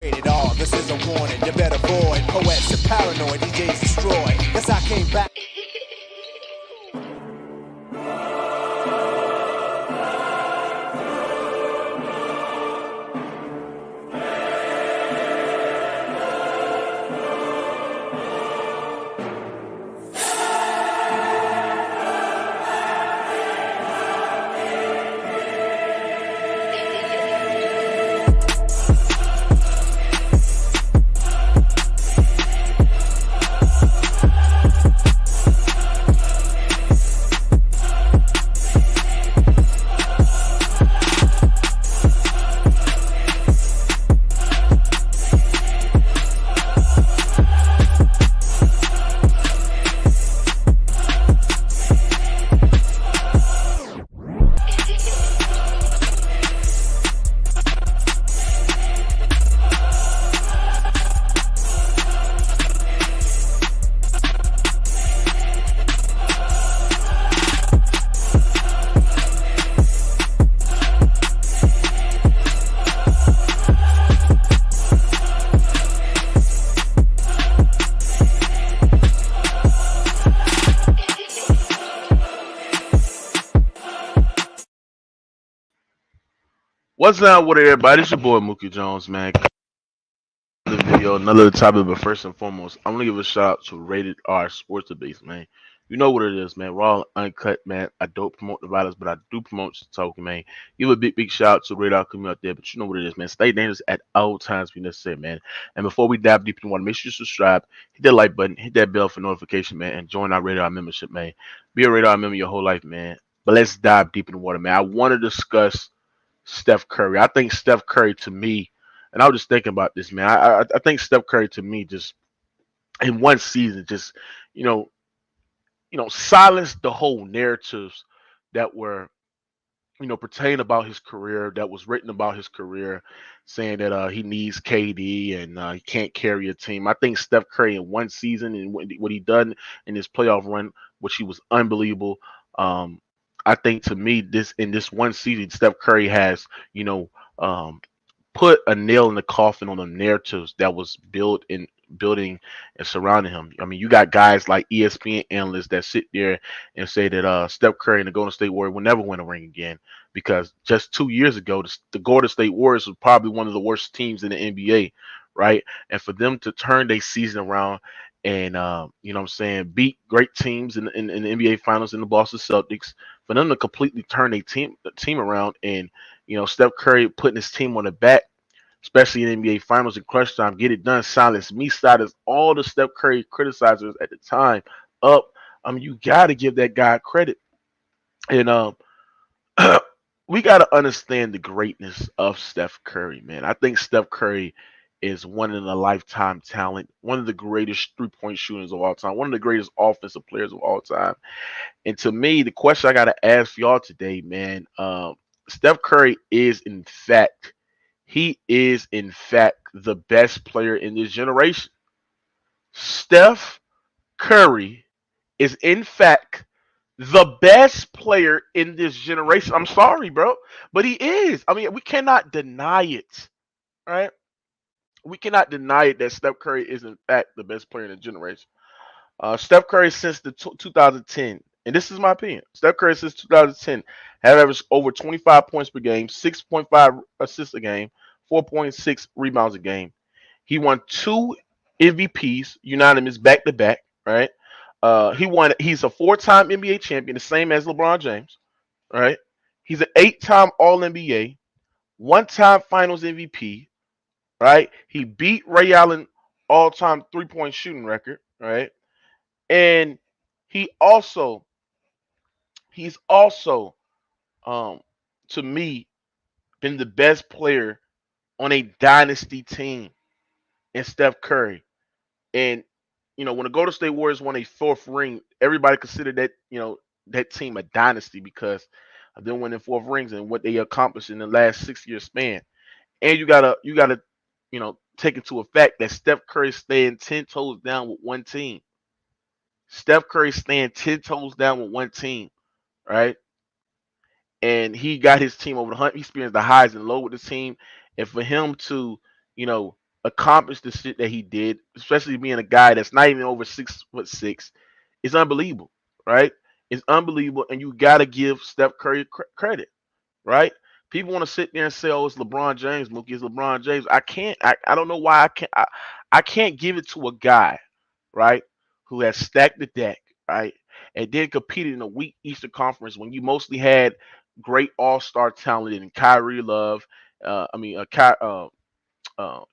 Rated R, this is a warning, you better avoid. Poets are paranoid, DJs destroy. Yes, I came back. What's up with everybody? It's your boy Mookie Jones, man. Another video, another topic, but first and foremost, I'm gonna give a shout out to Rated R Sports Debates, man. You know what it is, man. Raw, uncut, man. I don't promote the violence, but I do promote the talking, man. Give a big shout out to Rated R community out there, but you know what it is, man. Stay dangerous at all times, be necessary, man. And before we dive deep into one, make sure you subscribe, hit that like button, hit that bell for notification, man, and join our Rated R membership, man. Be a Rated R member your whole life, man. But let's dive deep in the water, man. I want to discuss Steph Curry. I think Steph Curry to me, and I was just thinking about this, man. I think Steph Curry to me just in one season, just you know, silenced the whole narratives that were pertain about his career, that was written about his career, saying that he needs KD and he can't carry a team. I think Steph Curry in one season and what he done in his playoff run, which he was unbelievable. Um, I think to me, this in this one season, Steph Curry has, you know, um, put a nail in the coffin on the narratives that was built in building and surrounding him. I mean, you got guys like ESPN analysts that sit there and say that Steph Curry and the Golden State Warriors will never win a ring again because just 2 years ago, the Golden State Warriors was probably one of the worst teams in the NBA, right? And for them to turn their season around and you know what I'm saying, beat great teams in the NBA Finals in the Boston Celtics, for them to completely turn their team around and Steph Curry putting his team on the back, especially in NBA Finals and crunch time, get it done, silence me, silence all the Steph Curry criticizers at the time up. I mean, you got to give that guy credit. And we got to understand the greatness of Steph Curry, man. I think Steph Curry is one in a lifetime talent, one of the greatest 3-point shooters of all time, one of the greatest offensive players of all time. And to me, the question I got to ask y'all today, man, Steph Curry is in fact the best player in this generation. Steph Curry is in fact the best player in this generation. I'm sorry, bro, but he is. I mean, we cannot deny it, right? We cannot deny it that Steph Curry is in fact the best player in the generation. Steph Curry since the 2010, and this is my opinion. Steph Curry since 2010 have averaged over 25 points per game, 6.5 assists a game, 4.6 rebounds a game. He won two MVPs, unanimous back to back. Right? He's a four-time NBA champion, the same as LeBron James. Right? He's an eight-time All NBA, one-time Finals MVP. Right? He beat Ray Allen all-time three-point shooting record. Right? And he also he's also um to me been the best player on a dynasty team in Steph Curry. And when the Golden State Warriors won a fourth ring, everybody considered that team a dynasty because of them winning fourth rings and what they accomplished in the last 6 year span. And you gotta take into effect that Steph Curry staying 10 toes down with one team. Steph Curry staying 10 toes down with one team, right? And he got his team over the hump. He experienced the highs and lows with the team, and for him to, you know, accomplish the shit that he did, especially being a guy that's not even over 6'6", is unbelievable, right? It's unbelievable, and you got to give Steph Curry credit, right? People want to sit there and say, "Oh, it's LeBron James, Mookie. It's LeBron James." I can't. I don't know why I can't give it to a guy, right, who has stacked the deck, right, and then competed in a weak Eastern Conference when you mostly had great All Star talent in Kyrie Love,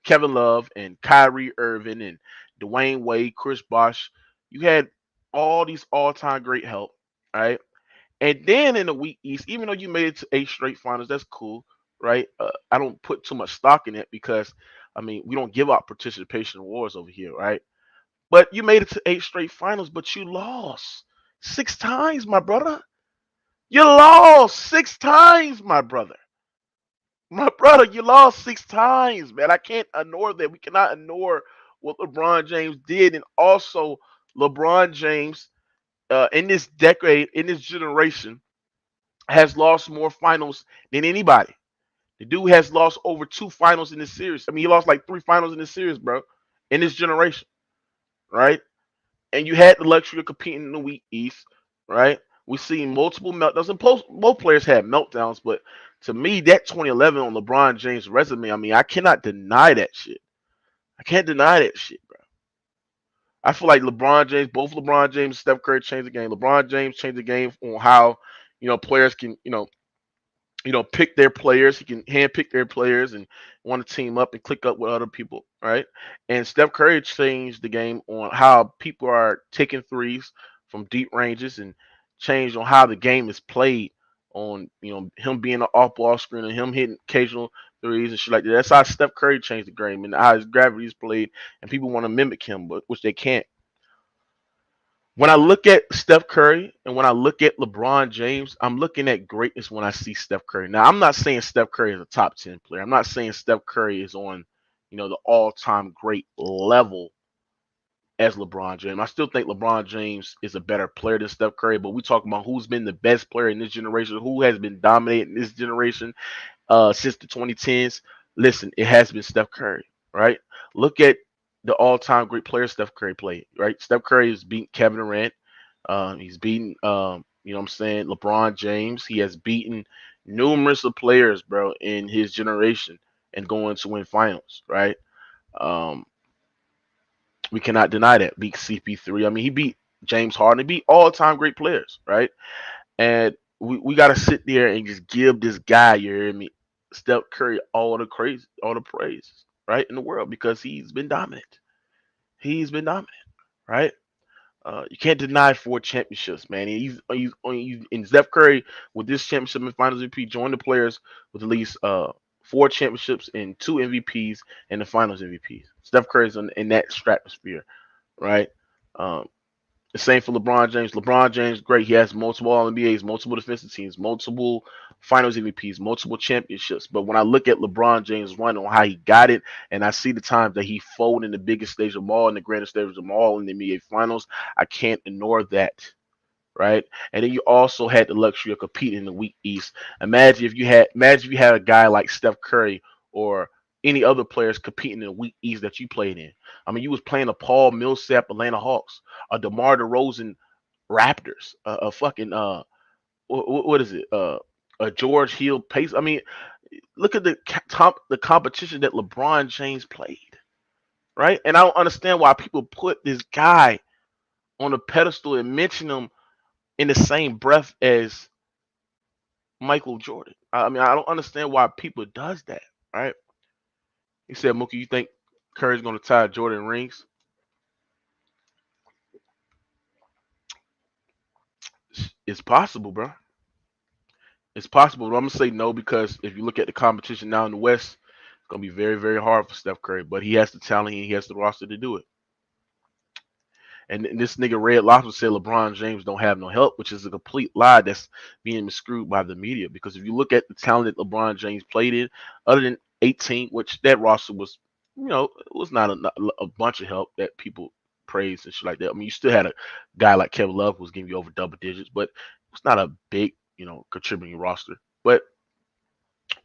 Kevin Love and Kyrie Irving and Dwayne Wade, Chris Bosh. You had all these all-time great help, right? And then in the weak East, even though you made it to 8 straight finals, that's cool, right? I don't put too much stock in it because, I mean, we don't give out participation awards over here, right? But you made it to 8 straight finals, but you lost 6 times, my brother. You lost 6 times, my brother. My brother, you lost 6 times, man. I can't ignore that. We cannot ignore what LeBron James did, and also LeBron James, in this decade, in this generation, has lost more finals than anybody. The dude has lost over 2 finals in this series. I mean, he lost like 3 finals in this series, bro, in this generation, right? And you had the luxury of competing in the weak East, right? We see multiple meltdowns, and both players had meltdowns, but to me, that 2011 on LeBron James' resume, I mean, I cannot deny that shit. I can't deny that shit, bro. I feel like both LeBron James and Steph Curry changed the game. LeBron James changed the game on how, players can, pick their players. He can handpick their players and want to team up and click up with other people, right? And Steph Curry changed the game on how people are taking threes from deep ranges and changed on how the game is played on, him being an off ball screen and him hitting occasional threes and shit like that. That's how Steph Curry changed the game and how his gravity is played, and people want to mimic him, but which they can't. When I look at Steph Curry and when I look at LeBron James, I'm looking at greatness when I see Steph Curry. Now, I'm not saying Steph Curry is a top 10 player. I'm not saying Steph Curry is on, the all-time great level as LeBron James. I still think LeBron James is a better player than Steph Curry, but we talking about who's been the best player in this generation, who has been dominating this generation since the 2010s. Listen, it has been Steph Curry, right? Look at the all-time great player Steph Curry played, right? Steph Curry has beaten Kevin Durant. He's beaten, what I'm saying, LeBron James. He has beaten numerous of players, bro, in his generation and going to win finals, right? Um, we cannot deny that. Beat CP3. I mean, he beat James Harden. He beat all-time great players, right? And we got to sit there and just give this guy, you hear me, Steph Curry, all the praise, right, in the world because he's been dominant. He's been dominant, right? You can't deny 4 championships, man. And Steph Curry with this championship and Finals MVP joined the players with at least 4 championships and 2 MVPs and the Finals MVPs. Steph Curry's in that stratosphere, right? Um, the same for LeBron James. LeBron James, great. He has multiple All NBAs, multiple defensive teams, multiple Finals MVPs, multiple championships. But when I look at LeBron James' run on how he got it, and I see the times that he folded in the biggest stage of them all, in the grandest stage of them all, in the NBA Finals, I can't ignore that. Right, and then you also had the luxury of competing in the weak East. Imagine if you had a guy like Steph Curry or any other players competing in the weak East that you played in. I mean, you was playing a Paul Millsap Atlanta Hawks, a DeMar DeRozan Raptors, a fucking what is it? A George Hill Pace. I mean, look at the competition that LeBron James played, right? And I don't understand why people put this guy on a pedestal and mention him in the same breath as Michael Jordan. I mean, I don't understand why people does that, right? He said, Mookie, you think Curry's going to tie Jordan rings? It's possible, bro. It's possible, but I'm gonna say no because if you look at the competition now in the West, it's gonna be very, very hard for Steph Curry. But he has the talent, and he has the roster to do it. And this nigga Red Lobster said LeBron James don't have no help, which is a complete lie that's being miscrewed by the media. Because if you look at the talent that LeBron James played in, other than 18, which that roster was, it was not a bunch of help that people praised and shit like that. I mean, you still had a guy like Kevin Love who was giving you over double digits, but it's not a big, contributing roster. But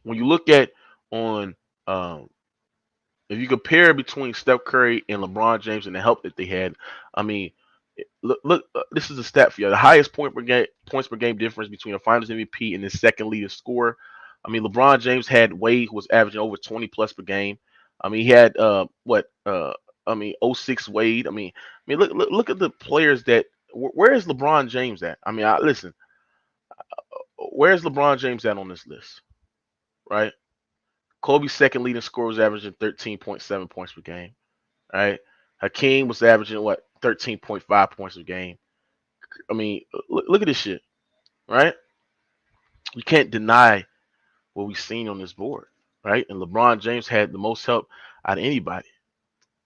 when you look at on um, If you compare between Steph Curry and LeBron James and the help that they had, I mean, look, this is a stat for you. The highest points per game difference between a Finals MVP and his second leading scorer. I mean, LeBron James had Wade, who was averaging over 20 plus per game. I mean, he had what? I mean, '06 Wade. Look at the players that. Where is LeBron James at? I mean, listen. Where's LeBron James at on this list? Right? Kobe's second leading scorer was averaging 13.7 points per game. Right? Hakeem was averaging what 13.5 points a game. I mean, look at this shit, right? You can't deny what we've seen on this board, right? And LeBron James had the most help out of anybody.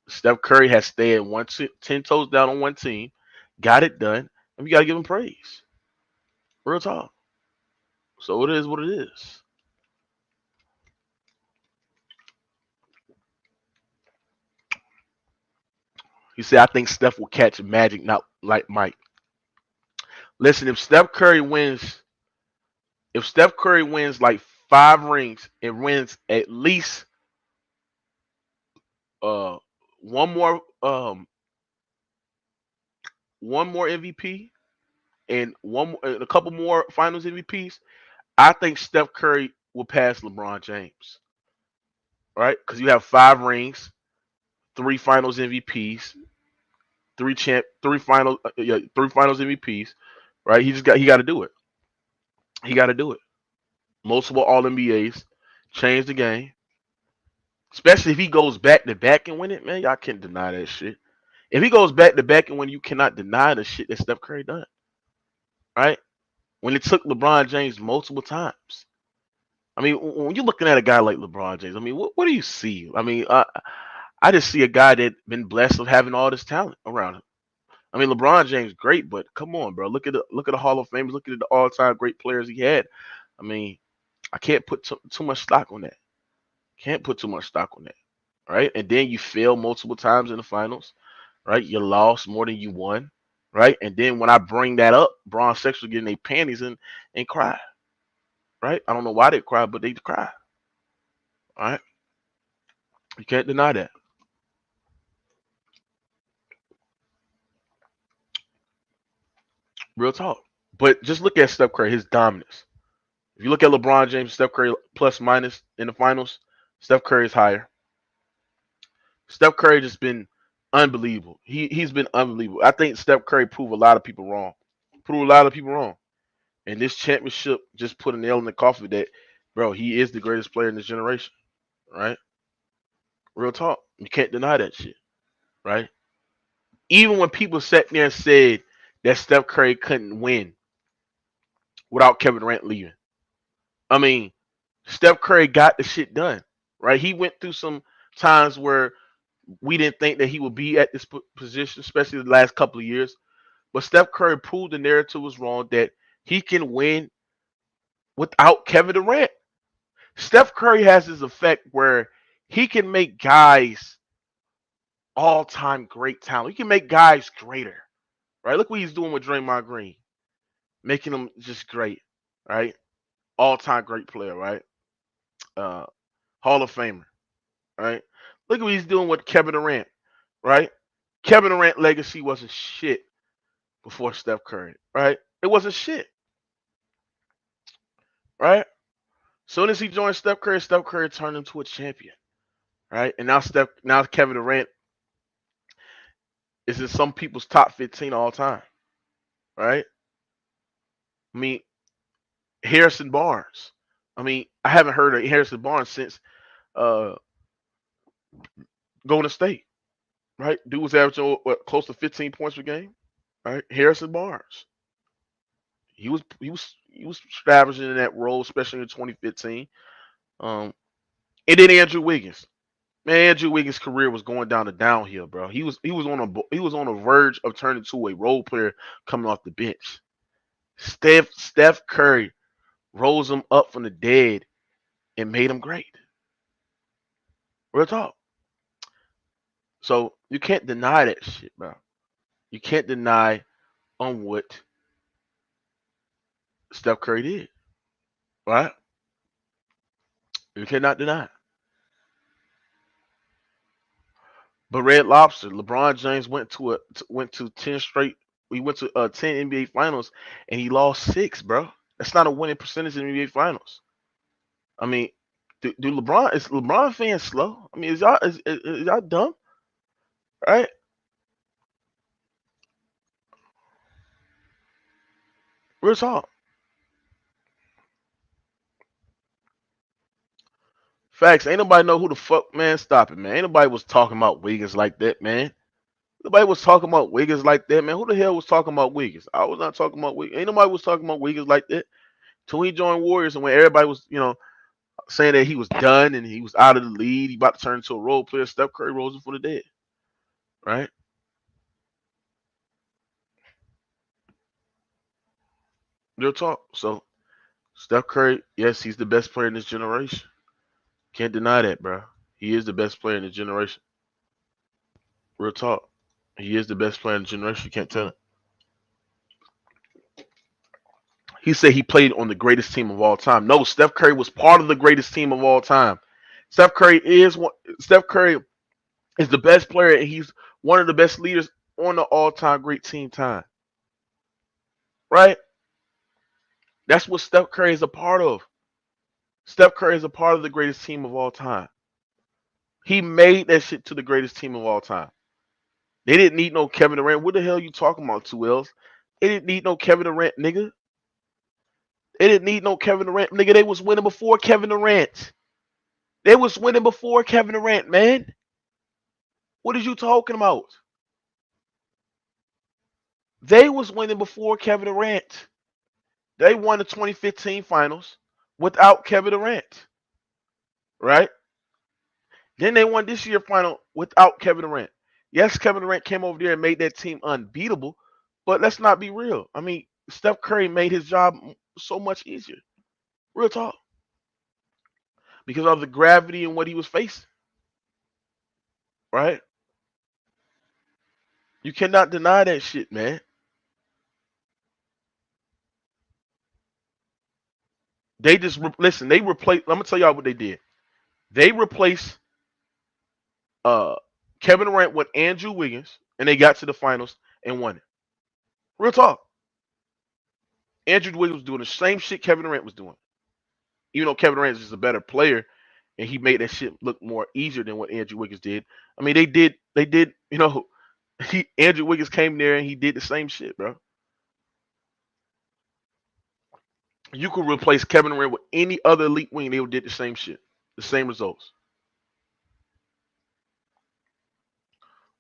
Steph Curry has stayed 10 toes down on one team, got it done, and we got to give him praise. Real talk. So it is what it is. He said, I think Steph will catch Magic, not like Mike. Listen, if Steph Curry wins like 5 rings and wins at least uh one more one more MVP and a couple more Finals MVPs, I think Steph Curry will pass LeBron James, right? Because you have 5 rings, 3 Finals MVPs, three Finals MVPs, right? He got to do it. He got to do it. Multiple All NBAs, change the game. Especially if he goes back to back and win it, man. Y'all can't deny that shit. If he goes back to back and win, you cannot deny the shit that Steph Curry done, right? When it took LeBron James multiple times. I mean, when you're looking at a guy like LeBron James, I mean, what do you see? I mean, I just see a guy that been blessed with having all this talent around him. I mean, LeBron James great, but come on, bro. Look at the Hall of Fame. Look at the all time great players he had. I mean, I can't put too much stock on that. Can't put too much stock on that, right? And then you fail multiple times in the finals, right? You lost more than you won, right? And then when I bring that up, Braun Sexual getting their panties and cry, right? I don't know why they cry, but they cry, all right? You can't deny that. Real talk. But just look at Steph Curry, his dominance. If you look at LeBron James, Steph Curry plus minus in the finals, Steph Curry is higher. Steph Curry just been unbelievable. He's been unbelievable. I think Steph Curry proved a lot of people wrong. Proved a lot of people wrong. And this championship just put a nail in the coffin that, bro, he is the greatest player in this generation, right? Real talk. You can't deny that shit, right? Even when people sat there and said that Steph Curry couldn't win without Kevin Durant leaving. I mean, Steph Curry got the shit done, right? He went through some times where we didn't think that he would be at this position, especially the last couple of years. But Steph Curry proved the narrative was wrong that he can win without Kevin Durant. Steph Curry has this effect where he can make guys all time great talent. He can make guys greater, right? Look what he's doing with Draymond Green, making him just great, right? All time great player, right? Uh, Hall of Famer, right? Look what he's doing with Kevin Durant, right? Kevin Durant legacy wasn't shit before Steph Curry, right? It wasn't shit, right? Soon as he joined Steph Curry turned into a champion, right? And now Kevin Durant is in some people's top 15 all time, right? I mean, Harrison Barnes. I mean, I haven't heard of Harrison Barnes since uh, Golden State, right? Dude was averaging close to 15 points per game, right? Harrison Barnes. He was averaging in that role, especially in 2015. Um, and then Andrew Wiggins. Man, Andrew Wiggins' career was going down the downhill, bro. He was on a verge of turning to a role player coming off the bench. Steph Curry rose him up from the dead and made him great. Real talk. So you can't deny that shit, bro. You can't deny on what Steph Curry did, right? You cannot deny. But Red Lobster, LeBron James went to 10 straight. We went to 10 NBA finals and he lost six, bro. That's not a winning percentage in NBA finals. I mean, do LeBron is LeBron fans slow? I mean, is y'all dumb? Right? Real talk. Facts. Ain't nobody know who the fuck, man. Stop it, man. Ain't nobody was talking about Wiggins like that, man. Nobody was talking about Wiggins like that, man. Who the hell was talking about Wiggins? I was not talking about Wiggins. Ain't nobody was talking about Wiggins like that. Till he joined Warriors and when everybody was, saying that he was done and he was out of the lead, he about to turn into a role player. Steph Curry rose him for the dead, right? Real talk. So Steph Curry, yes, he's the best player in this generation. Can't deny that, bro. He is the best player in this generation. Real talk. He is the best player in the generation. You can't tell it. He said he played on the greatest team of all time. No, Steph Curry was part of the greatest team of all time. Steph Curry is one. Steph Curry is the best player, and he's one of the best leaders on the all-time great team time. Right? That's what Steph Curry is a part of. Steph Curry is a part of the greatest team of all time. He made that shit to the greatest team of all time. They didn't need no Kevin Durant. What the hell you talking about, 2Ls? They didn't need no Kevin Durant, nigga. They didn't need no Kevin Durant, nigga. They was winning before Kevin Durant. They was winning before Kevin Durant, man. What are you talking about? They was winning before Kevin Durant. They won the 2015 finals without Kevin Durant, right? Then they won this year final without Kevin Durant. Yes, Kevin Durant came over there and made that team unbeatable, but let's not be real. I mean, Steph Curry made his job so much easier. Real talk. Because of the gravity and what he was facing, right? You cannot deny that shit, man. They just listen. They replaced. I'm gonna tell y'all what they did. They replaced uh Kevin Durant with Andrew Wiggins, and they got to the finals and won it. Real talk. Andrew Wiggins was doing the same shit Kevin Durant was doing. Even though Kevin Durant is just a better player, and he made that shit look more easier than what Andrew Wiggins did. I mean, they did. Andrew Wiggins came there and he did the same shit, bro. You could replace Kevin Durant with any other elite wing, they would did the same shit, the same results.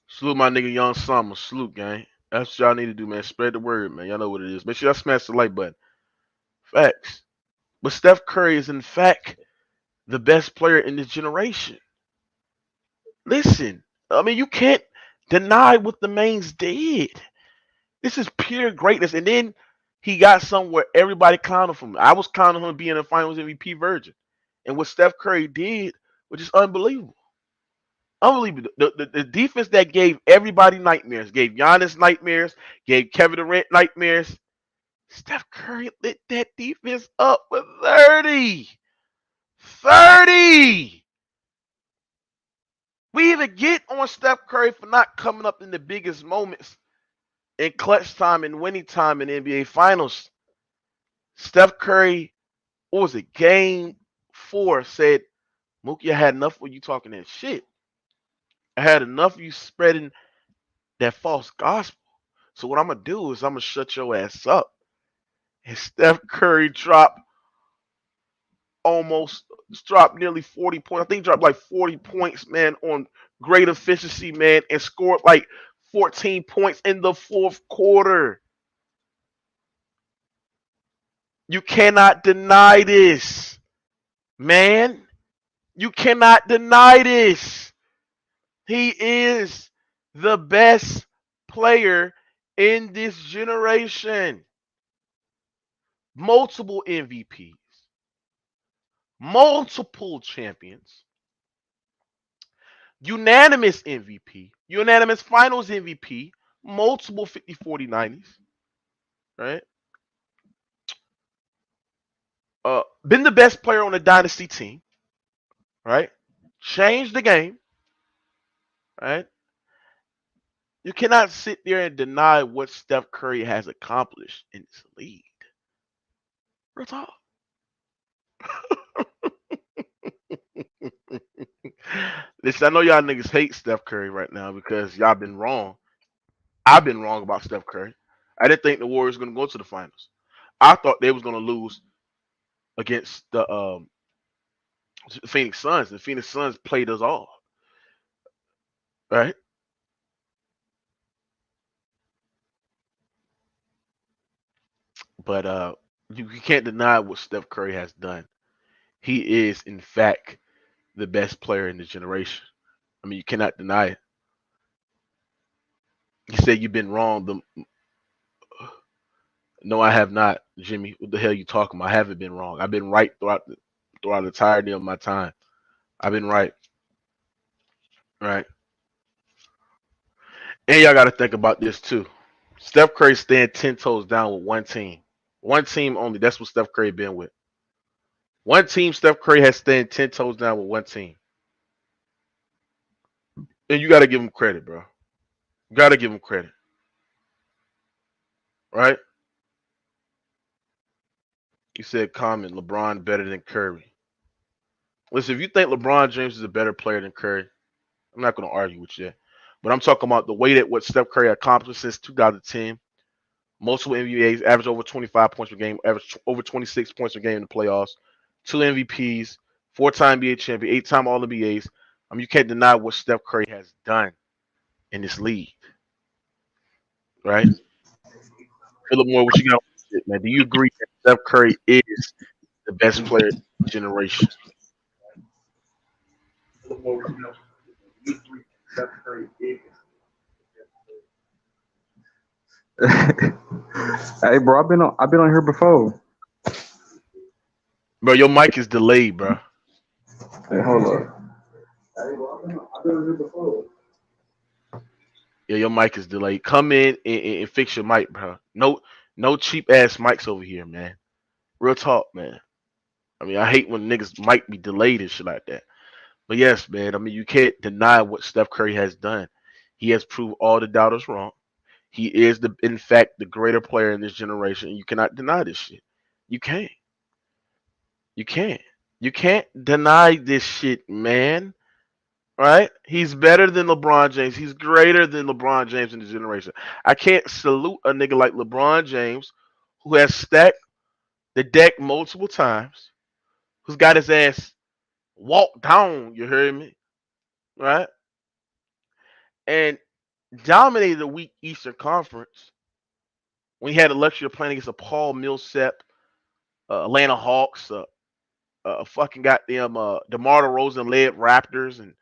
Salute my nigga Young Summer. Salute, gang. That's what y'all need to do, man. Spread the word, man. Y'all know what it is. Make sure y'all smash the like button. Facts. But Steph Curry is, in fact, the best player in this generation. Listen, I mean, you can't deny what the mains did. This is pure greatness. And then he got somewhere everybody clowned him. I was clowning him being a finals MVP virgin. And what Steph Curry did was just unbelievable. Unbelievable. The defense that gave everybody nightmares, gave Giannis nightmares, gave Kevin Durant nightmares. Steph Curry lit that defense up with 30. 30. We even get on Steph Curry for not coming up in the biggest moments in clutch time and winning time in NBA Finals. Steph Curry, what was it, game 4, said, Mookie, I had enough of you talking that shit. I had enough of you spreading that false gospel. So what I'm gonna do is I'm gonna shut your ass up. And Steph Curry almost dropped nearly 40 points. I think he dropped like 40 points, man, on great efficiency, man, and scored like 14 points in the fourth quarter. You cannot deny this, man. You cannot deny this. He is the best player in this generation. Multiple MVPs, multiple champions, unanimous MVP, unanimous finals MVP, multiple 50-40 90s, right? Been the best player on a dynasty team, right? Changed the game, right? You cannot sit there and deny what Steph Curry has accomplished in this league. Real talk. Listen, I know y'all niggas hate Steph Curry right now because y'all been wrong. I've been wrong about Steph Curry. I didn't think the Warriors were gonna go to the finals. I thought they was gonna lose against the Phoenix Suns. The Phoenix Suns played us all, right? But you can't deny what Steph Curry has done. He is, in fact, the best player in this generation. I mean, you cannot deny it. You said you've been wrong. No, I have not, Jimmy. What the hell you talking about? I haven't been wrong. I've been right throughout the entirety of my time. I've been right, right. And y'all got to think about this too. Steph Curry stand 10 toes down with one team only. That's what Steph Curry been with. One team. Steph Curry has stand 10 toes down with one team, and you got to give him credit, bro. You got to give him credit, right? You said comment LeBron better than Curry. Listen, if you think LeBron James is a better player than Curry, I'm not going to argue with you. But I'm talking about the way that what Steph Curry accomplished since 2010. Multiple NBAs, average over 25 points per game, average over 26 points per game in the playoffs, two MVPs, four-time NBA champion, eight-time All NBAs. I mean, you can't deny what Steph Curry has done in this league, right? Philip Moore, what you got on this shit, man? Do you agree that Steph Curry is the best player in the generation? Hey, bro, I've been on here before. Bro, your mic is delayed, bro. Hey, hold up. Hey, bro, I've been on here before. Yeah, your mic is delayed. Come in and fix your mic, bro. No, no cheap ass mics over here, man. Real talk, man. I mean, I hate when niggas might be delayed and shit like that. But yes, man. I mean, you can't deny what Steph Curry has done. He has proved all the doubters wrong. He is in fact, the greater player in this generation. You cannot deny this shit. You can't. You can't. You can't deny this shit, man. Right? He's better than LeBron James. He's greater than LeBron James in this generation. I can't salute a nigga like LeBron James, who has stacked the deck multiple times, who's got his ass walked down. You heard me, right? And dominated the weak Eastern Conference when he had the luxury of playing against a Paul Millsap, Atlanta Hawks, fucking goddamn DeMar DeRozan led Raptors, and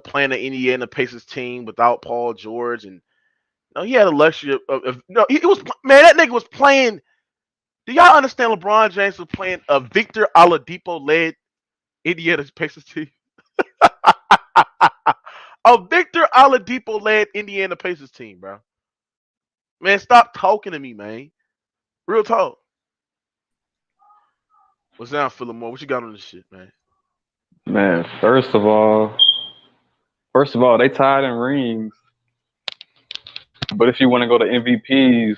playing the Indiana Pacers team without Paul George, and he had a luxury of no, he was man. That nigga was playing. Do y'all understand? LeBron James was playing a Victor Oladipo led Indiana Pacers team. A Victor Oladipo led Indiana Pacers team, bro. Man, stop talking to me, man. Real talk. What's down, Philip Moore? What you got on this shit, man? Man, first of all, they tied in rings. But if you want to go to MVPs,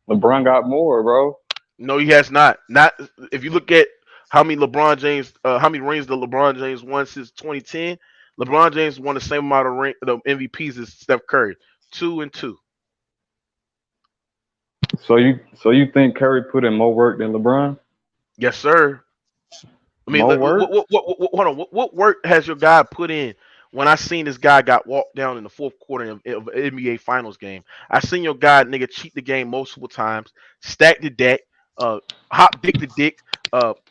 LeBron got more, bro. No, he has not. Not if you look at how many rings the LeBron James won since 2010. LeBron James won the same amount of the MVPs as Steph Curry, 2 and 2. So you think Curry put in more work than LeBron? Yes, sir. I mean, More work? hold on. What work has your guy put in? When I seen this guy got walked down in the fourth quarter of an NBA Finals game, I seen your guy nigga cheat the game multiple times, stack the deck, uh, hop dick to dick,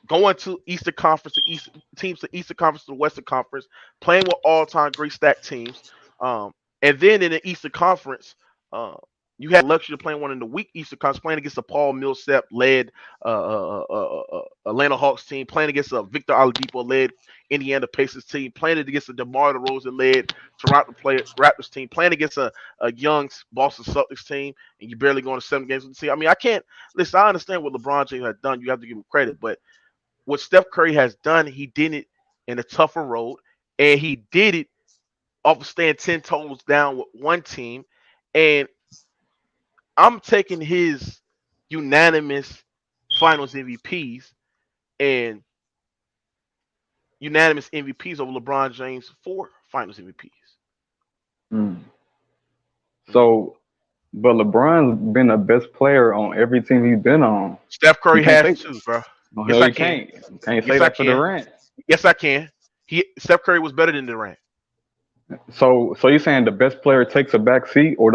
going to Eastern Conference to East teams to Eastern Conference to Western Conference, playing with all time great stack teams, um, and then in the Eastern Conference, uh, you had the luxury of playing one in the weak Eastern Conference, playing against the Paul Millsap led Atlanta Hawks team, playing against a Victor Oladipo led Indiana Pacers team, playing against a DeMar DeRozan led Raptors team, playing against a young Boston Celtics team, and you barely going to 7 games with the team. I mean, I can't listen. I understand what LeBron James has done. You have to give him credit, but what Steph Curry has done, he did it in a tougher road, and he did it off of staying 10 toes down with one team, And I'm taking his unanimous Finals MVPs and unanimous MVPs over LeBron James 4 Finals MVPs. Mm. Mhm. So, but LeBron's been the best player on every team he's been on. Steph You Curry can't has say, too, bro. oh Yes, hell, I you can. can't. You can't say Yes, I that for can. Durant. Yes, I can. Steph Curry was better than Durant. So you saying the best player takes a back seat, or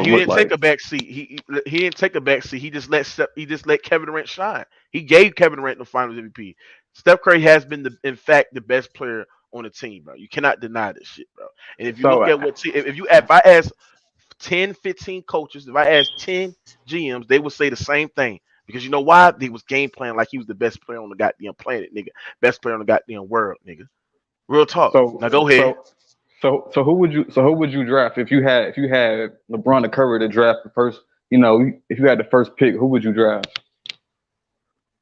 He what? didn't take Like, a back seat. He didn't take a back seat. He just let Kevin Durant shine. He gave Kevin Durant the Finals MVP. Steph Curry has been in fact the best player on the team, bro. You cannot deny this shit, bro. And if you so look at what if I ask 10, 15 coaches, if I ask 10 GMs, they would say the same thing. Because you know why? He was game playing like he was the best player on the goddamn planet, nigga. Best player on the goddamn world, nigga. Real talk. so Now go ahead. so who would you draft if you had LeBron the Curry to draft the first? If you had the first pick, who would you draft?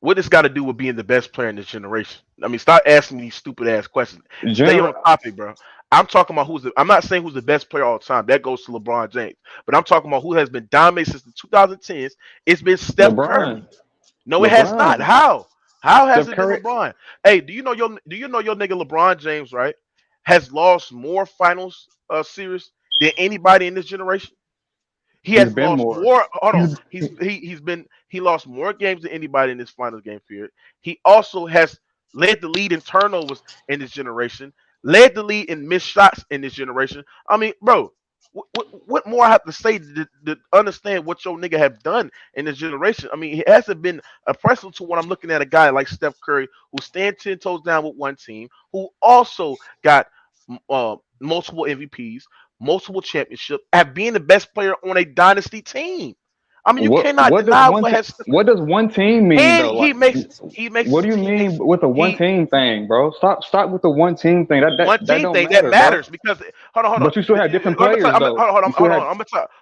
What this got to do with being the best player in this generation? I mean, stop asking me these stupid ass questions. Stay on General. topic, bro. I'm talking about I'm not saying who's the best player all the time. That goes to LeBron James. But I'm talking about who has been dominating since the 2010s. It's been Steph Curry. LeBron. No, it has not. LeBron. How? How has Steph it been Curry. LeBron? Hey, do you know your nigga LeBron James, right? Has lost more finals series than anybody in this generation. He He's has been lost more. more. Hold on. He's He lost more games than anybody in this finals game period. He also has led the lead in turnovers in this generation, led the lead in missed shots in this generation. I mean, bro, what more I have to say to understand what your nigga have done in this generation? I mean, it hasn't been impressive to what I'm looking at a guy like Steph Curry who stand 10 toes down with one team, who also got multiple MVPs, multiple championships, at being the best player on a dynasty team. I mean, you cannot deny what has, what does one team mean and though? Like, he makes what his do you team makes mean with the one he team thing, bro? Stop with the one team thing. one That team don't thing that matter, bro. matters because hold on. But you still have different I'm gonna tell, players though. hold on, You still have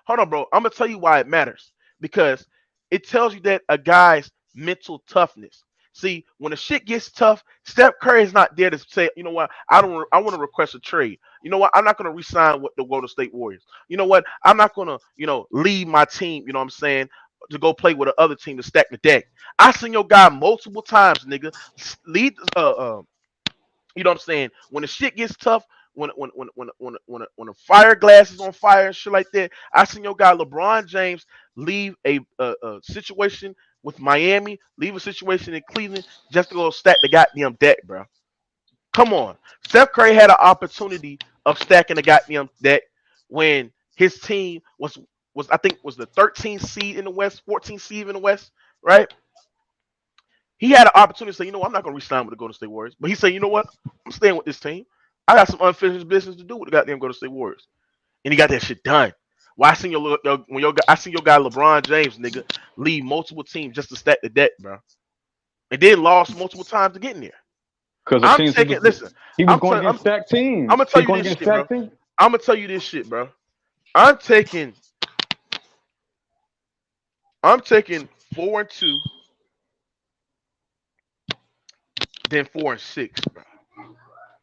hold on, bro. I'm gonna tell you why it matters because it tells you that a guy's mental toughness. See, when the shit gets tough, Steph Curry is not there to say, you know what, I want to request a trade. You know what, I'm not gonna resign with the Golden State Warriors. You know what, I'm not gonna, leave my team. You know what I'm saying, to go play with the other team to stack the deck. I seen your guy multiple times, nigga. Lead you know what I'm saying? When the shit gets tough, when the fire glass is on fire and shit like that, I seen your guy LeBron James leave a situation with Miami, leave a situation in Cleveland just to go stack the goddamn deck, bro. Come on, Steph Curry had an opportunity of stacking the goddamn deck when his team was I think was the 13th seed in the West, 14th seed in the West, right? He had an opportunity to say, I'm not going to resign with the Golden State Warriors. But he said, you know what? I'm staying with this team. I got some unfinished business to do with the goddamn Golden State Warriors. And he got that shit done. Well, I seen your guy LeBron James, nigga, lead multiple teams just to stack the deck, bro. And then lost multiple times to get in there. because the I'm teams taking listen, he was I'm going telling against stacked I'm teams. gonna tell He's you going this against shit, bro. stacked teams. I'm gonna tell you this shit, bro. I'm taking I'm taking 4-2, then 4-6, bro.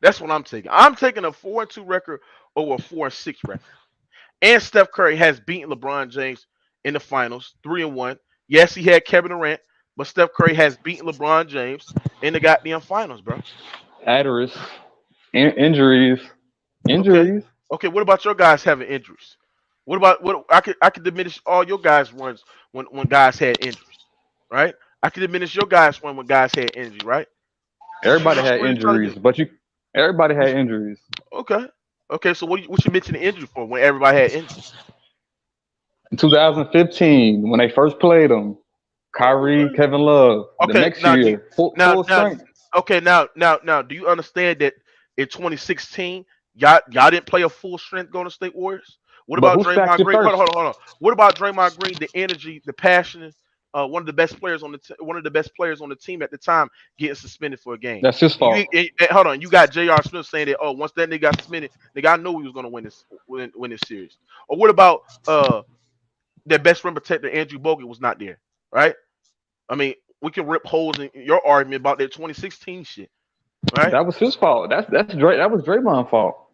That's what I'm taking. I'm taking a 4-2 record over a 4-6 record. And Steph Curry has beaten LeBron James in the finals, 3-1. Yes, he had Kevin Durant, but Steph Curry has beaten LeBron James in the goddamn finals, bro. Adderus, injuries, Okay. injuries. Okay, what about your guys having injuries? What about what I could diminish all your guys' runs when guys had injuries, right? I could diminish your guys' run when guys had injury, right? Everybody What had are you trying to injuries, do? everybody had What injuries. Okay. Okay, so what you mentioning injury for when everybody had injuries? In 2015, when they first played them, Kyrie, Okay. Kevin Love. The Okay, next year, full now strength. okay, now do you understand that in 2016 y'all didn't play a full strength Golden State Warriors? What But about who stacked Draymond it Green? first? Hold on. What about Draymond Green, the energy, the passion, one of the best players on the team at the time getting suspended for a game. That's his And fault. hold on, you got J.R. Smith saying that, oh, once that nigga got suspended, nigga, I knew he was gonna win this series. Or what about their best rim protector Andrew Bogut was not there, right? I mean, we can rip holes in your argument about that 2016 shit, right? That was his fault. That was Draymond's fault.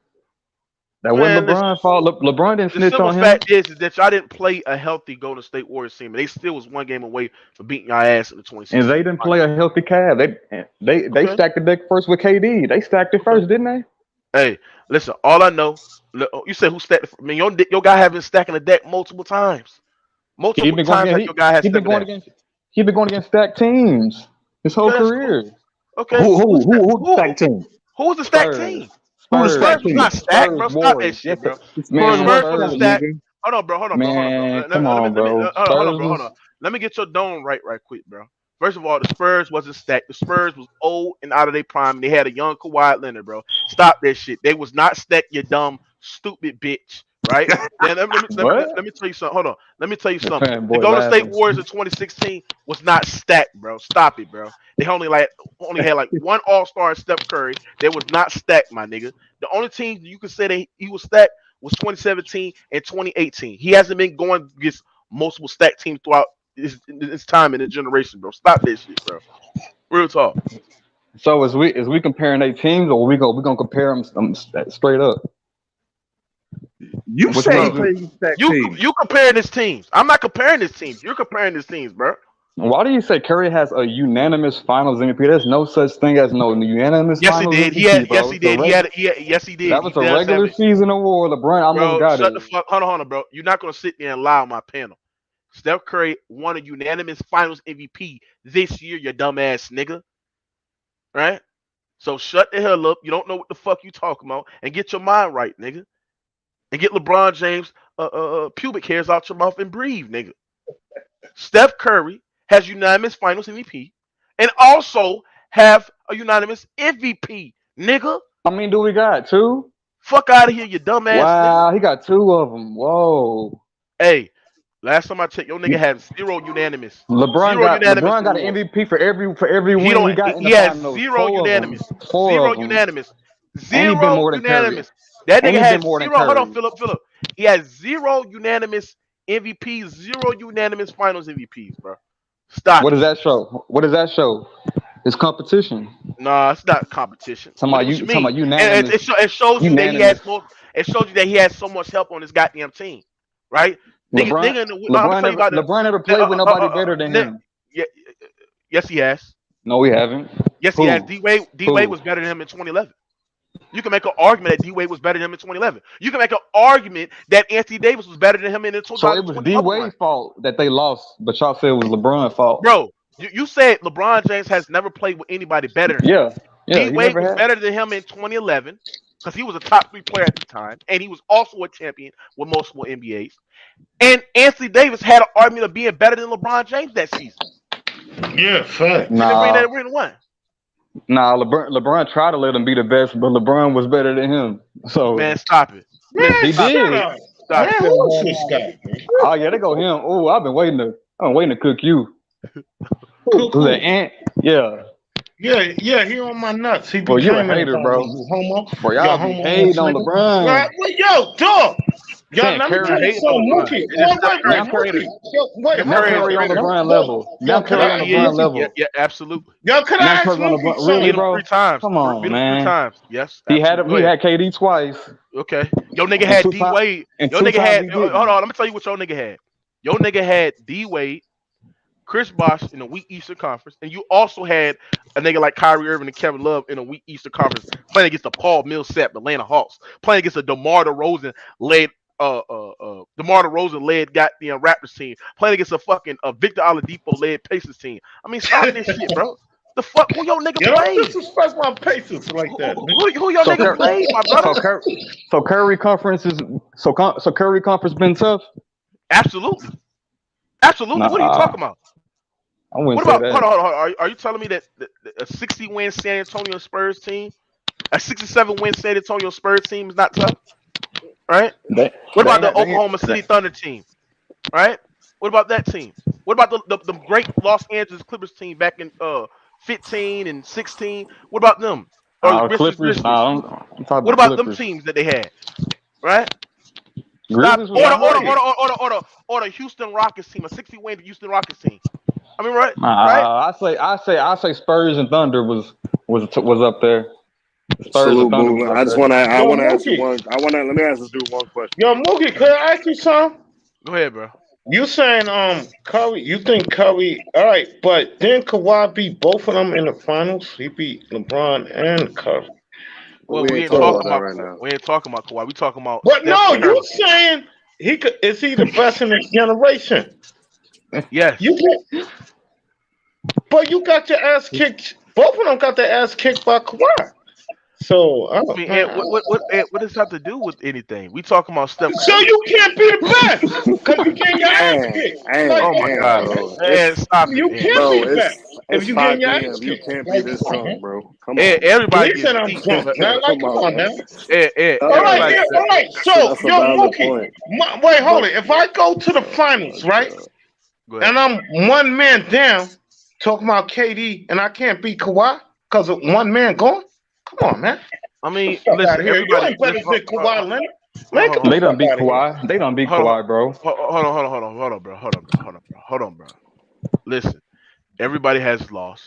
That wasn't Man, listen. LeBron's fault. LeBron didn't The snitch simple on him, fact is that y'all didn't play a healthy Golden State Warriors team. They still was one game away from beating y'all ass in the and they 2016 didn't play finals. a healthy Cavs. They Okay, stacked the deck first with KD. They stacked it okay. first, didn't they? Hey, listen. All I know, you said who stacked? I mean, your guy have been stacking the deck multiple times. He Multiple been going times against that your guy has he been stacked the going deck. against he been going against stacked teams his whole Okay, that's cool. career. Okay, Who the stack team? who was the stacked Spurs, team? Who the The stack Spurs Spurs, was team? not stacked, Spurs bro. Stop that Warriors. shit, bro. The Spurs Man, was Spurs wasn't trash, Spurs. stacked. nigga. Hold on, bro. Man, come on, bro. Hold on, Spurs bro. Hold was on. Let me get your dome right quick, bro. First of all, the Spurs wasn't stacked. The Spurs was old and out of their prime. They had a young Kawhi Leonard, bro. Stop that shit. They was not stacked, you dumb, stupid bitch. Right? Then what? let me tell you something. Hold on. Let me tell you The something. The fanboy Golden State laughing. Warriors of 2016 was not stacked, bro. Stop it, bro. They only had like one All Star, Steph Curry. They was not stacked, my nigga. The only team you could say that he was stacked was 2017 and 2018. He hasn't been going against multiple stacked teams throughout his time in the generation, bro. Stop that shit, bro. Real talk. So as we comparing eight teams, or we gonna compare them straight up? You Which one say you he Bro, do? played against stack you teams. you comparing his teams. I'm not comparing his teams. You're comparing his teams, bro. Why do you say Curry has a unanimous Finals MVP? There's no such thing as no unanimous Yes, he Finals did. MVP, Yes, bro. he did. Yes, he did. That He was a does have regular it. season award. LeBron almost Bro, got shut it. the fuck. Hold on, bro. You're not gonna sit there and lie on my panel. Steph Curry won a unanimous Finals MVP this year, you dumbass nigga. Right? So shut the hell up. You don't know what the fuck you talking about, and get your mind right, nigga. And get LeBron James pubic hairs out your mouth and breathe, nigga. Steph Curry has unanimous Finals MVP, and also have a unanimous MVP, nigga. I mean, do we got two? Fuck out of here, you dumbass nigga. Wow, he got two of them. Whoa. Hey, last time I checked, your nigga had zero unanimous, LeBron zero got unanimous LeBron got an awards. MVP for every He win don't. he got in He the has finals. zero Four of them. unanimous. Four Zero of them. unanimous. And he been Zero more than Curry. unanimous. That And nigga he been has more than zero. Hold on, Curry. Philip. He has zero unanimous MVPs. Zero unanimous Finals MVPs, bro. What Stop does it. that show? What does that show? It's competition. Nah, it's not competition. What you Talking mean? about And unanimous. it shows you that he has Unanimous. most. It shows you that he has so much help on his goddamn team, right? LeBron Nigga. No, I'm gonna LeBron tell you never about LeBron never played with nobody better than the. him. Yeah, yes, he has. No, we haven't. Yes, he has. Who? D Wade Who? was better than him in 2011. You can make an argument that D Wade was better than him in 2011. You can make an argument that Anthony Davis was better than him in the So it was 2020 D bubble run. Wade's fault that they lost, but y'all said it was LeBron's fault. Bro, you said LeBron James has never played with anybody better than him. Yeah, yeah, D he Wade never was had. better than him in 2011 because he was a top three player at the time, and he was also a champion with multiple NBAs. And Anthony Davis had an argument of being better than LeBron James that season, Yeah, and facts. then bring Nah, that ring one. LeBron tried to let him be the best, but LeBron was better than him. So Man, stop it. Listen, Man, he stop it. shut did. up. Stop Man, it. who's this guy, man? Oh yeah, they go him. Oh, I've been waiting to cook you. Cool, Who's that cool. Ant? Yeah. Yeah, he on my nuts. He be Bro, you a claiming hater, about me. bro. You homo. Bro, You y'all be homo ass hating on nigga. Right? LeBron. Well, yo, dog. Yo, Saying let me You're tell Curry. you hating on something, LeBron. Mookie. It is Steph Wait, Now Curry. Curry, Mookie. Yo, wait, Steph now Curry hold is on. Curry on better than him. LeBron Yo, level. Now yo, can Curry I on ask Yeah, LeBron Mookie? level. absolutely. Yo, can Now I ask Curry on Mookie LeBron. Really, Beat something? him three bro? times. Come on, Beat him three man. times. Yes, He had absolutely. him. Go He ahead. had KD twice, Okay. Your nigga and had two D times, Wade. and Your two nigga times had. he Hold didn't. on. Let me tell you what your nigga had. Your nigga had D Wade, Chris Bosh in a weak Eastern Conference, and you also had a nigga like Kyrie Irving and Kevin Love in a weak Eastern Conference playing against the Paul Millsap, Atlanta Hawks, playing against a DeMar DeRozan led DeMar DeRozan led goddamn Raptors team, playing against a fucking Victor Oladipo led Pacers team. I mean, stop this shit, bro. The fuck who your nigga You don't played? disrespect my patience like that, man. Who your So nigga Curry, played, my brother? so Curry conference is so Curry conference been tough. Absolutely. Absolutely. What are you Nah, talking about? I wouldn't What say about hold that. on, hold on. Are you telling me that a 60 win San Antonio Spurs team, a 67 win San Antonio Spurs team is not tough, right? They What they about ain't the that they, Oklahoma City Thunder team, right? What about that team? What about the great Los Angeles Clippers team back in 15 and 16? What about them? Or the Grizzlies Clippers. Grizzlies? Nah, I'm talking What about about them Clippers. teams that they had, right? Stop Grizzlies was order Y'all order alright. right. order order order order Houston Rockets team, a 60 win Houston Rockets team. I mean, right? Nah, I say Spurs and Thunder was up there. The Spurs and Salute, Thunder Boo. was up I just there. want to. I Yo, want to ask you Mookie. one. Let me ask this dude one question. Yo, Mookie, could I ask you something? Go ahead, bro. You saying Curry? You think Curry? All right, but didn't Kawhi beat both of them in the finals? He beat LeBron and Curry. But Well, we we ain't ain't talking So, about talking that about right now. we ain't talking about Kawhi. We talking about but Steph no, Curry. you saying he could? Is he the best in his generation? Yes. You get, but you got your ass kicked. Both of them got their ass kicked by Kawhi. So, I mean, man, and what does that have to do with anything? We talking about Steph so Curry. you can't be the best because you getting your ass kicked. Like, Oh my come God, on, man. Bro. and stop it, You and can't Bro, be the best if it's you getting 5 your p.m. ass You kicked. can't be Like, this come on, drunk, man. bro. Come on, man. everybody He gets said I'm beat, drunk. but Now, like, Come come on, on man. now. All right, everybody. yeah, all right. So, That's a yo, valid Mookie, point. wait, hold But it. If I go to the oh finals, my right, god. Go ahead. and I'm one man down, talking about KD, and I can't beat Kawhi because of one man gone, come on, man. I Get the mean, fuck out listen, of here. You everybody, ain't better listen. than Kawhi Leonard. Hold Man, on, get hold on, the They fuck done beat out of here. Kawhi. They done beat hold on, Kawhi, bro. hold on, bro, hold on, bro. Listen, everybody has lost.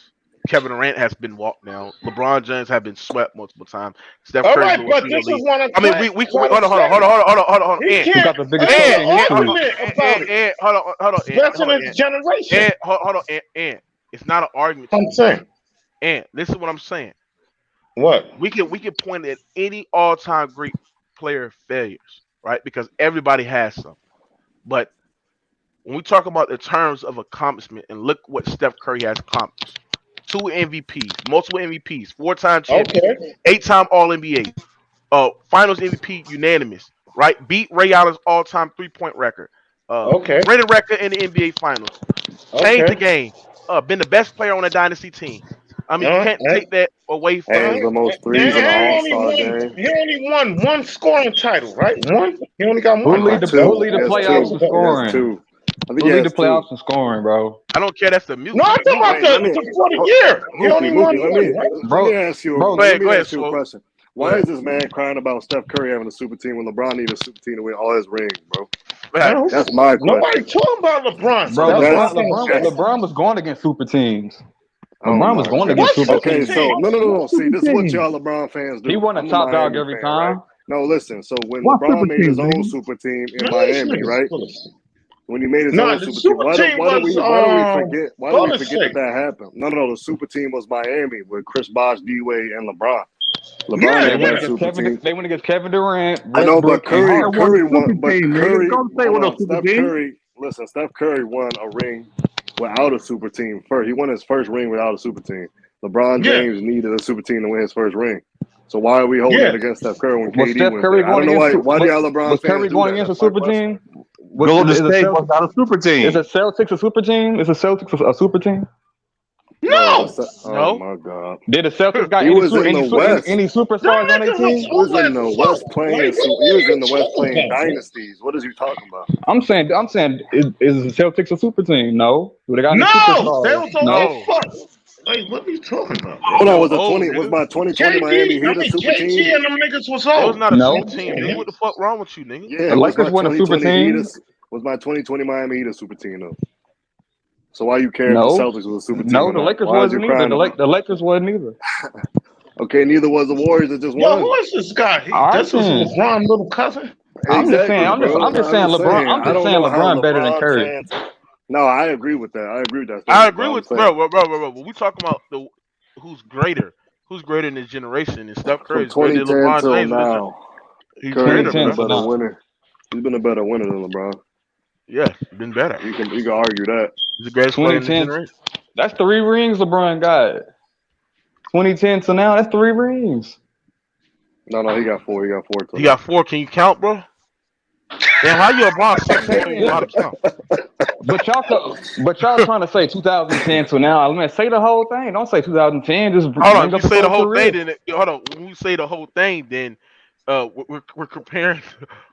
Kevin Durant has been walked down. LeBron James have been swept multiple times. Steph All Curry's right, nowhere but near the this is league. what I'm I mean, trying to say. hold on, He Who can't got the biggest answer the championship too? argument about it. Best in his generation. and it's not an argument to I'm me. saying. And this is what I'm saying. What? We can point at any all-time great player failures, right? Because everybody has some. But when we talk about the terms of accomplishment, and look what Steph Curry has accomplished: 2 MVPs, multiple MVPs, 4-time champion, Okay. 8-time All NBA, Finals MVP unanimous, right? Beat Ray Allen's all-time three-point record, Okay. winning record in the NBA Finals, changed the Okay. game, been the best player on a dynasty team. I mean, you can't Hey, take that away from Has him. the most and threes in the he All only Star won. game. He only won one scoring title, right? One. He only got Who one, lead right? the That Who Two. lead the He has was 2 playoffs years two. in He ago. has scoring? two. I think Who he lead the has two. playoffs in scoring, bro? I don't care. That's the mute. No, I'm talking about Wait, let me, for the year. He only won Mookie, one, right? Bro, bro, let me Go ahead, ask you a Swole. question. Go Why ahead. is this man crying about Steph Curry having a super team when LeBron needs a super team to win all his rings, bro? Right. That's my Nobody question. talking about LeBron, so bro. that's what I'm LeBron, That's trying to LeBron, say. that's. LeBron was going against super teams. Oh LeBron was my going god. against What super super Okay, teams. so team? no. What See, super this is what team? y'all LeBron fans He do. won a I'm a top dog Miami every fan, right? time. No, listen. So when What LeBron super made his team, own nigga? super team in Man, these Miami, niggas right? full of shit. When he made his No, own the super team, super team was why do we forget Golden State. that happened? No. The super team was Miami with Chris Bosh, D Wade, and LeBron. LeBron Yeah, They made went that yeah. against super Kevin. team. They went against Kevin Durant, I know, but Westbrook, and They Hart. won the Curry super won. But team, nigga. Curry, Don't say hold what no on, super Steph team. Curry. Listen, Steph Curry won a ring without a super team first. He won his first ring without a super team. LeBron Yeah, James needed a super team to win his first ring. So why are we holding yeah. it against Steph Curry when Was KD Steph wins Curry that? I going don't know against? why. Why do y'all LeBron Was fans Curry do going that? against a That's my super question. team? Golden Is a State was Celtics? not a super Is a team. Celtics a super team? Is a Celtics a super team? No, No, oh No. my God. Did the Celtics got He was in the West. any them superstars on their niggas is team? He was old in as the fuck. West playing. Like, He what was are in you the West talking playing about, man? dynasties. What is you talking about? I'm saying, is the Celtics a super team? No. Do they got any No, they superstars? was old as No. No. fuck. Like, what are you talking about, bro? Hold They on, were was the old, 20? Was nigga. my 2020 KG, Miami Heat a super team? KG and them niggas was It was old. not a super No. team, Yeah, nigga. man. What the fuck wrong with you, nigga? Yeah, The was Lakers my won a super 2020 Heat team. was my 2020 Miami Heat a super team though? So why you care if the No. Celtics was a super team No, or the not? Lakers Why is you wasn't either. crying about? The Lakers wasn't either. Okay, neither was the Warriors that just Yo, who won. is this guy? All right This is then. LeBron's little cousin. I'm just saying. Exactly, bro. I'm just I'm saying just LeBron. saying. I'm I just don't saying know how LeBron better than LeBron Curry. fans. No, I agree with that. I agree with that I statement. But agree I'm with saying bro. When we talking about who's greater, in this generation, and Steph Curry from is greater than 2010 LeBron till James. now, He's Curry's greater, been 2010 a bro. to better now. winner. He's been a better winner than LeBron. Yes, been better. You can argue that. He's the greatest player in this 2010. generation. That's 3 rings LeBron got. 2010 to now, that's 3 rings. No, he got four. He got four till He now. got 4. Can you count, bro? Damn, how you a LeBron sucker? You don't even know how to Saying, count. but y'all trying to say 2010 to now. Let me say the whole thing. Don't say 2010. Just Hold on. bring If up you his say the whole whole thing, career. then hold on. When we say the whole thing, then we're comparing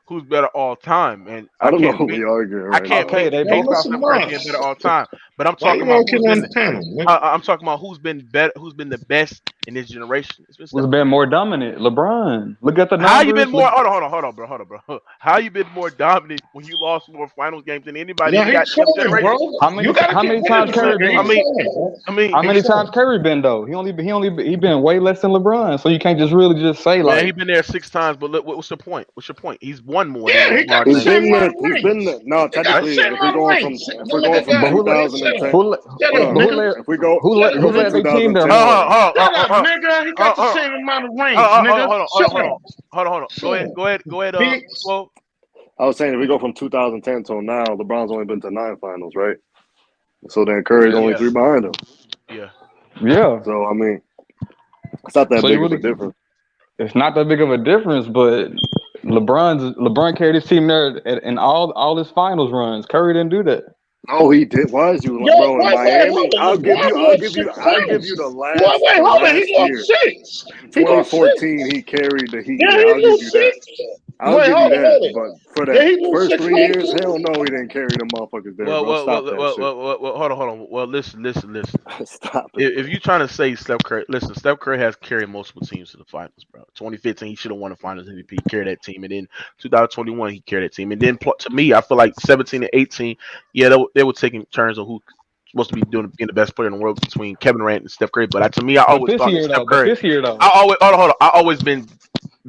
who's better all time, and I I don't know can't who make we arguing I right can't now. Okay, make the they case both Yo, about got. listen, Steph Curry being better Mars. all time. But I'm Why talking you about won't get on the panel, nigga? I'm talking about who's been better, who's been the best in this generation. It's been Was Steph been Curry. more dominant. LeBron. Look at the How you been numbers. more? Look, Hold on, bro. How you been more dominant when you lost more finals games than anybody Yeah, in the he goddamn trolling, bro. generation? You gotta how give many him times the Curry nigga. I been? He mean, trolling, bro. I mean, How He many trolling. times Curry been though? He been way less than LeBron. So you can't just really just say man, he like. been there 6 times. But look, what's your point? What's your point? He's won more than Yeah, he got LeBron the He's James, same been amount there. of He's been there. rings. No, He got the technically, same if we're amount of going from rings. if The we're going nigga from But got it, who let nigga. Shut up. 2010, who Shut hold up, on. who nigga. let If we go who if let we who go from led their team there 2010 more? Shut up, nigga. He got the same amount of rings, nigga. Shut hold up. on, hold on. Shut up. Go ahead. Bitch. Well, I was saying if we go from 2010 till now, LeBron's only been to 9 finals, right? So then Curry's Yeah. only yeah, 3 behind him. yeah. Yeah. So I mean, it's not that So you big of a really difference. it's not that big of a difference, but LeBron carried his team there in all his finals runs. Curry didn't do that. Oh, he did. Was you, Yo, bro, in wait, hold Miami? on. LeBron lost six I'll give you finals. the Wait, last, wait, the hold on. last He lost year six. in He lost 2014. six. He carried the Heat. Yeah, Yeah, he I'll give lose you that. six. I'll Wait, give hold you it, that. hold it. But for Yeah, that he lose first six 3 years, finals. hell no, he didn't carry the motherfuckers there, bro. Stop that shit. Hold on. Well, listen. Stop it. If you're trying to say Steph Curry, listen, Steph Curry has carried multiple teams to the finals, bro. 2015, he should have won the Finals MVP. He carried that team, and then 2021, he carried that team, and then to me, I feel like 17 and 18, yeah, they were taking turns on who supposed to be being the best player in the world between Kevin Durant and Steph Curry. But to me, I But always this thought that year Steph though, but Curry. this year though. I always hold on. I always been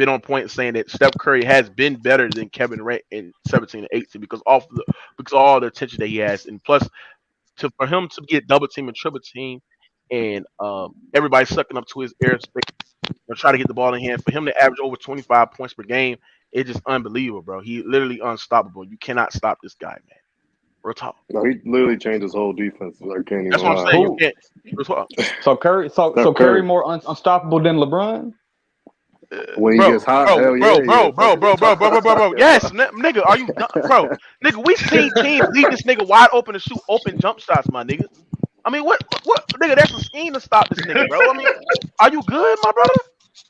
on point saying that Steph Curry has been better than Kevin Durant in 17 and 18 because of all the attention that he has, and plus for him to get double team and triple team, and everybody sucking up to his airspace and try to get the ball in hand, for him to average over 25 points per game, it's just unbelievable, bro. He literally unstoppable. You cannot stop this guy, man. Real talk. No, he literally changed his whole defense. I can't That's even what I'm lie. saying. You Who? can't. Real talk. So Steph Curry Curry, more unstoppable than LeBron? when he gets hot, hell yeah, he is. Fuck is you talking about? Yes, nigga, are you done, bro? Nigga, we seen teams leave this nigga wide open to shoot open jump shots, my nigga. I mean, what, nigga? That's a scheme to stop this nigga, bro. I mean, are you good, my brother?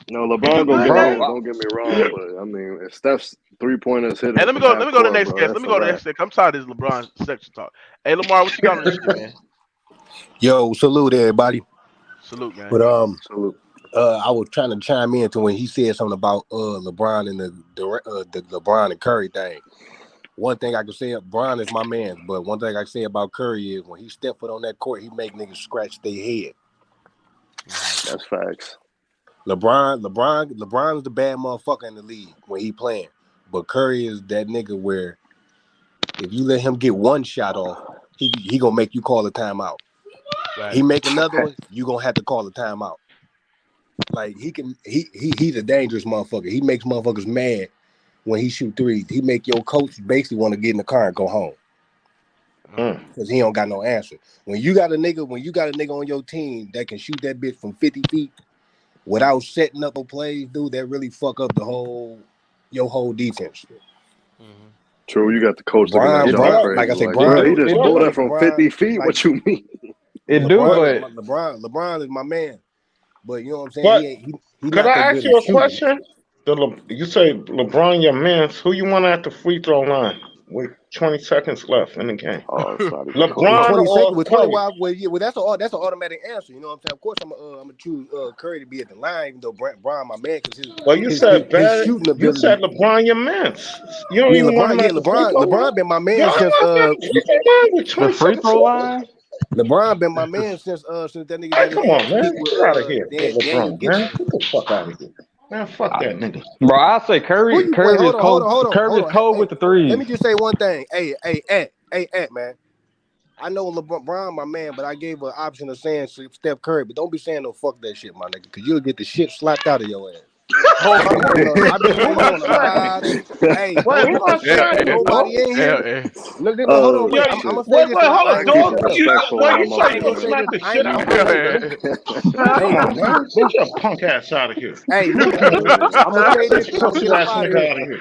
No, Is you LeBron gonna good, get gang? those. Don't get me wrong, but I mean, if Steph's 3-pointers Hey, hitting let me from go. Let half me go to the court, next bro, guest. Let that's me a go to the wrap. next guest. I'm tired of this LeBron section talk. Hey, Lamar, what you got on this shit, man? Yo, salute everybody. Salute, gang. But Salute. I was trying to chime in to when he said something about LeBron and the LeBron and Curry thing. One thing I can say, Bron is my man, but one thing I can say about Curry is when he step foot on that court, he make niggas scratch their head. That's facts. LeBron is the bad motherfucker in the league when he playing, but Curry is that nigga where if you let him get one shot off, he gonna make you call a timeout. He Facts. make another one, you gonna have to call a timeout. Like he's a dangerous motherfucker. He makes motherfuckers mad when he shoot threes. He make your coach basically want to get in the car and go home because he don't got no answer. When you got a nigga on your team that can shoot that bitch from 50 feet without setting up a plays, dude, that really fuck up your whole defense. Mm-hmm. True, you got the coach looking at It John do. Bro, Like I crazy. say, Like, It bro, he do. just It pulled do. that from 50 feet. Like What you mean? It do. But LeBron is my man, but you know what I'm saying. but He could not that I good ask at you a shooting. question? You say LeBron, your man. Who you want at the free throw line with 20 seconds left in the game? Oh, it's not even With close. LeBron 20 seconds, or with Curry? 21, that's an automatic answer. You know what I'm saying? Of course, I'm gonna choose Curry to be at the line, even though Brian, my man, because Well, you his, his said his bad. shooting You said ability. LeBron, your man. You don't Yeah, even want him at the free throw line. LeBron been my Yo, man I'm since not at the free throw line with the 20 free seconds throw left. line, LeBron been my man since that nigga Man, that come on, kick man. with Get out of here with Daniel LeBron, man. Gibson. Get the fuck out of here. Man, fuck that nigga. bro. I say Who Curry. you wait? Curry is cold. Curry Hold is on. cold Hey, with the let threes. me just say one thing. Hey, man. I know LeBron, my man, but I gave an option of saying Steph Curry, but don't be saying no fuck that shit, my nigga, because you'll get the shit slapped out of your ass. Hold I've been doing Who gonna a slap me? pod. Hey, Wait, don't who be gonna slap me, bro? nobody in here. Look, hold on, Yeah, wait. I'm gonna say this, and hold I on, ain't gonna Keep say dog. it nothing else. respectful Wait, you around my say I you ain't gonna gonna say family. slap this. the I shit ain't. out of I'm me? gonna say this. Man, come Hey, on, man. Get your punk ass out of here. hey, Get listen. your I'm gonna say this, get and I'm your gonna pussy get up ass out of nigga here. out of here.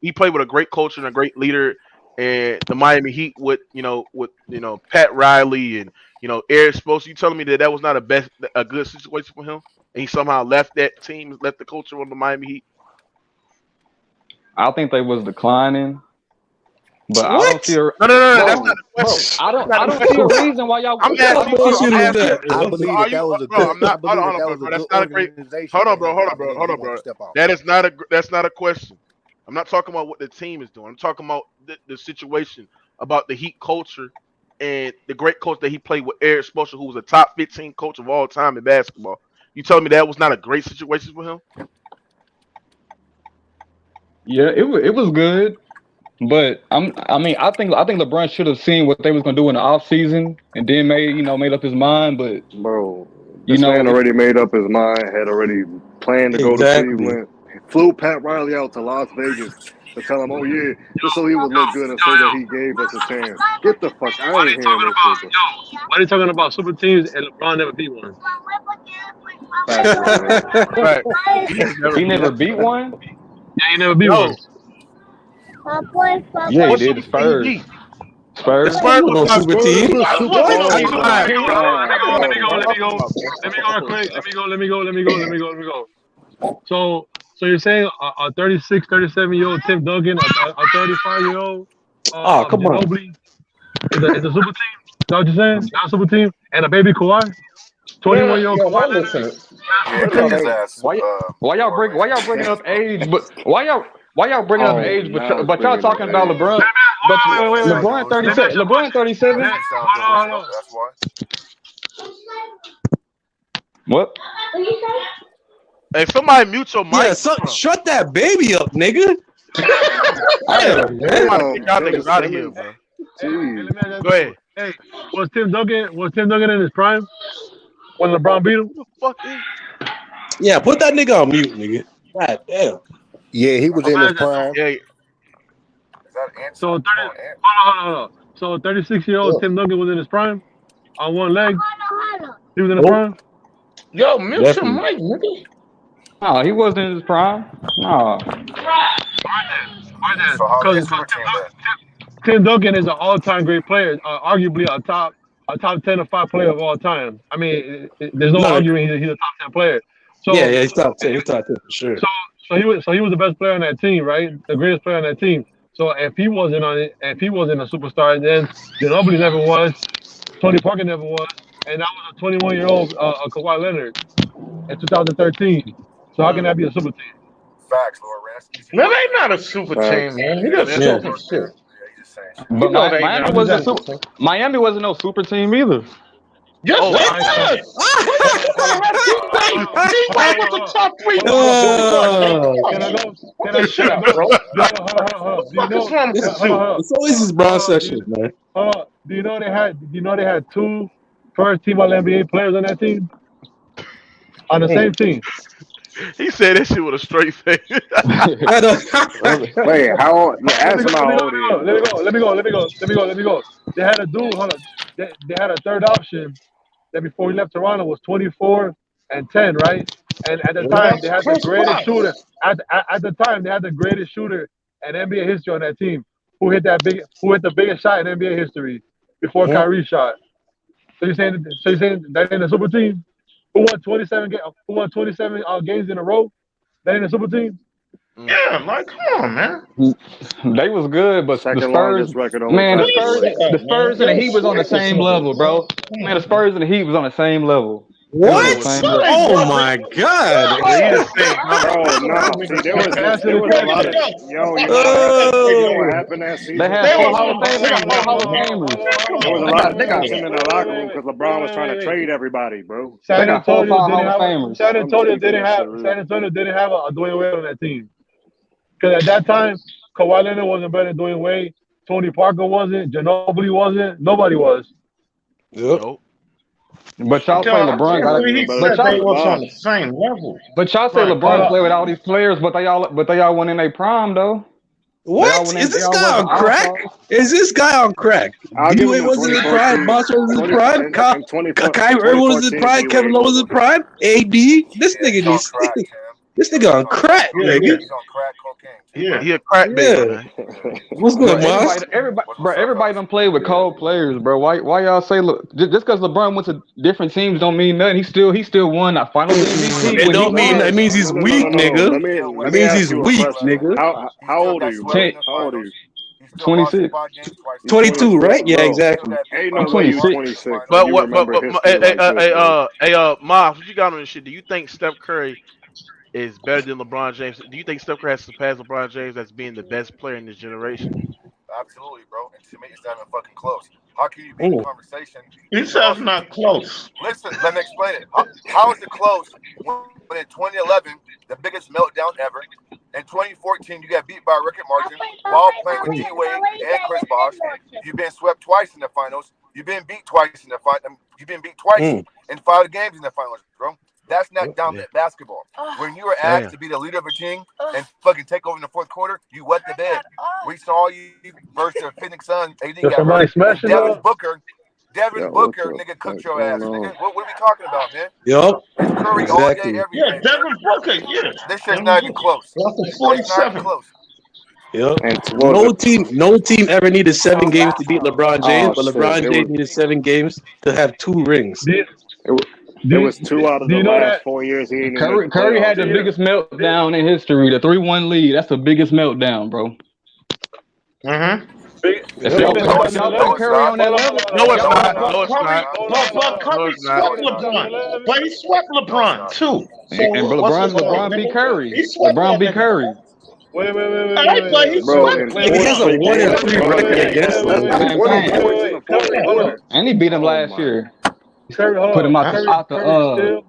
He played with a great coach and a great leader and the Miami Heat with Pat Riley and Eric Spoelstra. You telling me that was not a good situation for him, and he somehow left that team, left the culture on the Miami Heat? I think they was declining, but I don't What? see a No, that's not bro, the question. I don't see a reason why y'all. I'm What asking kind of you. bullshit I'm is asking you. that, I bro? believe Are that you, was a bro? good. I'm not. I believe that Hold on, was a bro. That's good not a great. organization Hold for on, bro. him, but Hold I on, bro. believe Hold he on, gonna bro. step out. That is not a. That's not a question. I'm not talking about what the team is doing. I'm talking about the situation about the Heat culture and the great coach that he played with, Eric Spoelstra, who was a top 15 coach of all time in basketball. You telling me that was not a great situation for him? Yeah, it was good, but I think LeBron should have seen what they was gonna do in the off season and then made up his mind. But Bro, you this know, man already made up his mind, had already planned to go to Exactly. Cleveland, flew Pat Riley out to Las Vegas to tell him, oh, yeah, just so he would look good and say that he gave us a chance. Get the fuck, I Why ain't they hearing talking that about shit, bro. why they talking about super teams and LeBron never beat one? Facts, man. Right. He has never he beat never one. beat one. Yeah, he never beat one. No. Yeah, he What did super the team he Spurs. beat? The Spurs. Spurs You was no not. super Spurs team. was What? super What? Out team. your What? mind. Here we go. Ah, What Let are me you go. bro. Let me talking go. about, bro? Let me go real quick. Let me go. So you're saying a 36, 37-year-old Tim Duncan, a 35-year-old Oh, come on. Ginobili is a super team? Is that what you're saying? Not a super team? And a baby Kawhi? 21-year-old Yo, Kawhi don't Leonard? listen. Not a Yeah, super call team? his Hey, ass Why y'all bringing up age? But why y'all bringing up Oh, age? now it's But y'all bringing up talking about age. LeBron. But Wait. sound LeBron delusional. Let me ask 37. you a LeBron question. 37. You sound Hold delusional. on. That's why. What? Hey, somebody mute your Yeah, mic. Hold on. shut that baby up, nigga. Damn, man. Somebody kick Damn, y'all Ben niggas out of here, Simmons. bro. Hey, Jeez. let me ask you Go this ahead. one. Hey, was Tim Duncan in his prime when LeBron beat him? Who the fuck is? Yeah, put that nigga on mute, nigga. God damn. yeah, he was I'm in gonna his ask that too. prime. Yeah. Is that Ant? So 30, Something called Ant? hold on. So 36-year-old Yeah. Tim Duncan was in his prime on one leg. He was in his Nope, prime. Yo, mute your definitely. mic, nigga. No, he wasn't in his prime. No. Why then? So how they a Because super team then? Tim Duncan is an all-time great player, arguably a top 10 or 5 player of all time. I mean, there's no No, arguing he's a top 10 player. yeah, So he's top 10. He's top 10 for sure. so so he was the best player on that team, right? The greatest player on that team. So if he wasn't on it, if he wasn't a superstar, then Ginobili never was, Tony Parker never was, and that was a 21-year-old Kawhi Leonard in 2013. So how can that be a super team? Facts, Lord Rand. That's easy No, work, they man. not a super team, Facts. man. He Yeah, just that's Yeah. talking super. shit. Yeah, he's just saying shit. But You know they not I'm just a asking. super team. Miami wasn't no super team either. Yes, Oh they All my right, so god. was. What you calling that D-Wade? D-Wade was the top three point guard, man. Come Oh, Can I on, man. go? Put Can I? this shit Can I up, go? bro. Hold on. Do you Fuck is know? wrong it's, with you? it's always his brown Do you, sessions, man. do you know they had? Do you know they had two first team All NBA players on that team on the same team? He said that shit with a straight face. I don't- Wait, how old? Let me Ask go. him how old he is, bro. Let me go. They had a dude. Hold on. They had a third option that before he left Toronto was 24 and 10, right? And at the time That's they had the Chris greatest shooter. Bosh. At the time they had the greatest shooter in NBA history on that team. Who hit the biggest shot in NBA history before Kyrie shot? So you're saying that ain't a super team? Who won 27 games in a row? That ain't a super team? Yeah, like, come on, man. They was good, but the Second Spurs, longest record, only man, tied for Please shut 40. up, The man. Spurs and the Yo, Heat was on the smack this same nigga, level, man. bro. Come Man, the on, man. Spurs and the Heat was on the same level. They was on the what? same No, level. they Oh wasn't. my god. Yeah, he just saying Bro, comments. nah. See, Answer there the was a Yo, lot question. of yo, you know what happened? You know what Oh, happened that They season? had they four was Hall of on the Fame. They got same four Hall level, of man. Famers. Come There was a on, lot man. of They got tension in the locker room because LeBron was trying to Wait. trade everybody, bro. They San got 4 or 5 Antonio Hall didn't of have Famers. I'm just keeping that shit real. a Dwayne Wade on that team. Because at that time, Kawhi Leonard wasn't better than Dwayne Wade. Tony Parker wasn't. Ginobili wasn't. Nobody was. yep. Nope. But y'all say I LeBron can't got it. believe Even he better But said than they y'all, was on LeBron. the same level. but y'all say Right. Hold LeBron up. play with all these players, but they all went in their prime though. What? Is They this all guy wasn't on all crack? stars. Is this guy on crack? I'll give D-Wade him in was in his prime. 2014. Boss was in his 20 prime. in Kyrie Irving was in his 2014, prime. Kevin D-Wade Love was in was his prime. AD. This Yeah, nigga he on needs. crack, Cam. This nigga on crack, Yeah, nigga. He's on crack cocaine. Too, yeah. He a crack baby, Yeah. man. What's Bro, good, Moss? everybody done played with cold players, bro. Why y'all say look just because LeBron went to different teams don't mean nothing. He still won a Finals MVP It when he don't mean that won. means he's weak, No. nigga. Let That me means ask he's you a weak, question. nigga. How old are you, bro? Ten- How old are you? He still lost 26. 5 games twice. You 22, 26, right? Yeah, bro. exactly. Ain't I'm no way you 26. 26 But and you what? remember history like this, bro. Miles, what you got on this shit? Do you think Steph Curry is better than LeBron James? Do you think Steph Curry has surpassed LeBron James as being the best player in this generation? Absolutely, bro. And to me, it's not even fucking close. How can you be in the Mm. conversation? He says not close. Listen, let me explain it. How is it close when in 2011, the biggest meltdown ever? In 2014, you got beat by a record margin while playing with D Wade and Chris Bosh. You've been swept twice in the finals. You've been beat twice in the final. You've been beat twice Mm. in 5 games in the finals, bro. That's not Yeah. dominant basketball. When you were Damn. asked to be the leader of a team and fucking take over in the fourth quarter, you wet the bed. We saw you versus the Phoenix Suns. AD There's got somebody hurt. And smashing up. Devin What's Booker, up? nigga, cooked What's your going ass, on? nigga. What are we talking about, man? Yup. It's Curry Exactly. all day, every Yeah, day. Devin Booker. Yeah, This shit's Devin not even Booker. close. That's a It's not even 47. close. Yep. And what was it? No team ever needed 7 games to beat LeBron James, Oh but shit! LeBron James needed 7 games to have 2 rings. Do, It was 2 out of do the you know last that? 4 years he ain't even made the Curry had playoffs the yet. biggest meltdown in history, the 3-1 lead. That's the biggest meltdown, bro. Mm-hmm. If y'all Yep. put y'all No, put it's Curry not. on that level, No, it's y'all not. put No, it's not. But No, Curry it's not. swept LeBron. But he swept LeBron too. So and what's his name? LeBron beat Curry. He swept LeBron that beat nigga. Curry. Wait. All right, but he Bro, swept in Nigga has a 4 LeBron. 1 and points, 3 bro. record That's against that's him. Same 20 thing. points in the Curry, fourth hold quarter. up. And he beat him Oh last my! year. Curry, hold Put him up. out the out the Curry still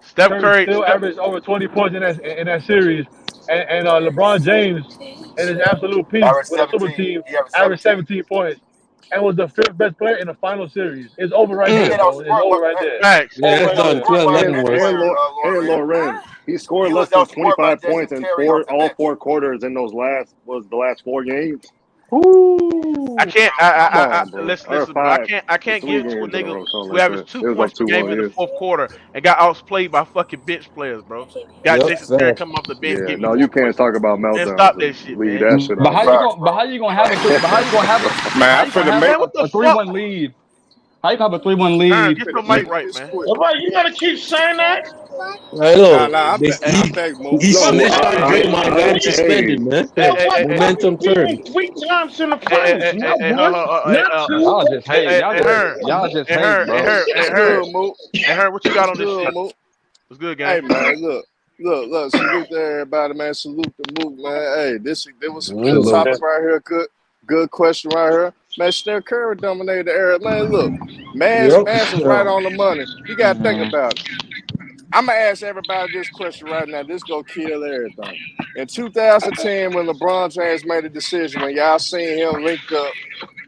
Steph Curry Curry. still averaged over 20 points in that series, and LeBron James in his absolute peak Average with a super 17. team He averaged averaged 17. 17 points and was the 5th best player in the final series. It's over right And Mm. there, get bro. It's outscored. over right there. Facts. Yeah, And it's get done. outscored by a 12-11 bench worse. player, Loren. He scored He less was than outscored by 25 Jason points in Terry off the all bench. 4 quarters in those last 4 games. I can't. Come on, bro. Listen, Or bro. I 5 can't or 3 give it to a games in a nigga row, something who like that. averaged two It was like points per game 2-1, in the yeah. fourth quarter and got outplayed by fucking bench players, bro. Got Yep. Jason Terry Facts. coming off the bench, Yeah, give me no, you more can't points. talk about Man, meltdowns stop that and shit, leave man. that shit But out, how bro. you Facts, gonna but bro. how you gonna have a but how you gonna have a Man, how I'm you gonna finna have make. Man, what the a fuck? 3-1 lead? How you gonna have a 3-1 Aaron, lead? get Finna your make mic right, this man. quick. All right, you gotta keep saying that. Right, Nah, look. nah, Hey, I'm back, Mo. He No, snitched on hey, Draymond, got him suspended, man. So hey, what? hey, hey, Curry Momentum beat turned. him 3 times in the hey, finals. Not hey, one, not two. Y'all just hate. hey, Y'all just hate, bro. What's good, Mo? what you got What's on this good, shit? Mo? What's good, Hey, gang? man, look. Salute to everybody, man. Salute to Mook, man. Hey, there was some good Salute. topic right here. Good question right here. Man, Steph Curry dominated the era. Man, look, man's Yep. was right on the money. You got to think about it. I'm gonna ask everybody this question right now. This gonna kill everything. In 2010, when LeBron James made a decision, when y'all seen him linked up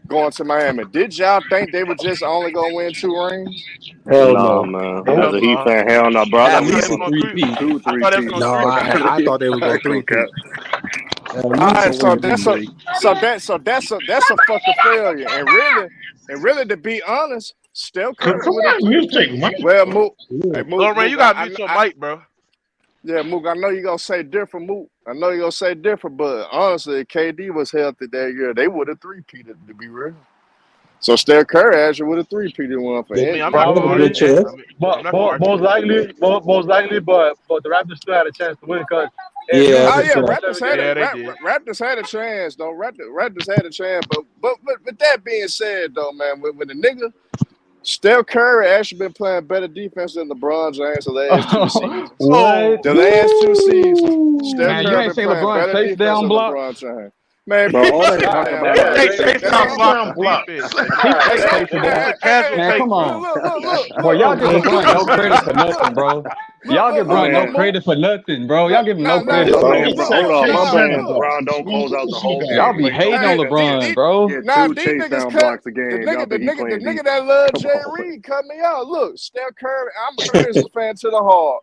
going to Miami, did y'all think they were just only gonna win 2 rings? Hell Nah, no. man. As Hell a Heat no. fan, hell no, bro. I At thought we I thought was they least was a going gonna creep. 3-peat. I thought they was gonna No, creep. I thought they was I going ain't gonna cap. 3-peat. At All least a right, so 3-peat. that's a fucking failure, and really to be honest, Steph Come Curry would have. on, music, man. Well, Mook, Yeah. hey Mook, Loren, you gotta mute your mic, bro. yeah, Mook. I know you gonna say different, Mook. I know you gonna say different, but honestly, if KD was healthy that year, they would have 3-peated, to be real. So Steph Curry actually would have 3-peated one for Yeah, I mean, I'm everybody. not they gonna have a argue good Probably, that. chance. I'm not gonna argue most that. likely, most likely, but the Raptors still had a chance to win because if you Yeah, was that's Oh a to yeah, go fact. 7 Yeah, games, they did. Raptors had a chance though. Raptors had a chance, but with that being said though, man, when the nigga Steph Curry actually been playing better defense than LeBron James the last 2 seasons. What? The last 2 seasons, Steph Man, you Curry ain't been seen playing LeBron better chase defense down than block? LeBron James. Man, Bro, all they shut talk down. about He is chase Shut down down. blocks Down on block. defense. He Hey, face hey, chasing hey, down. hey, It's a hey, casual Man, take, come hey, bro. on. look, Boy, y'all give LeBron no credit for look, nothing, bro. Y'all give my LeBron no man. credit for nothing, bro. Y'all give him no nah, credit, My look, bro. man, He bro. said Hold on, my chase man. down look. block. LeBron don't close out the whole Y'all game, be but he don't hating on Hey, get LeBron, bro. nah, 2 these chase niggas down cut blocks a game. Y'all the think he nigga playing that defense? love Come Jay on, man. Reed cut me out. Look, Steph Curry, I'm a Grizzlies fan to the heart.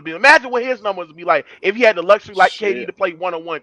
would have been. Imagine what his numbers would be like if he had the luxury like KD Shit. to play 1-on-1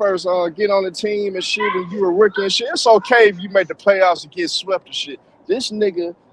first get on the team and shit, and you were rookie and shit, it's okay if you make the playoffs and get swept and shit. This nigga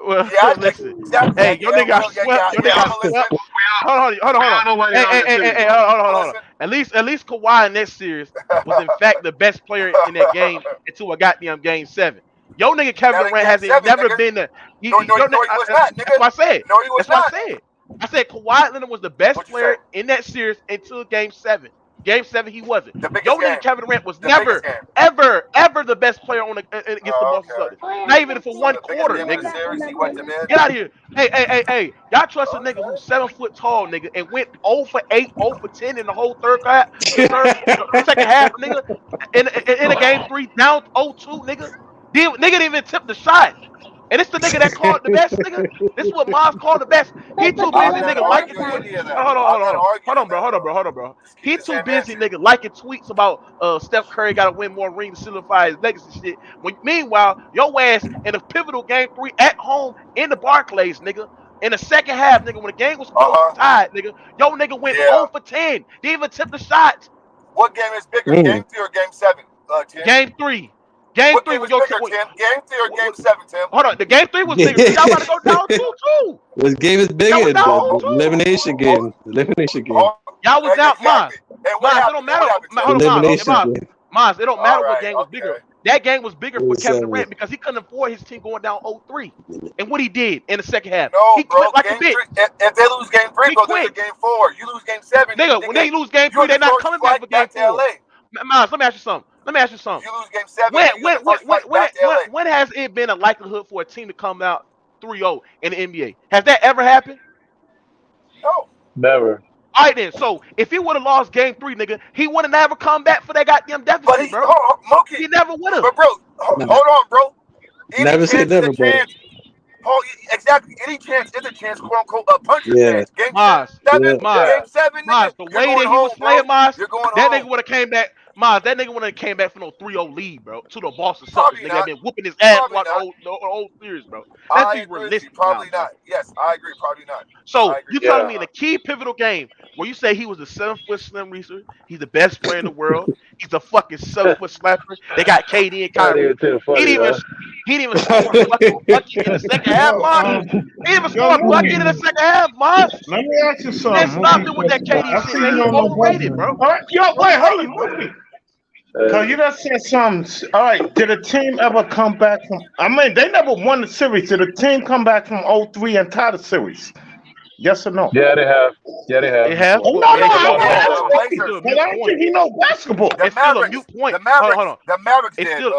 Well, Yeah, listen. yeah, Hey, your nigga got yeah, yeah, swept. Your yeah. nigga I'm got gonna swept. listen. We Hold all on. know why they Hey, on hey, that hey, hey, series, hey, bro. I'm hold gonna on. listen. At least Kawhi in that series was in fact the best player in that game until a goddamn game 7. Your nigga Kevin Not in Durant game hasn't seven, never nigga. been the. No, no, no, he was not, That's nigga. what I said. No, he was That's what I not. said. I said Kawhi Leonard was the best What you say? player in that series until game 7. Game 7, he wasn't. The biggest Your nigga game. Kevin Durant was The biggest never, game. ever the best player against the Oh, Boston okay. Celtics. Not even for So one the biggest quarter, game of the nigga. series, he went to mid. Get out of here. Hey. Y'all trust a nigga Okay. who's 7 foot tall, nigga, and went 0 for 8, 0 for 10 in the whole third half, the second half, nigga, in a game 3, down 0-2, nigga. Nigga didn't even tip the shot. And it's the nigga that called the best, nigga. This is what Miles called the best. He too I'm busy, not nigga, liking arguing tweets. any of that. Hold on, I'm hold on, not hold on. Hold arguing on, bro. that, Hold on, bro. bro. Hold on, bro. Just keep He the too same busy, answer. nigga, liking tweets about Steph Curry got to win more rings to solidify his legacy shit. When meanwhile, your ass in a pivotal game 3 at home in the Barclays, nigga. In the second half, nigga, when the game was close, Uh-huh. tied, nigga, yo nigga went Yeah. 0 for 10. Didn't even attempt a shot. What game is bigger, Mm. game 3 or game 7, Tim? Game 3. Game What 3 game when is your bigger, Tim? Game 3 or game 7, Tim? hold on, the game 3 was bigger because y'all about to go down 2-2. This game is Y'all was bigger. down Oh, The 2-2. elimination game. The elimination game. oh, Y'all was down, Maz. exactly. And what Maz, it don't happened? And matter. what happened, Tim? Hold on, Maz. Elimination Okay. game. Maz, it don't All matter what right. game was bigger. Okay. That game was bigger for Kevin 7. Durant because he couldn't afford his team going down 0-3. And what he did in the second half, No, he bro. quit like a Game bitch. 3. If they lose game 3, He bro, there's a quit. game 4. You lose game 7. Nigga, when they lose game you're 3, they're the not first coming back for flight game back to 4. LA. Maz, let me ask you something. If you lose game 7, nigga, you're the first flight back to LA. When has it been a likelihood for a team to come out 3-0 in the NBA? Has that ever happened? No. Never. All right then. So if he would have lost game 3, nigga, he would have never come back for that goddamn But deficit, bro. Mookie. He never would have. But bro, hold on, bro. Any Never chance say is never, a bro. chance. Exactly. Any chance is a chance, quote unquote, a puncher's Yeah. chance. Game Maz, 7, Maz, game 7, nigga, Maz, the you're way going that he was home, bro. playing, Maz, You're going that home. nigga would have came back. Maz, that nigga would have came back for no 3-0 lead, bro, to the Boston Celtics. Probably Nigga not. had been whooping his ass Probably throughout not. the whole series, bro. Let's I be agree with you. realistic Probably now, bro. not. Yes, I agree. Probably not. So I agree. you telling me in a key pivotal game where you say he was a 7-foot slim reaser, he's the best player in the world, he's a fucking 7-foot slapper. They got KD and That Kyrie. nigga too funny, He didn't even score a fucking bucket in the second half, Yo, Maz. He didn't even yo, score a bucket in the Mookie, second half, Maz. let me ask you Man, something, stop Mookie. it with that KD I shit, see man. you He don't know overrated, bro. basketball. All right, yo, wait, hold on, Overrated, Mookie. Cause you just said something. All right, did a team ever come back from? I mean, they never won the series. Did a team come back from 0-3 and tie the series? Yes or no? Yeah, they have. Yeah, they have. It has. Oh, no, Well, no, it's I still, want to Yeah, ask the Mookie, Blazers. but I don't think he know basketball. The It's still a Mavericks. mute point. The Mavericks. Hold on. The Mavericks It's did. still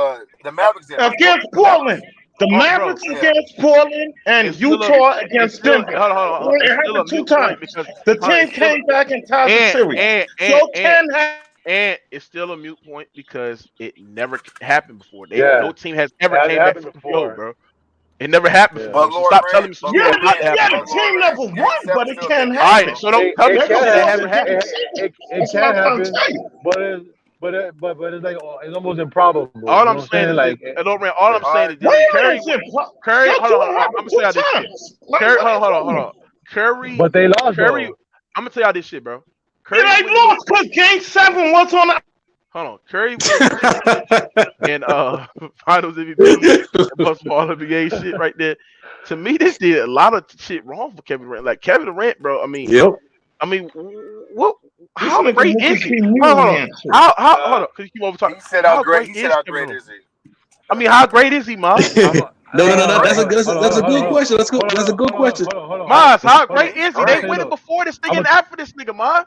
The Mavericks did. Against Portland, the bro. Mavericks Yeah. against Portland and It's still Utah it's against still Denver. hold on. It It's still a happened two mute point times. because The hold on, team it's still came back and tied the series. So can have. and it's still a mute point because it never happened before. Yeah. No team has ever It hasn't came back happened from 3-0, before. bro. It never happened Yeah. before. But So Lord stop telling me Rand, some but shit Yeah, that's Lord about to Rand, happen, the bro. but Lord team Rand, never game won, 7 but it still can game, All right, happen. so don't It, tell me it some They can shit that lost haven't happen. happened. against the Celtics. It That's what can I'm trying to happen. tell you. But it's like it's almost improbable. All You know I'm what I'm saying saying? is Like this. All I'm saying is this. Wait a Curry, minute, Curry. that Hold two on. I'm happened gonna two tell y'all this shit. times. Like, Curry, what are you hold doing? on. Curry, but they lost Curry. though. I'm gonna tell y'all this shit, bro. Yeah, Curry they winning those. lost because Game 7 was on the. Hold on. Curry winning those championships and Finals MVP and plus all NBA shit right there. To me, this did a lot of shit wrong for Kevin Durant. Like Kevin Durant, bro. I mean, Yep. what? This How nigga great Mookie is he? keep Hold muting on. me and shit. How? Hold on. Cause you keep over talking. He said How how great. great He said is how Kevin great Durant? is he? I mean, how great is he, Maz? No. Great. That's a good question. That's a good question. Maz, how great He's is he? They great. winning before this nigga and after this nigga, Maz.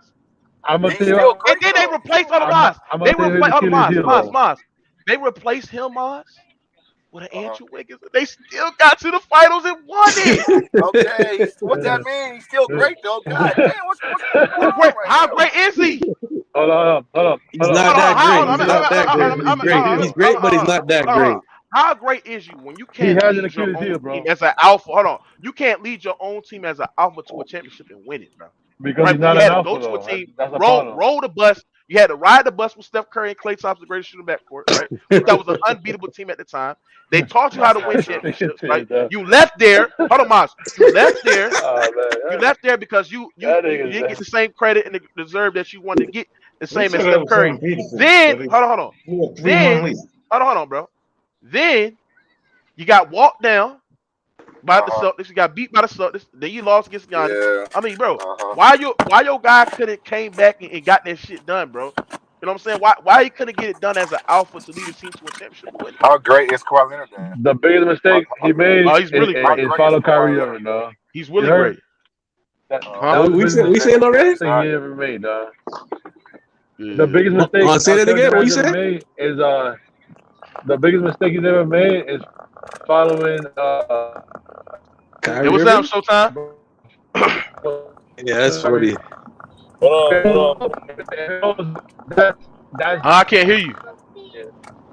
I'm gonna He's tell you. still And great then they though. replaced other I'm Maz. gonna They tell you replaced the other Achilles Maz. heel Maz, though. Maz. They replaced him, Maz, with an Andrew Wiggins. They still got to the finals and won it. Okay, what that mean? He's still great though. God damn, what's going What on great? right How now? great is he? Hold on. He's not that great. He's not that great. He's great. He's great, but he's not that great. How great is you when you He can't has an lead your Achilles own heel, team bro. as an alpha? Hold on. You can't lead your own team as an alpha to a championship and win it, bro. Because Right? he's When not you an had to alpha go to a though. team, That's the problem. roll the bus. You had to ride the bus with Steph Curry and Klay Thompson, the greatest shooter backcourt, right? That was an unbeatable team at the time. They taught you how to win championships, right? You left there. Hold on, Miles. You left there. You left there because you didn't get the same credit and the deserve that you wanted to get the They same as said it Steph was Curry. unbeatable. Then But hold on. they were 3-1 Then lead. hold on, bro. Then you got walked down by the Celtics. You got beat by the Celtics. Then you lost against Giannis. Yeah. I mean, bro, why your guy couldn't came back and got that shit done, bro? You know what I'm saying? Why he couldn't get it done as an alpha to lead a team to a championship and win it? How great is Kawhi Leonard then? The biggest mistake he made he's really great. is follow Kyrie Irving, dog. He's really great. That Huh? was the We biggest said it already? mistake he ever made, dog. Yeah. The biggest mistake Say that again. What you he's ever said? made is the biggest mistake he's ever made is following Kyrie Hey, what's Irving? up, Showtime? Yeah, that's funny. Hold on. I can't hear you.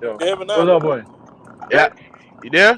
Yo, Kevin, what's up, boy? Yeah. You there?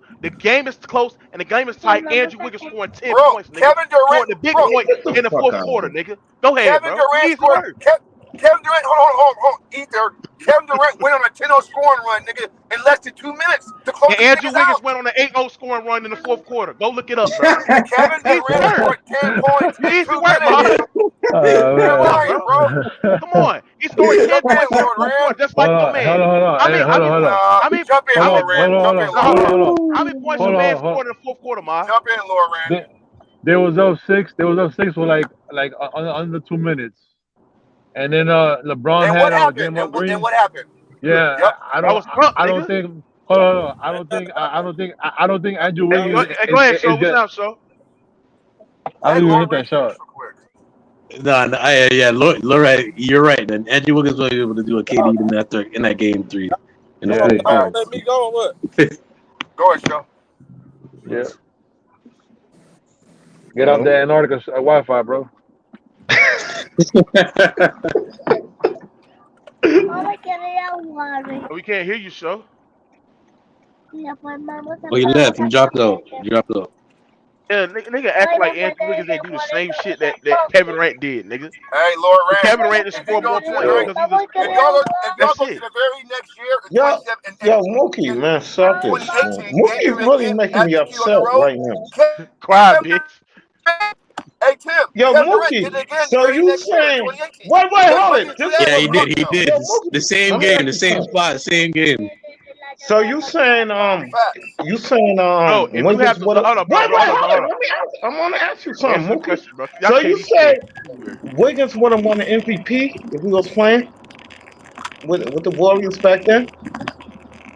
nigga. The game is close and the game is tight. Andrew Wiggins scoring 10 Bro, points, nigga. Kevin Scoring Durant, the big bro, point Get the in the fuck fourth out of quarter, here. nigga. Go ahead, Kevin bro. Durant Easy scored. work. Kevin Durant, hold on. Ether. Kevin Durant went on a 10-0 scoring run, nigga, in less than 2 minutes to close And these Andrew niggas Wiggins out. went on an 8-0 scoring run in the fourth quarter. Go look it up, bro. Kevin Easy Durant work. scored 10 points in Easy two work, minutes. Mod. You're Easy work, lying, bro. bro. Come on. He scored 10 Jump in, points in the Lord fourth Ran. quarter, just like your man. Hold on. Hey, hold on. I mean, Jump in, how many Lord Ran. points? Jump in, No, Lord Ran. how many points your man scored in the fourth quarter, Mod? Jump in, Lord Ran. They was up six. They was up six for like under 2 minutes, and then LeBron And what had happened? Draymond And Green. what happened? Yeah, Yep. That was Crump, I don't nigga. think. Hold on. I don't think Andrew Wiggins Hey, go ahead, show. is What's gonna. up, show? I Let don't even Lord hit Ran that shot. finish real quick. No, yeah, Lorette, you're right. Then Andrew Wiggins was able to do a KD in that game 3 in the Yeah, fourth quarter. Let me go or what? Go ahead, show. yeah. Get off that Antarctica Wi-Fi, bro. We can't hear you, show. Oh, he left. He dropped out. Yeah, nigga act like Andrew Wiggins ain't do the same shit that Kevin Durant did, nigga. Hey, Lord Ran. Kevin Durant to If you score go more to the points very, because he's a scorer. if y'all That's go to it. the very next year, in Yo, 27 yo, Mookie, in man, stop this, man. 2018, Mookie's Andrew really again making me execute on the upset road. right now. Cry, Kevin bitch. Hey Tim, Yo, Kevin Durant did Mookie, it again the so very you next year in saying, 2018. wait, Just hold like it. he This do that Yeah, for he the did. Bucks He though. did. Yo, The Mookie, same let me game, ask the you same something. spot, same game. So Facts. you saying, Bro, if you Wiggins have to would have, hold on, bro, wait, bro, hold on, bro, hold hold it. on. I want to ask you something, Answer the Mookie. question, bro. Y'all So can't you be safe say anywhere. Wiggins would have won the MVP if he was playing with the Warriors back then?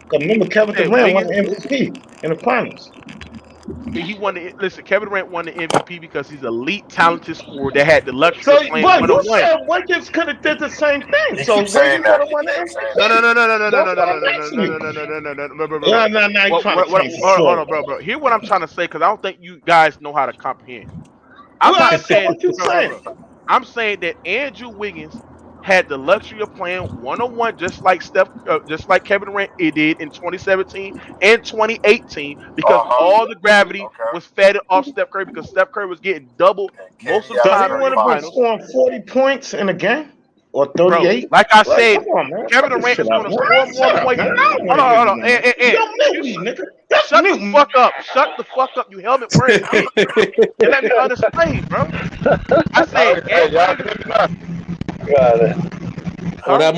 Because remember, You Kevin said Durant won Wiggins. the MVP in the finals. He won the listen. Kevin Durant won the MVP because he's a elite, talented scorer that had the luxury So, of playing but one you on one. said Wiggins could have did the same thing. He So keeps saying Wiggins would that. have He won the keeps saying No, that. no, MVP. no, no, no, no, no, That's no, what no, I'm no, no, asking no, you. no, no, no, no, no, no, bro, bro, Yeah, bro. now you trying to change the Hold on, story. bro. Here's what I'm trying to say because I don't think you guys know how to comprehend. I'm Well, not I said saying, what you saying. bro. I'm saying that Andrew Wiggins had the luxury of playing one on one, just like just like Kevin Durant did in 2017 and 2018, because all the gravity Okay. was fed off Steph Curry because Steph Curry was getting double And most KD of the So averaged he time in would the have been 35. finals. scoring 40 points in a game or Bro, 38. like I Like, said, come on, man. Cut Kevin this Durant shit is out, going to man. score more Shut up, man. points. I don't want Hold to on, hear hold you on. no more. And Yo, you mute me, nigga. Just shut the mute me. fuck up. Shut the fuck up, you helmet wearing bitch. And let me understand, bro. I said Hey, Andrew y'all Wiggins, can hear me now? Got it. Oh, huh?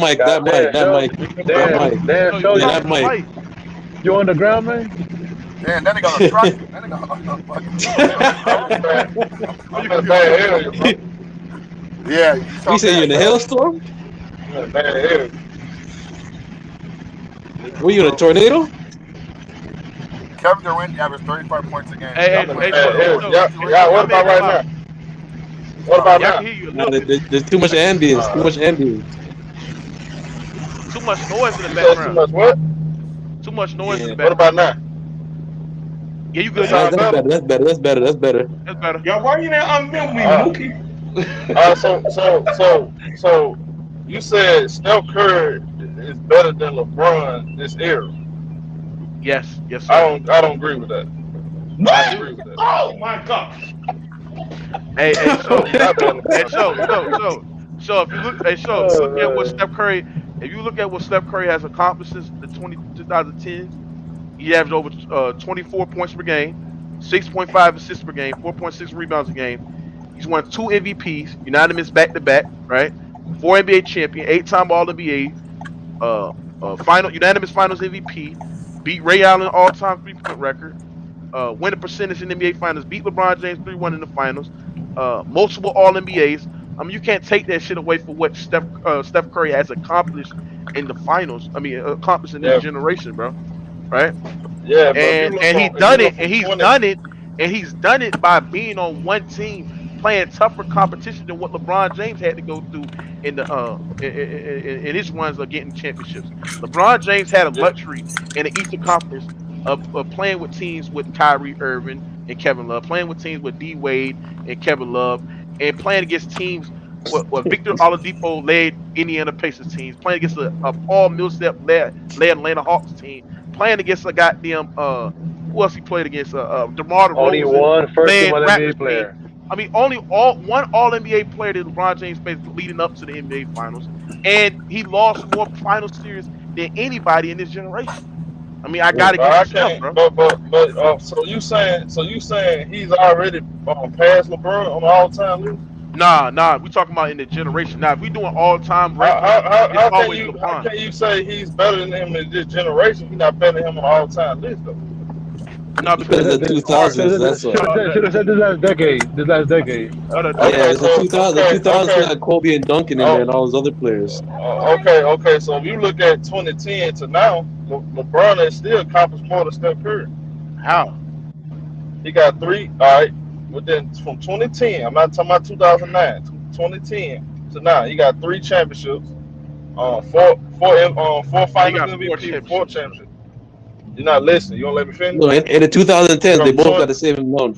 Damn, So show you Yeah, you. talking that to the mic. mic. You on the ground, man? Damn, that nigga on a tractor. That nigga on a fucking I'm in a bad, Oh, I'm you in a good, you bad good, you area, good. bro. Yeah, you You talk say you're bad, in a bro. hailstorm? I'm in a bad area. Were you in a tornado? Kevin Durant averaged 35 points a game Hey, I'm in a hey, bad so, hey, area. so, Andrew Y'all, Wiggins. what y'all may about go right loud. now? What about Yeah, I can now? hear you a No, little bit. there's too much ambience. Too much ambience. Too much noise in the You said too background. much what? Too much noise in Yeah. the What about background. now? Yeah, you That good, you That's sound good. that's better? better. That's better. That's better. Yo, why you didn't unmute me, All right. Mookie? All right, so you said Steph Curry is better than LeBron this era. Yes, yes, I sir. don't agree with that. I I don't What? do. agree with that. Oh my God. Hey, No, he's not better than hey, LeBron this era. if you look, if you look at what Steph Curry, if you look at what Steph Curry has accomplished since the 2010s, he averaged over 24 points per game, 6.5 assists per game, 4.6 rebounds a game. He's won two MVPs, unanimous back to back, right? Four NBA champion, 8-time All NBA, final unanimous Finals MVP, beat Ray Allen all time 3-point record, winning percentage in the NBA Finals, beat LeBron James 3-1 in the finals, multiple All NBAs. I mean, you can't take that shit away for what Steph Curry has accomplished in the finals. I mean, accomplished in this Yeah, generation, bro. Right? yeah, but and if you look from he's 20, done it, and he's done it by being on one team, playing tougher competition than what LeBron James had to go through in the in his runs of getting championships. LeBron James had a yeah, luxury in the Eastern Conference of playing with teams with Kyrie Irving and Kevin Love, playing with teams with D Wade and Kevin Love, and playing against teams with Victor Oladipo led Indiana Pacers teams, playing against a Paul Millsap led Atlanta Hawks team, playing against a goddamn who else he played against? DeMar Only DeRozan one first team led All NBA Raptors team, player. I mean, only all NBA player that LeBron James faced leading up to the NBA Finals, and he lost more final series than anybody in this generation. I mean, I got to give it I to Steph, can't. bro. But so you saying he's already past LeBron on the all time list? Nah. We talking about in the generation. Now, if we doing all time rankings, it's always How LeBron. can you say he's better than him in this generation? He's not better than him on the all time list though. No, Because because in the it's hard. 2000s, that's why. Should have said this last decade. This last decade. Yeah, Okay, it's the so 2000s. The 2000s we had Kobe and Duncan in there and oh, all those other players. okay. So if you look at 2010 to now, LeBron has still accomplished more than Steph Curry. How? He got three. All right, within from 2010. I'm not talking about 2009. 2010 to now, he got three championships. Four He Finals got four MVP, four championships, bro. championships. You're not listening. You gonna let me finish? No, in the 2010s, they From both got 20, the same amount.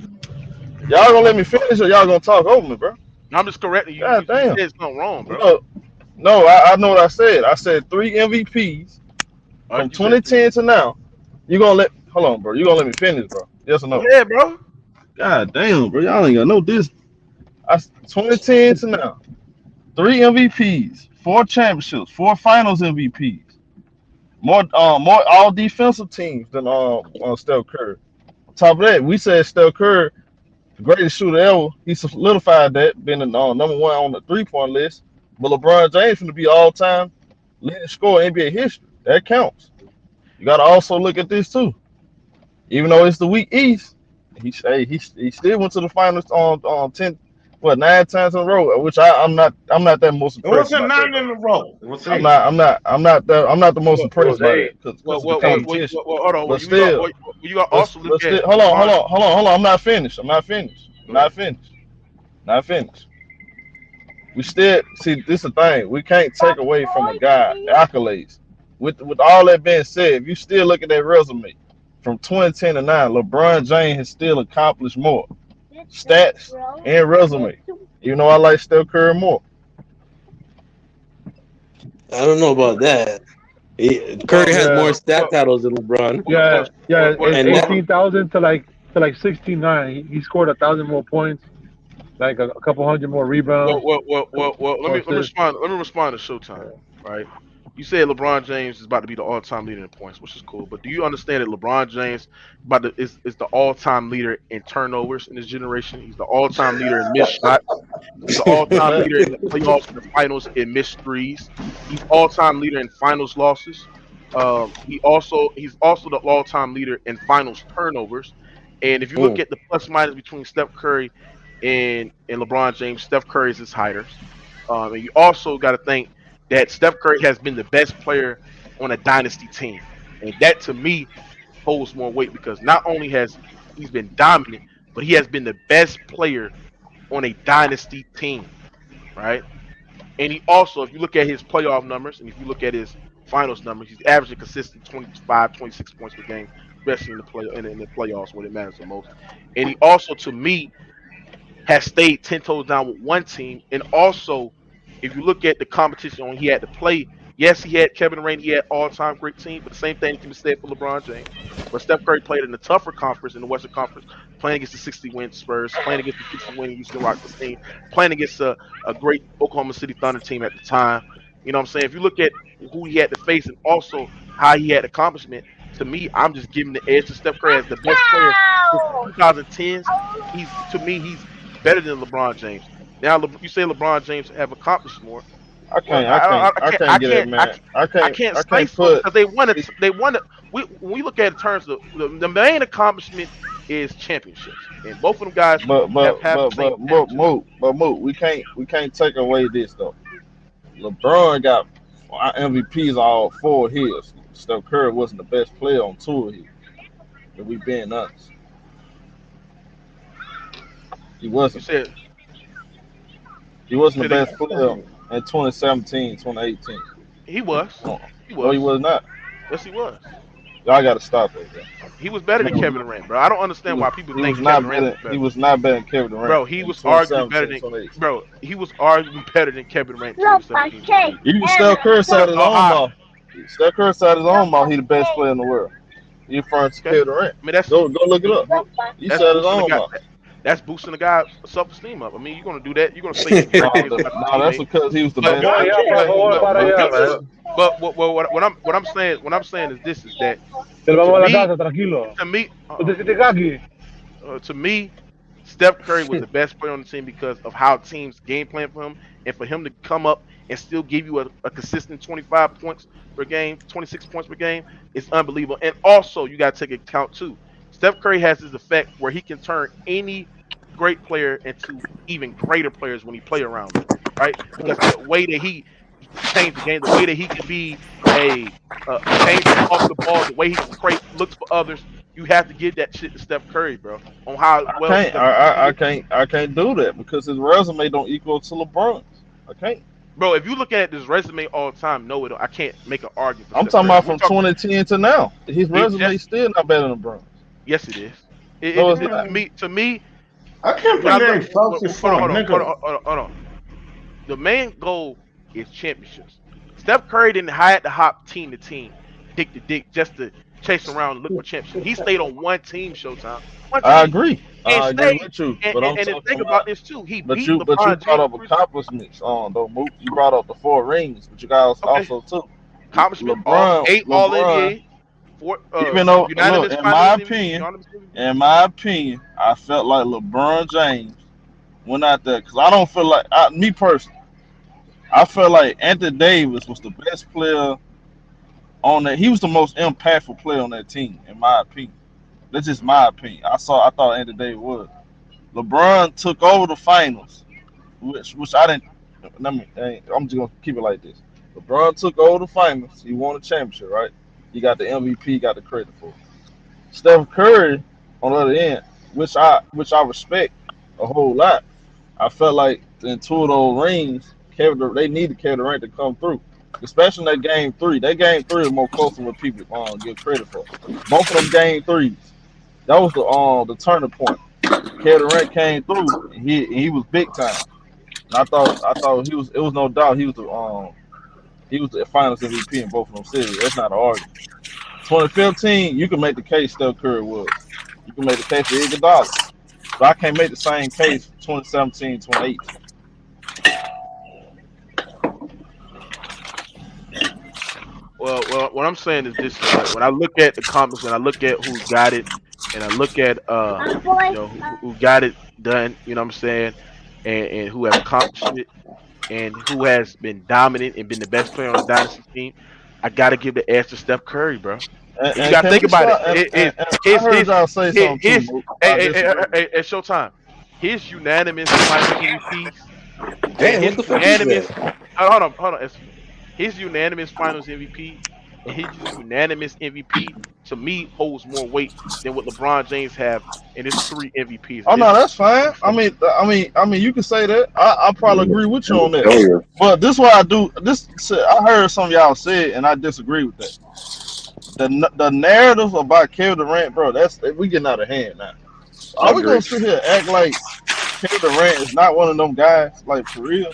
y'all gonna let me finish or y'all gonna talk over me, bro? I'm just correcting you. God You damn. said something wrong, bro. No, I know what I said. I said three MVPs from You said 2010 to now. You gonna let? Hold on, bro. You gonna let me finish, bro? Yes or go no? ahead, bro. God damn, bro. Y'all ain't got no this. 2010 to now. Three MVPs, four championships, four Finals MVPs, more all defensive teams than Steph Curry. On top of that, we said Steph Curry, the greatest shooter ever. He solidified that, being the number one on the 3-point list. But LeBron James going to be all time leading scorer in NBA history. That counts. You got to also look at this too. Even though it's the weak East, he still went to the finals on 9 times in a row, which I'm not that most It impressed wasn't about that nine though. in a row. It was I'm eight. not I'm not I'm not that I'm not the most It was impressed by that 8. because of the competition. Hold on. But still, You got also look but at still, hold on, hold LeBron. on, hold on, hold on. I'm not finished. I'm not finished. I'm Go ahead. not finished. Not finished. We still see this is the thing. We can't take away from a guy accolades. With all that being said, if you still look at that resume from 2010 to now, LeBron James has still accomplished more stats and resume. Even though I like Steph Curry more. I don't know about that. Curry Well, has Yeah, more stat well, titles than LeBron, yeah, yeah. It's and that 18,000 to like 69. He scored 1,000 more points, like a couple hundred more rebounds, couple Let more me assists. respond. Let me respond to Showtime. Right. You said LeBron James is about to be the all-time leader in points, which is cool. But do you understand that LeBron James is the all-time leader in turnovers in this generation? He's the all-time leader in missed shots. He's the What's all-time that? leader in the playoffs and the finals in missed threes. He's all-time leader in finals losses. He's also the all-time leader in finals turnovers. And if you look mm, at the plus minus between Steph Curry and LeBron James, Steph Curry is his hiders. And you also got to think that Steph Curry has been the best player on a dynasty team, and that to me holds more weight because not only has he's been dominant, but he has been the best player on a dynasty team, right? And he also, if you look at his playoff numbers and if you look at his finals numbers, he's averaging consistent 25, 26 points per game, especially in the playoffs when it matters the most. And he also, to me, has stayed 10 toes down with one team. And also, if you look at the competition when he had to play, yes, he had Kevin Durant, he had all-time great team, but the same thing can be said for LeBron James. But Steph Curry played in the tougher conference in the Western Conference, playing against the 60-win Spurs, playing against the 60-win Houston Rockets team, playing against a great Oklahoma City Thunder team at the time. You know what I'm saying? If you look at who he had to face and also how he had accomplishment, to me, I'm just giving the edge to Steph Curry as the best player since the 2010s. He's better than LeBron James. Now you say LeBron James have accomplished more. I Well, can't I can't I can't get it, man. I can't I can't slice them put because they won it. They won it. When we look at it in terms of the main accomplishment is championships, and both of them guys have the same championships. Moot, we can't take away this though. LeBron got MVPs all four of his. Steph Curry wasn't the best player on two of his. If we being honest, he You wasn't. said He wasn't say the it best again. player in 2017, 2018. He was. No, He no, he was. was not. Yes, he was. Y'all got to stop that. Bro. He was better than No, Kevin Durant, bro. I don't he understand was why people he was think Kevin not Durant better. was He better. was not better than Kevin Durant Bro, he in was arguably better 2017, than 2018. bro. He was arguably better than Kevin Durant in 2017, 2018. Even Steph Curry But side his own mouth. Steph Curry side his own mouth. He the best player in the world. He referring to okay. Kevin Durant. I mean that's Go look it up. well, He that's said his boosting the own guy. mouth. That's boosting the guy's self-esteem up. I mean, you're gonna do that. You're gonna say he's great because he's a better No, that's teammate. because he was the But best Vamos player allá, on por the but team, favor, though, para but Mook. allá, you man. what I'm saying is this is that Pero to vamos a la me casa, tranquilo. to me ¿Usted siete aquí? to me, Steph Curry was the best player on the team because of how teams game plan for him, and for him to come up and still give you a consistent 25 points per game, 26 points per game, is unbelievable. And also, you got to take account too. Steph Curry has this effect where he can turn any great player into even greater players when he play around them, right? Because the way that he changed the game, the way that he can be a dangerous off the ball, the way he can create looks for others, you have to give that shit to Steph Curry, bro, on how I well can't, because he is, I can't do that because his resume don't equal to LeBron's. I can't. bro. If you look at this resume all the time, no, I can't make an argument for I'm Steph talking Curry. about We're from talking. 2010 to now. His It resume just still not better than LeBron's. yes, it is. No, it's not. To me, I can't when I believe look, they focus hold on, for a hold on, hold nigga. on, hold on, hold on. The main goal is championships. Steph Curry didn't hide to hop team to team, dick to dick, just to chase around and look for championships. He stayed on one team, Showtime, one I team, agree. and I agree stayed. with you. And, But and, I'm and the talking thing about. about this too, he But beat you LeBron brought James. up accomplishments on though, Mook. You brought up the 4 rings, but you guys Okay, also too. accomplishments, all eight All LeBron. NBA, four Even though, look, unanimous Finals MVP, unanimous MVP. in my opinion, I felt like LeBron James went out there because I don't feel like me personally. I felt like Anthony Davis was the best player on that. He was the most impactful player on that team, in my opinion. That's just my opinion. I thought Anthony Davis was. LeBron took over the finals, which I didn't. Let me. I'm just gonna keep it like this. LeBron took over the finals. He won a championship, right? He got the MVP, got the credit for it. Steph Curry, on the other end, which I respect a whole lot. I felt like in 2 of those rings, they needed Kevin Durant to come through, especially in that game three. That game three is more closer than what people give credit for. Both of them game threes, that was the turning point. Kevin Durant came through, and he was big time. And I thought it was no doubt he was the Finals MVP in both of them series. That's not an argument. 2015, you can make the case Steph Curry was. You can make the case for Iguodala. But I can't make the same case for 2017, 2018. Well, what I'm saying is this is that when I look at the comments, when I look at who got it, and I look at who got it done, you know what I'm saying, and who have accomplished it, and who has been dominant and been the best player on the dynasty team, I gotta give the edge to Steph Curry, bro. And you And gotta can think we about it. start? And I His heard his y'all say his something too, his Mook. hey, I hey, hey, disagree. hey, hey, Showtime. His unanimous Finals MVPs and Damn, what his the fuck is that? unanimous hold on, SJ. His unanimous Finals MVP and his unanimous MVP to me holds more weight than what LeBron James have in his 3 MVPs. Oh And no, this that's fine. is funny. You can say that. I probably agree with you on that. Oh yeah. But this what I do. I heard some of y'all say it, and I disagree with that. The narrative about Kevin Durant, bro, we getting out of hand now. I Are we agree. gonna sit here and act like Kevin Durant is not one of them guys, like for real?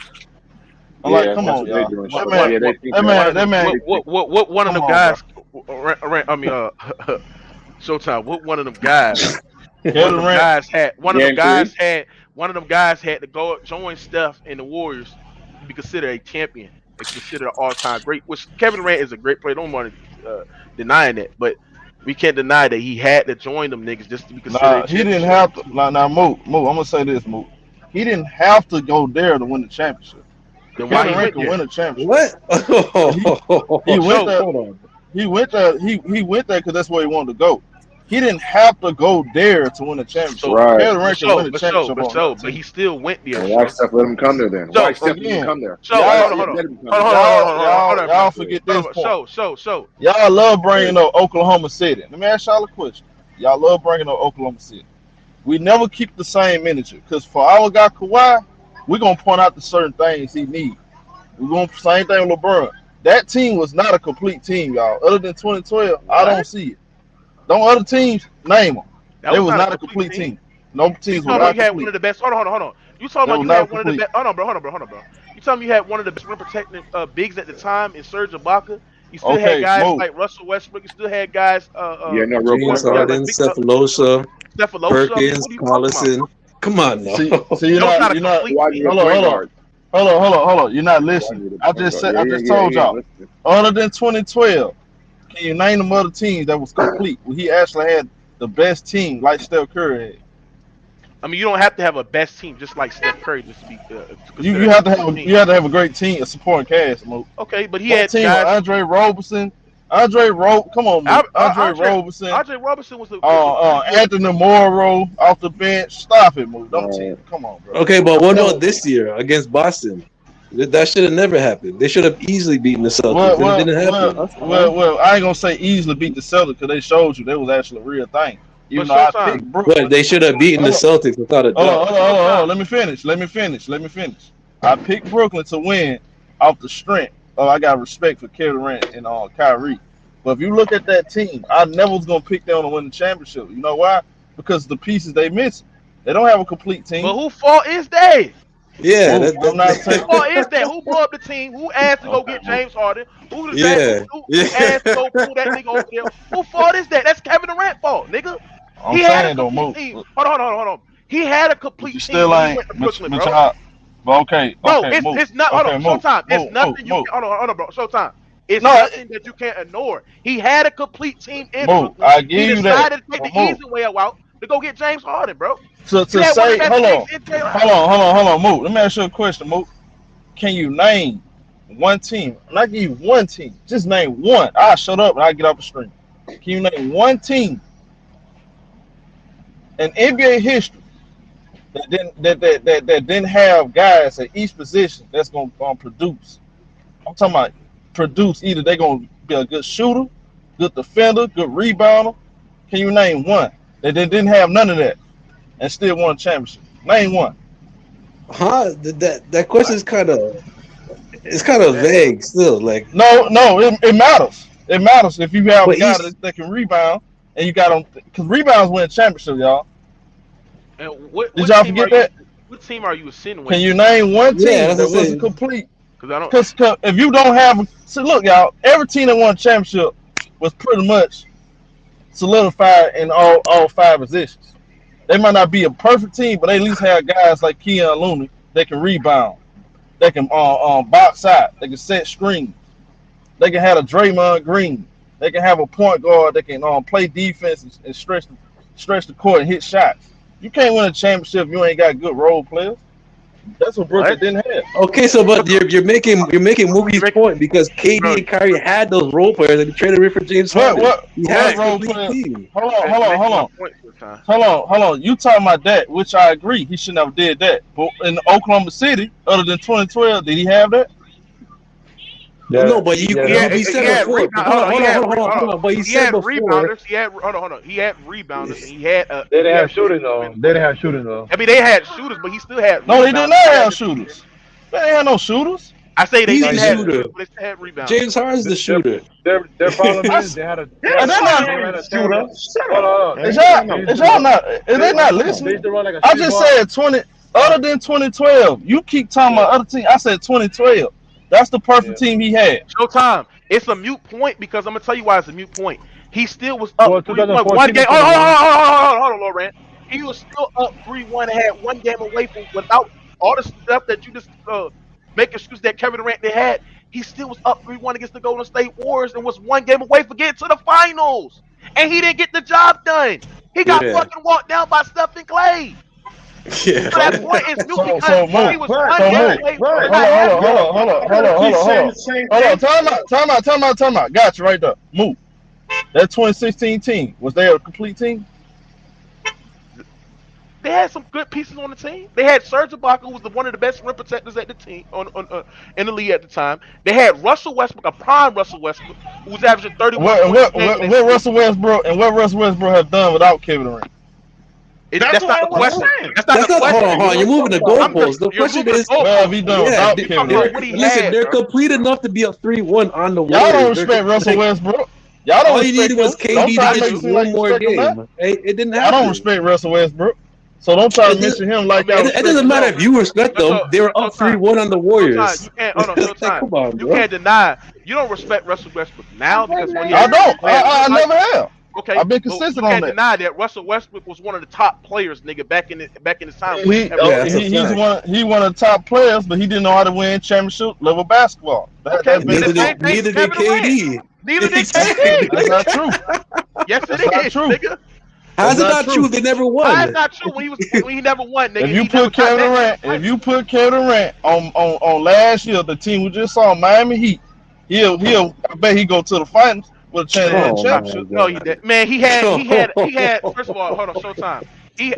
I'm like, Yeah, come that's on, what they y'all. doing. What That Shorty. man, what Yeah, they what think that that. one man, of the that man. what one of Come them on, bro. guys I mean Showtime, what one of them guys one of Kevin them Durant. guys had Game three. one of them guys had to go join Steph in the Warriors to be considered a champion and considered an all-time great. Which Kevin Durant is a great player. Don't want to denying that, but we can't deny that he had to join them niggas just to be considered a Nah, he didn't championship. have to. Now, Moot. I'm gonna say this, Moot. He didn't have to go there to win the championship. Then why Kevin he Durant went could there? win a championship, What? but he went Show there. Hold on. He went there. He went there because that's where he wanted to go. He didn't have to go there to win a championship. so Right. Kevin Durant could win a championship on another but team. he still went there. Well, why Show Steph let him come there then? Why so Steph even Again, come there? so Why y'all, hold on let him come hold on there? hold on hold on y'all, hold on hold y'all, on y'all bro. forget Hold this on, point. show Y'all love bringing Hey, up Oklahoma City. Let me ask y'all a question. Y'all love bringing up Oklahoma City. We never keep the same energy because for our guy Kawhi, we're gonna point out the certain things he needs. We're going same thing with LeBron. That team was not a complete team, y'all. Other than 2012, I don't what? see it. Don't other teams name them. That They was was not a not a complete complete team. team. No You teams were talking about not you had one complete. of the best? Hold on. You talking They about were you not had one of the complete. best? Hold on, bro. You talking you had one of the best rim protecting bigs at the time in Serge Ibaka. You still had Okay, guys Mo. like Russell Westbrook. You still had guys. yeah, no, real Who else James quick, you got? right? Like Harden, big Cephalosha, Cephalosha. I mean, Perkins, what are you talking about? Collison. Come on now. See, That was not a complete Why team. need a point guard? hold on. You're not Why listening. need a I point just guard? said, I just Yeah. told He ain't y'all. listening. Other than 2012, can you name them other teams that was complete where he actually had the best team like Steph Curry had? I mean, you don't have to have a best team just like Steph Curry just to be to You consider you a have to complete have team. a great team, a supporting cast. Mo. Okay, but he That had team with guys. Come on, Mo. Andre Andre Roberson, Andre Robertson was pretty good. Anthony Morrow off the bench. Stop it, Mo. Them Uh, teams. Come on, bro. Okay, but what Never. about this year against Boston? That should have never happened. They should have easily beaten the Celtics, Well, and it well, didn't well, happen. that's fine. well, well. I ain't gonna say easily beat the Celtics because they showed you they was actually a real thing. But Even though I Showtime, picked But Brooklyn. they should have beaten the Hold on, Celtics without a doubt. hold on. Showtime. Let me finish. I picked Brooklyn to win off the strength. Oh, I got respect for Kevin Durant and Kyrie. But if you look at that team, I never was gonna pick them to win the championship. You know why? Because the pieces they missing. They don't have a complete But team. who fault is that? Yeah, Move. I'm not Who saying. fault is that? Who blew up the team? Who asked to go Okay, get move. James Harden? Who does that? yeah, Who asked to go pull that nigga over there? Who fault is that? That's Kevin Durant fault, nigga. I'm He had a saying though, complete move. team. Hold on. He had a But you complete team still when he ain't. went to Brooklyn, But bro. y'all. But Bro, move. it's not. Hold on, Okay, move, Showtime. It's move, move, nothing you move. can. Hold on, bro. Showtime. It's No, nothing that you can't ignore. He had a complete team in move. Brooklyn. I He give you that. decided to take But the move. easy way out to go get James Harden, bro. You To had one of say, the best bigs in J Rock. hold on, move. Let me ask you a question, move. Can you name one team? And I give you one team. Just name one. I shut up and I get off the stream. Can you name one team in NBA history that didn't have guys at each position that's gonna produce? I'm talking about produce. Either they're gonna be a good shooter, good defender, good rebounder. Can you name one that they didn't have none of that and still won a championship? Name one. huh? That question is kind of vague still. Like, No, it matters. It matters if you have a but guy each that can rebound and you got them because rebounds win championship, y'all. And Did y'all forget that? what team are you Can insinuating? you name one yeah, team that's what that I'm wasn't saying. complete? Because I don't. Because if you don't have, so look, y'all, every team that won a championship was pretty much solidified in all five positions. They might not be a perfect team, but they at least have guys like Keon Looney that can rebound, that can box out, they can set screens. They can have a Draymond Green. They can have a point guard that can play defense and stretch the court and hit shots. You can't win a championship if you ain't got good role players. That's what Brooklyn What? didn't have. Okay, so but you're making Mookie's Rick, point because KD bro, and Kyrie had those role players and he traded away for James What Harden. what He had what a role complete player? team. Hold you're on, hold on, hold making my on, point Showtime. hold on. You talking about that, which I agree. He should never did that. But in Oklahoma City, other than 2012, did he have that? No, but you He you had we he said had before. rebound. Hold on. But you He said had before. rebounders. He had rebounders, and he had They didn't he had have shooting players though. in They for didn't that. have shooting though. I mean, they had shooters, but he still had No, they did rebounders. not He had have the shooters. They ain't have no shooters. I say they He's Now the didn't he have did. shooter. shooters, but they still had rebounders. James Harden's the Their shooter. their problem I, is s- and they're Yes, not. they man, ran a shooter. terrible. Shut Hold up, on. Is man. y'all, Shut up. is y'all not? Is They they not they listening? used to run like a I street just ball. said 20. Other than 2012, you keep talking Yeah, about other team. I said 2012. That's the yeah. perfect team he had. Showtime. It's a mute point because I'm gonna tell you why it's a mute point. He still was up Well, 3-1 one 2014 game. and 21. Hold on, Laurent. He was still up 3-1 and had one game away from without all the stuff that you just make excuses that Kevin Durant they had. He still was up 3-1 against the Golden State Warriors and was one game away from getting to the finals. And he didn't get the job done. He got Yeah. fucking walked down by Steph and Clay. Yeah. So that But, point is mute because So he move. was but, one So game move. but, away but, from Hold not on, having hold on, it. y'all, hold on, hold y'all on, hold gonna on, hold keep on, hold saying on. the same Hold on, thing? time out. Got you right there. Move. That 2016 team, was they a complete team? They had some good pieces on the team. They had Serge Ibaka, who was one of the best rim protectors at the team in the league at the time. They had Russell Westbrook, a prime Russell Westbrook, who was averaging 31 What, points what, a game what, in his what sleep. Russell Westbrook and what Russell Westbrook have done without Kevin Durant? That's That's what not I the was question. saying. That's not That's the not. Hold on, question. hold on. You're moving the goalposts. The You're question moving the is, What have goalposts. he done yeah, without We Kevin talking about they're Durant? what he listen. had, They're bro. complete enough to be a 3-1 on the Y'all don't Warriors. respect Russell Like, Westbrook. Y'all don't all you respect needed was him. Don't KD try to I to get make it you do. seem like one you more respect him now. game. It didn't Y'all don't happen. respect Russell Westbrook. So don't try to It, did, mention him I like mean, y'all it respect doesn't him matter now. if you respect them. They were up Showtime. 3-1 on the Showtime. Warriors. You can't. Hold on, Like, Showtime. come on, You bro. can't deny. You don't respect Russell Westbrook now because when he I had don't. when he had I Serge never have. Okay, I've been but you consistent on can't that. deny that Russell Westbrook was one of the top players, nigga, back in his time He at Yeah, Brooklyn. that's a fact. he's one of the top players, but he didn't know how to win championship level basketball. Okay, That's and been the the Neither same did problem. thing for neither did Kevin Durant. KD. Neither did KD, Exactly. That's nigga. not true. Yes, it That's not is, true. nigga. How's That's it not not true true. if they never How won? is not true when he never won, nigga, If and you he never put got Kevin back to Durant, the if finals. you put Kevin Durant on last year, the team we just saw, Miami Heat, I bet he go to the finals with a chance to win the Man, Oh my championship. no, he god. did. Man, he had. First of all, hold on, Showtime.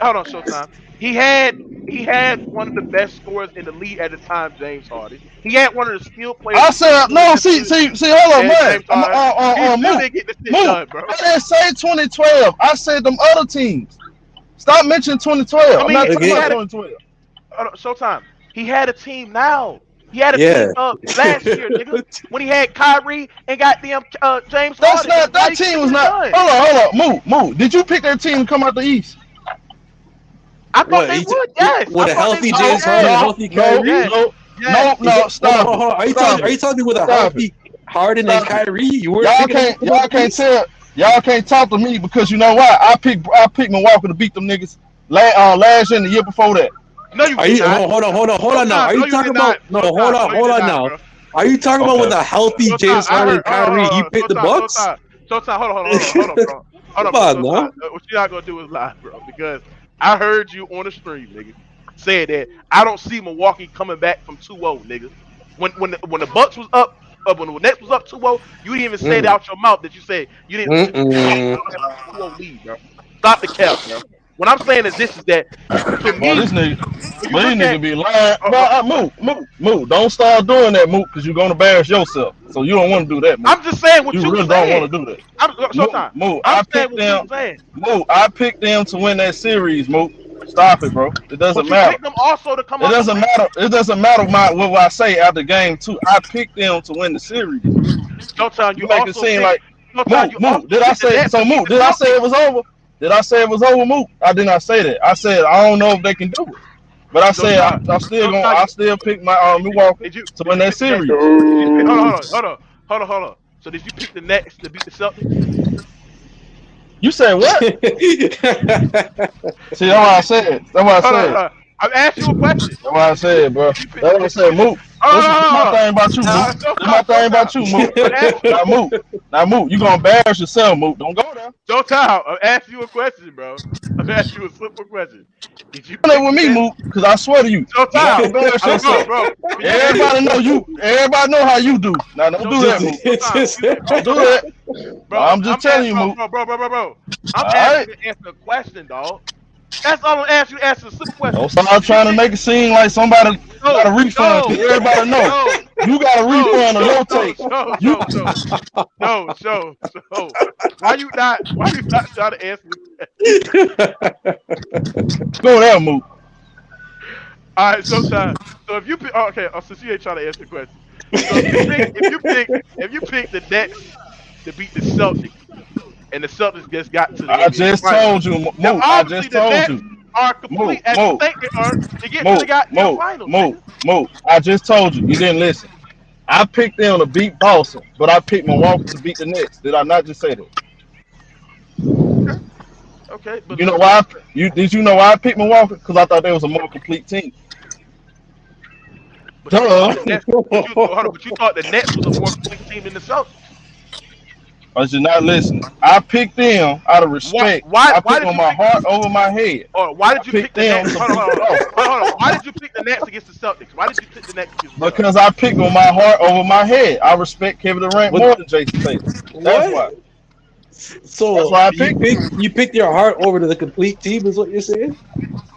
Hold on, Showtime. He had one of the best scorers in the league at the time, James Harden. He had one of the skilled players I who could said shoot no. just as See, good see, see. Hold on, as man. James Harden. He still Move, didn't get the shit move. done, bro. I didn't say 2012. I said them other teams. Stop mentioning 2012. I I'm mean, not but talking he Okay. about had a 2012. Showtime. He had a team now. He had a Yeah. team last year, nigga, when he had Kyrie and goddamn James That's Harden, nigga. not Why that he couldn't team was get it not. done? Hold on. Move. Did you pick that team to come out the East? I thought What? they would. Yes, I With a thought they healthy would. No, James Harden, Yes, a no, healthy no, Kyrie? yes, no, yes. Is it, hold on, Stop hold on, it. hold on. Stop Are it. you talking with a Stop it. healthy Harden and Stop it. Kyrie? You weren't Y'all picking them to can't come out y'all the can't East? tell y'all can't talk to me because you know why? I picked Milwaukee to beat them niggas last year and the year before that. No, you Are did you not. hold on now. Showtime. Are No, you you talking did not. about no Showtime. No, you hold did on not, now. bro. Are you talking about with Okay. a healthy Showtime. James I Harden heard. and Hold on, hold Kyrie? on, You hold on. picked the Showtime. Bucks? Showtime. Showtime. Hold on, bro. Hold on, Come bro. on Showtime. now. What you're not gonna do is lie, bro, because I heard you on the stream, nigga, saying that I don't see Milwaukee coming back from 2-0, nigga. When the Bucks was up, when the Nets was up 2-0, you didn't even say it Mm, out your mouth that you said you didn't see Milwaukee mm-mm. coming back from a 2-0 lead, bro. Stop the cap, bro. What I'm saying is this: is that to Well, me, this nigga, when you but these look at, nigga be lying. uh, uh, But move. Don't start doing that, move, because you're gonna embarrass yourself. So you don't want to do that, move. I'm just saying what You you really don't want said. to do that. I'm Move, Showtime. move. I'm saying what you saying, I picked them to win that series, move. Stop it, bro. It doesn't but you matter. picked them also to come It out the doesn't West. matter. It doesn't matter what I say after game two. I picked them to win the series. Showtime, You make it seem like You move. also Did I picked the say Nets so? to beat Move. the Did I say it Celtics. was over? Did I say it was over? Move. I did not say that. I said I don't know if they can do it, but I said Showtime, Showtime, I still pick my Milwaukee to did win you that pick the Nets? series. Did you pick? Hold on. So did you pick the Nets to beat the Celtics? You said what? See, that's what I said. That's what I Hold said. on. I'm asking you a question. That's what I said, bro. Did you pick? That's what I said. Move. This my Hold on. thing about you, Moot. This my thing Showtime. about you, Moot. I'm asking you. Now, Moot. Now, Moot. You gonna embarrass yourself, Moot. Don't go there. Showtime. I'm asking you a question, bro. I'm asking you a simple question. Did you Don't it pick with the me, Nets? Moot, because I swear to you, do not Showtime. embarrass yourself. Bro. Can you answer? Everybody know you. Everybody know how you do. Now, don't do Showtime. that, Moot. Showtime. Excuse me. Don't do Showtime. that. Bro, I'm just telling you, Moot. bro. I'm All asking right. you to answer a question, dog. That's all I'm asking you to answer a simple question. Don't start Did you trying to pick make it seem like somebody got a no, refund. Cause no, everybody know no, you got a no, refund on show, your show, take. show, You show, show. No, show. Why you not trying to answer the question? go there, Moot. All right, so if you pick okay, since you ain't trying to answer the question. So if you pick the Nets to beat the Celtics and the Celtics just got to the I NBA just finals. told you, Now Moot. I obviously just the told Nets you. are Moot, complete as you Moot, think they are to get to the Moot, goddamn Moot, finals, Moot, nigga. Moot. I just told you. You didn't listen. I picked them to beat Boston, but I picked Milwaukee to beat the Nets. Did I not just say that? Okay. Okay, but You know listen. why? You know why I picked Milwaukee? Because I thought they was a more complete team. But you thought Duh. the Nets, but you thought the Nets was a more complete team than the Celtics. But you're not listening. I picked them out of Why? respect. Why? I Why picked did on you my pick? heart over my head. Or why I did you pick picked the them Nets? to Hold on, beat hold on, Boston hold on. Why did you pick the Nets against the Celtics? Why did you pick the Nets against the Celtics? because I picked on my heart over my head. I respect Kevin Durant But more than Jason Tatum. That's what? why. That's So why I you picked him. picked your heart over to the complete team is what you're saying?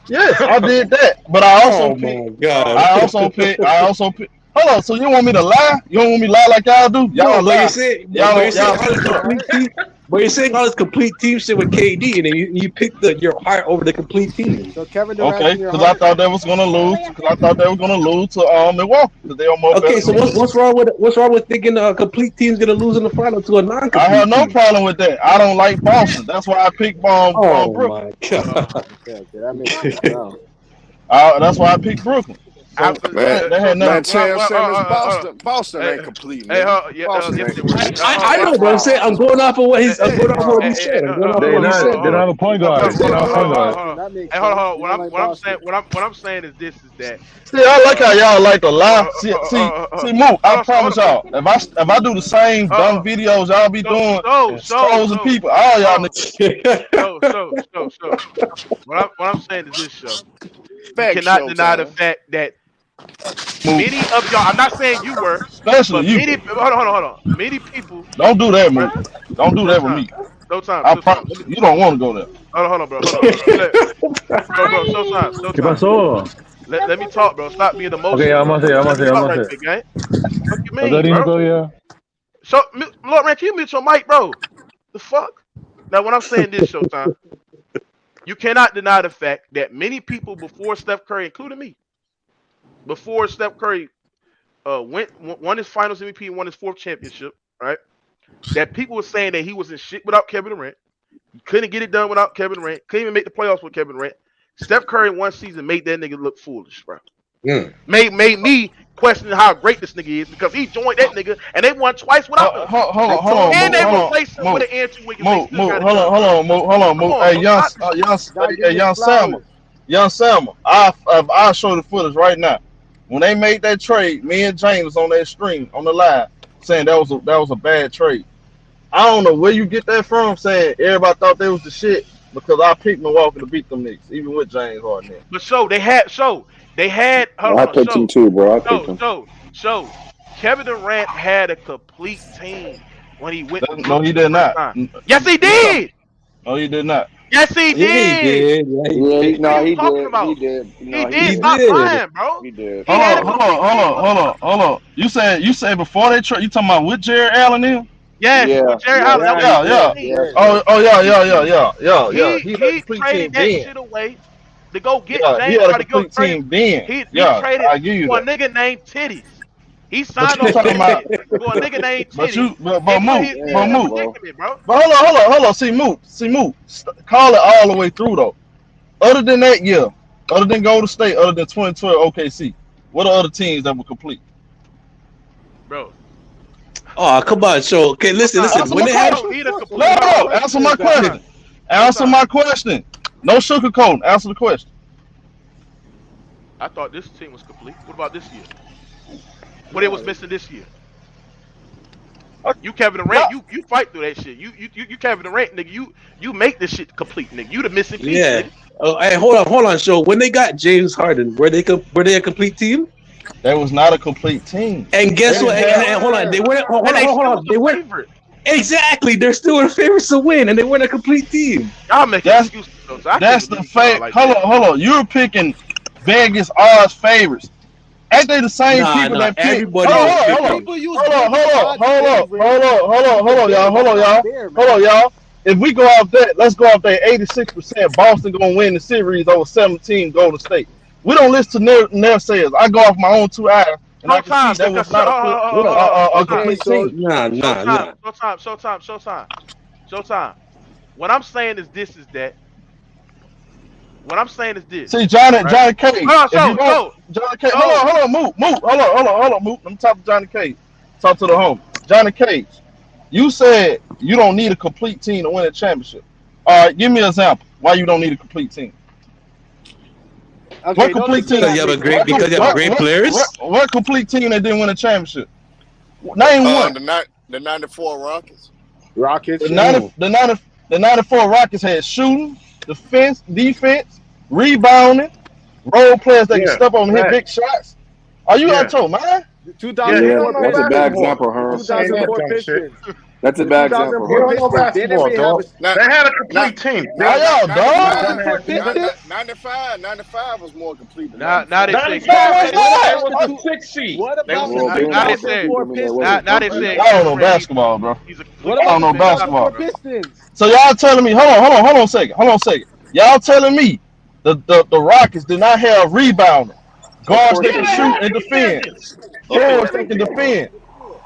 Yes, I did that. But I also Oh picked. my god. Oh I man. also picked. I also picked. Hold on. So you want me to lie? You don't want me to lie like y'all do? No, Y'all but you're lie. saying Y'all but you're don't. saying Y'all all this switch up. complete team. But you're saying all this complete team shit with KD, and then you picked your heart over the complete team. So Kevin Durant's Okay, in your because I heart. thought they was gonna lose. Because I thought they were gonna lose to Milwaukee because they are more better Okay, so team. what's wrong with thinking a complete team's gonna lose in the final to a I have non-complete no team? problem with that. I don't like Boston. That's why I picked Oh Brooklyn. my god. Oh, Okay, that makes sense now. That's why I picked Brooklyn. So after Man, they had man, nothing. Cam Simmons, hold on. Boston Hey, ain't complete, hey, nigga. yeah, Boston yes, ain't they were. complete. I know, but I'm saying I'm going off of what he's. I'm going off of what he said. I'm going off of They what he not. said, They don't though. have a point Hold guard. They don't have a point guard. on. That makes Hey, sense. hold on. They What don't I'm like what I'm saying Boston. what I'm saying is this is that See, I like how uh y'all like to hold lie. on, See, Mook. I hold on, promise y'all, if I do the same dumb uh, videos y'all be so doing, so so exposing so people, all y'all hold on. niggas. So what I'm saying is this show. You Fact cannot show deny the time. fact that Mook, many of y'all, I'm not saying you were, especially but you. hold on. Many people, Don't do that, Mook. Don't do slow that with time, me. I slow time. promise you, you don't want to go there. Hold on, bro. Hold on, bro. Bro, slow ¿Qué time. pasó? Let me talk, bro. Stop being Okay, emotional, bro. Let me talk vamos a right hacer. quick, gang. Fuck you ¿Estás mean, riendo bro? todavía? So, Lord, man, can you mute your mic, bro? The fuck? Now, when I'm saying this, Showtime, you cannot deny the fact that many people before Steph Curry, including me, before Steph Curry won his Finals MVP and won his fourth championship, right? That people were saying that he was in shit without Kevin Durant. He couldn't get it done without Kevin Durant. Couldn't even make the playoffs with Kevin Durant. Steph Curry in one season made that nigga look foolish, bro. Mm. Made me question how great this nigga is because he joined that nigga and they won twice without him. I Hold on, told And Mook. they you. Hold on, replaced him with Mook. an Andrew Wiggins. They Mook, still Mook. got it Hold on, done, hold bro. on, Mook. Hold on, Come Mook. on, Hey, bro. Stop this shit. Gotta give him his young Selma. flowers. Young Selma. I show the footage right now. When they made that trade, me and James was on that stream on the live saying that was a bad trade. I don't know where you get that from, saying everybody thought they was the shit because I picked Milwaukee to beat them niggas, even with James Harden. But they had hold I on, picked him too, bro. I picked him. so Kevin Durant had a complete team when he went to No, Brooklyn he the did first not. time. Yes, he No, did. no, he did not. Yes, he Yeah, he did. did. Yeah, he Yeah, did. What are you he talking did. He about? did. He No, he did. He did. Stop did. lying, bro. He did. He had a No. complete team. Hold on. You said before they trade, you talking about with Jared Allen in? Yes, Yeah. with Jerry Yes. Allen, that Yeah, was a he complete Yeah. did. team. Yes. Yeah. Yes. Yeah. He He had a he complete team traded that then. shit away to go get Yeah, he James. had a To go complete trade. team then. He Yeah, traded I give you for a that. nigga named Titties. He But signed you off on talking that about, shit for a nigga named but Titties you, but and put Moot, his team but in a Yeah, Moot. bro. predicament, bro. But hold on. See Moot. Call it all the way through though. Other than that year, other than Golden State, other than 2012 OKC, what are other teams that were complete? Bro, Oh, come on, show. Okay, listen, sometimes listen. Answer When my they you had don't question. need a No, complete. Hold on, hold on. answer my Showtime, question. Answer Showtime. my question. No sugarcoating. Answer the question. I thought this team was complete. What about this year? What it was missing this year? You Kevin No, Durant, you fight through that shit. You Kevin Durant, nigga. You make this shit complete, nigga. You the missing piece, yeah. nigga. Oh, hey, hold on, show. When they got James Harden, were they a complete team? that was not a complete team. And They guess didn't what? Yes, they have. And hold on, were, they weren't. and they still Hold was on. the They weren't favorite. exactly. They're still the favorites to win, and they weren't a complete team. Y'all making That's excuses though, so I can't that's the believe y'all fact. like that. Hold on. You're picking Vegas odds favorites. Ain't they the same people Nah. that pick? Everybody Hold was on, hold on, picking. People use hold on, Vegas hold on, odds hold on, favorite, hold on, hold on, but hold on, y'all, damn, hold that's on, not y'all, fair, hold on, man. y'all. If we go off that, let's go off that 86% Boston gonna win the series over 17 Golden State. We don't listen to naysayers. I go off my own two eyes, and I can see Showtime, that because was not What? a Okay, complete so team. Nah. Showtime. What I'm saying is this is that. What I'm saying is this, See, right? Johnny Cage. Hold on, If you don't, so Johnny Cage. so Hold on, move. Hold on, move. Let me talk to Johnny Cage. Talk to the home. Johnny Cage. You said you don't need a complete team to win a championship. All right, give me an example why you don't need a complete team. What okay, don't complete listen to team? Because that you have a nigga. great. What Because the you have a fuck? great players. What complete team that didn't win a championship? Name one. The '94 Rockets. The Rockets, yeah. 90, Mm. the 90, the 94 Rockets had shooting, defense, rebounding, role players that can Yeah, step on and hit right. big shots. Are you out Yeah, your mind? The yeah. He Yeah, 2004 don't know that's a bad Pistons. basketball. example, The Herm. Saying that 2004 dumb shit. Pistons. That's a The bad example, He 2004 Herm. don't know Pistons. They didn't basketball, really have dog. a They Not had a not complete team. not Are not y'all the dog? 95. 94 Dumbass nigga. Pistons. 95 was more complete than now they 94. say 94 Green No, Bay. it's was What they about not. the was two? a 6 seed. What They about was a the Well, 6 Ben Now they wasn't seed. said complete. I mean, that wasn't now they complete. said Y'all don't Kevin know Durant. basketball, bro. He's a What complete I about don't team, the know man. Stop it, 2004 basketball. bro. Pistons? So y'all telling me, hold on a second. Y'all telling me the Rockets did not have rebounding, Of guards course that Yeah, can they they did. shoot had and defend, defenders. Yeah, they Yeah, forwards did. they that can did. defend.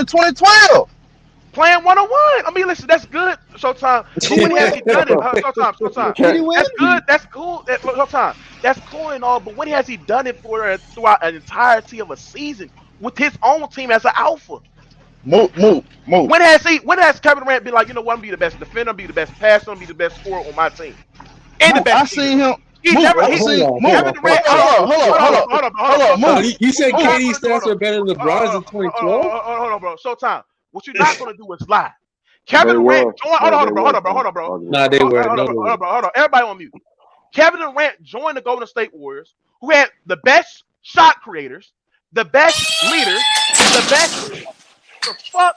in 2012. Playing 1-on-1. I mean, listen, that's good, Showtime. But when has he done it? Showtime. Did he win? That's good. That's cool. Showtime. That's cool and all. But when has he done it throughout an entirety of a season with his own team as an alpha? Move. When has Kevin Durant been like, you know what, I'm be the best defender, I'm be the best passer, I'm be the best scorer on my team, and the Move. I best leader? seen him. He Move. never. I He, seen. Move. Kevin Durant. Hold on. No, Move. you said What you're not KD gonna do, stats are better than LeBron's in 2012. hold on, bro. Showtime. What you're not gonna do is lie. Kevin They Durant were. joined. No, Hold they on, bro. were. Nah, they were. No, they were. Hold on. Everybody on mute. Kevin Durant joined the Golden State Warriors, who had the best shot creators, the best leaders, the best. The fuck?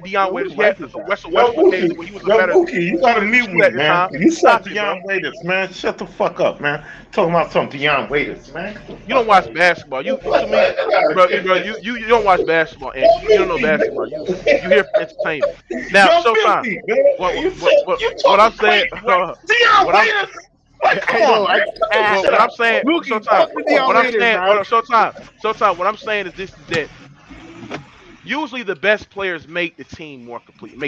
had Deion Yo, Waiters. who He had writing that? Russell Yo, Westbrook came Mookie, in when he was a yo, better Mookie, you gotta mute shooter me, at the man. time. You said Stop it, bro. Deion Waiters, man. Shut the fuck up, man. Talking about some Deion Waiters, man. Get the You don't fuck out watch of here. basketball. You to me, bro. You don't watch basketball, and you don't Yo, know mute me, basketball. You man. here for entertainment. Now, Yo, mute Showtime. me, man. You What I'm talking saying, crazy, right? Deion what I'm Waiters? Like, come I know. on, man. Shut what I'm up, saying, man. Mookie, Showtime. fuck the Come on, Deion What I'm Waiters, saying, hold dog. on, Showtime. What I'm saying is this: is that Usually the best players make the team more complete.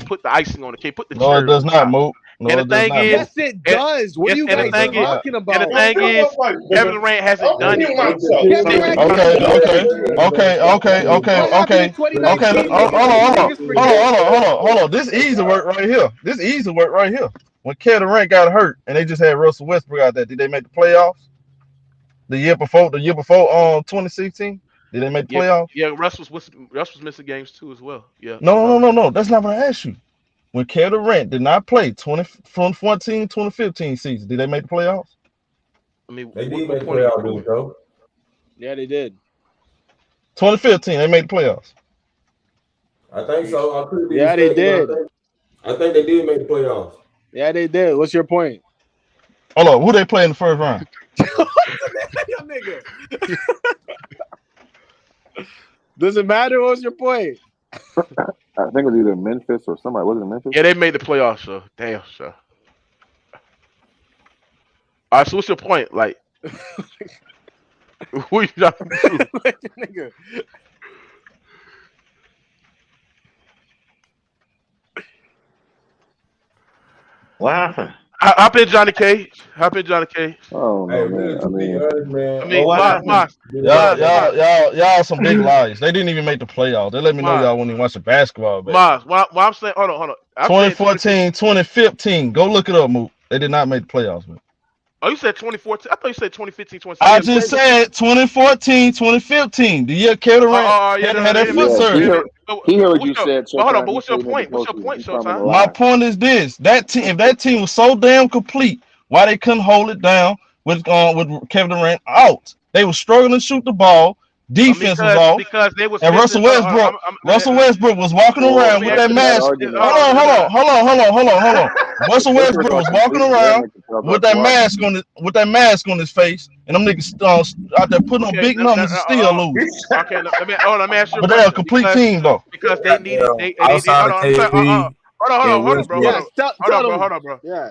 Put the icing on the cake, put the No, it cherry on does not, top. Mook. And No, the it does thing not, is, Mook. Yes, it and, does. What are you No, and the it guys does thing is, not. talking and the about? thing is, Kevin Durant hasn't done it mute yet. myself. Kevin Durant can't Okay, do okay, shit. okay. What happened in Okay, 2019? hold Niggas, on. niggas forget. Hold on. This easy work right here. When Kevin Durant got hurt and they just had Russell Westbrook out there, did they make the playoffs? The year before, 2016? Did they make the Yeah, playoffs? yeah. Russ was missing games too as well. Yeah, you're No, right. That's not what I asked you. When Kevin Durant did not play 2015 season, did they make the playoffs? I mean, They what, did what make the point are you playoff, proving? though. Yeah, they did. 2015, they made the playoffs. I think so. I could be Yeah, they mistaken, but did. I think they did make the playoffs. Yeah, they did. What's your point? Hold on, who they play in the first round? Your nigga. Does it matter? What's your point? I think it was either Memphis or somebody. Was it Memphis? Yeah, they made the playoffs, so damn, so. All right, so what's your point? Like, who you trying to prove? Nigga. What happened? Hop in, Johnny Cage. Oh no, Hey, man. really, to be honest, man, I mean, what happened? Y'all some big lies. They didn't even make the playoffs. They let me know y'all wouldn't even watch the basketball. What I'm saying, hold on. I'm 2014, 2015. Go look it up, Mook. They did not make the playoffs, man. Oh, you said 2014. I thought you said 2015, 2016. I just said 2014, 2015. The year Kevin Durant had that foot surgery. He heard what you said. But hold on, but what's your point? What's your point, Showtime? My point is this: if that team was so damn complete, why they couldn't hold it down with Kevin Durant out? They were struggling to shoot the ball. Defense was off. Because they was and missing, Russell Westbrook was walking around with that mask. Hold on. Russell Westbrook was walking around with that mask on his face, and them niggas out there putting on big numbers and still lose. Okay, let me ask you a But they're a complete team though. Because they needed outside of KP. Hold on, bro. Yeah.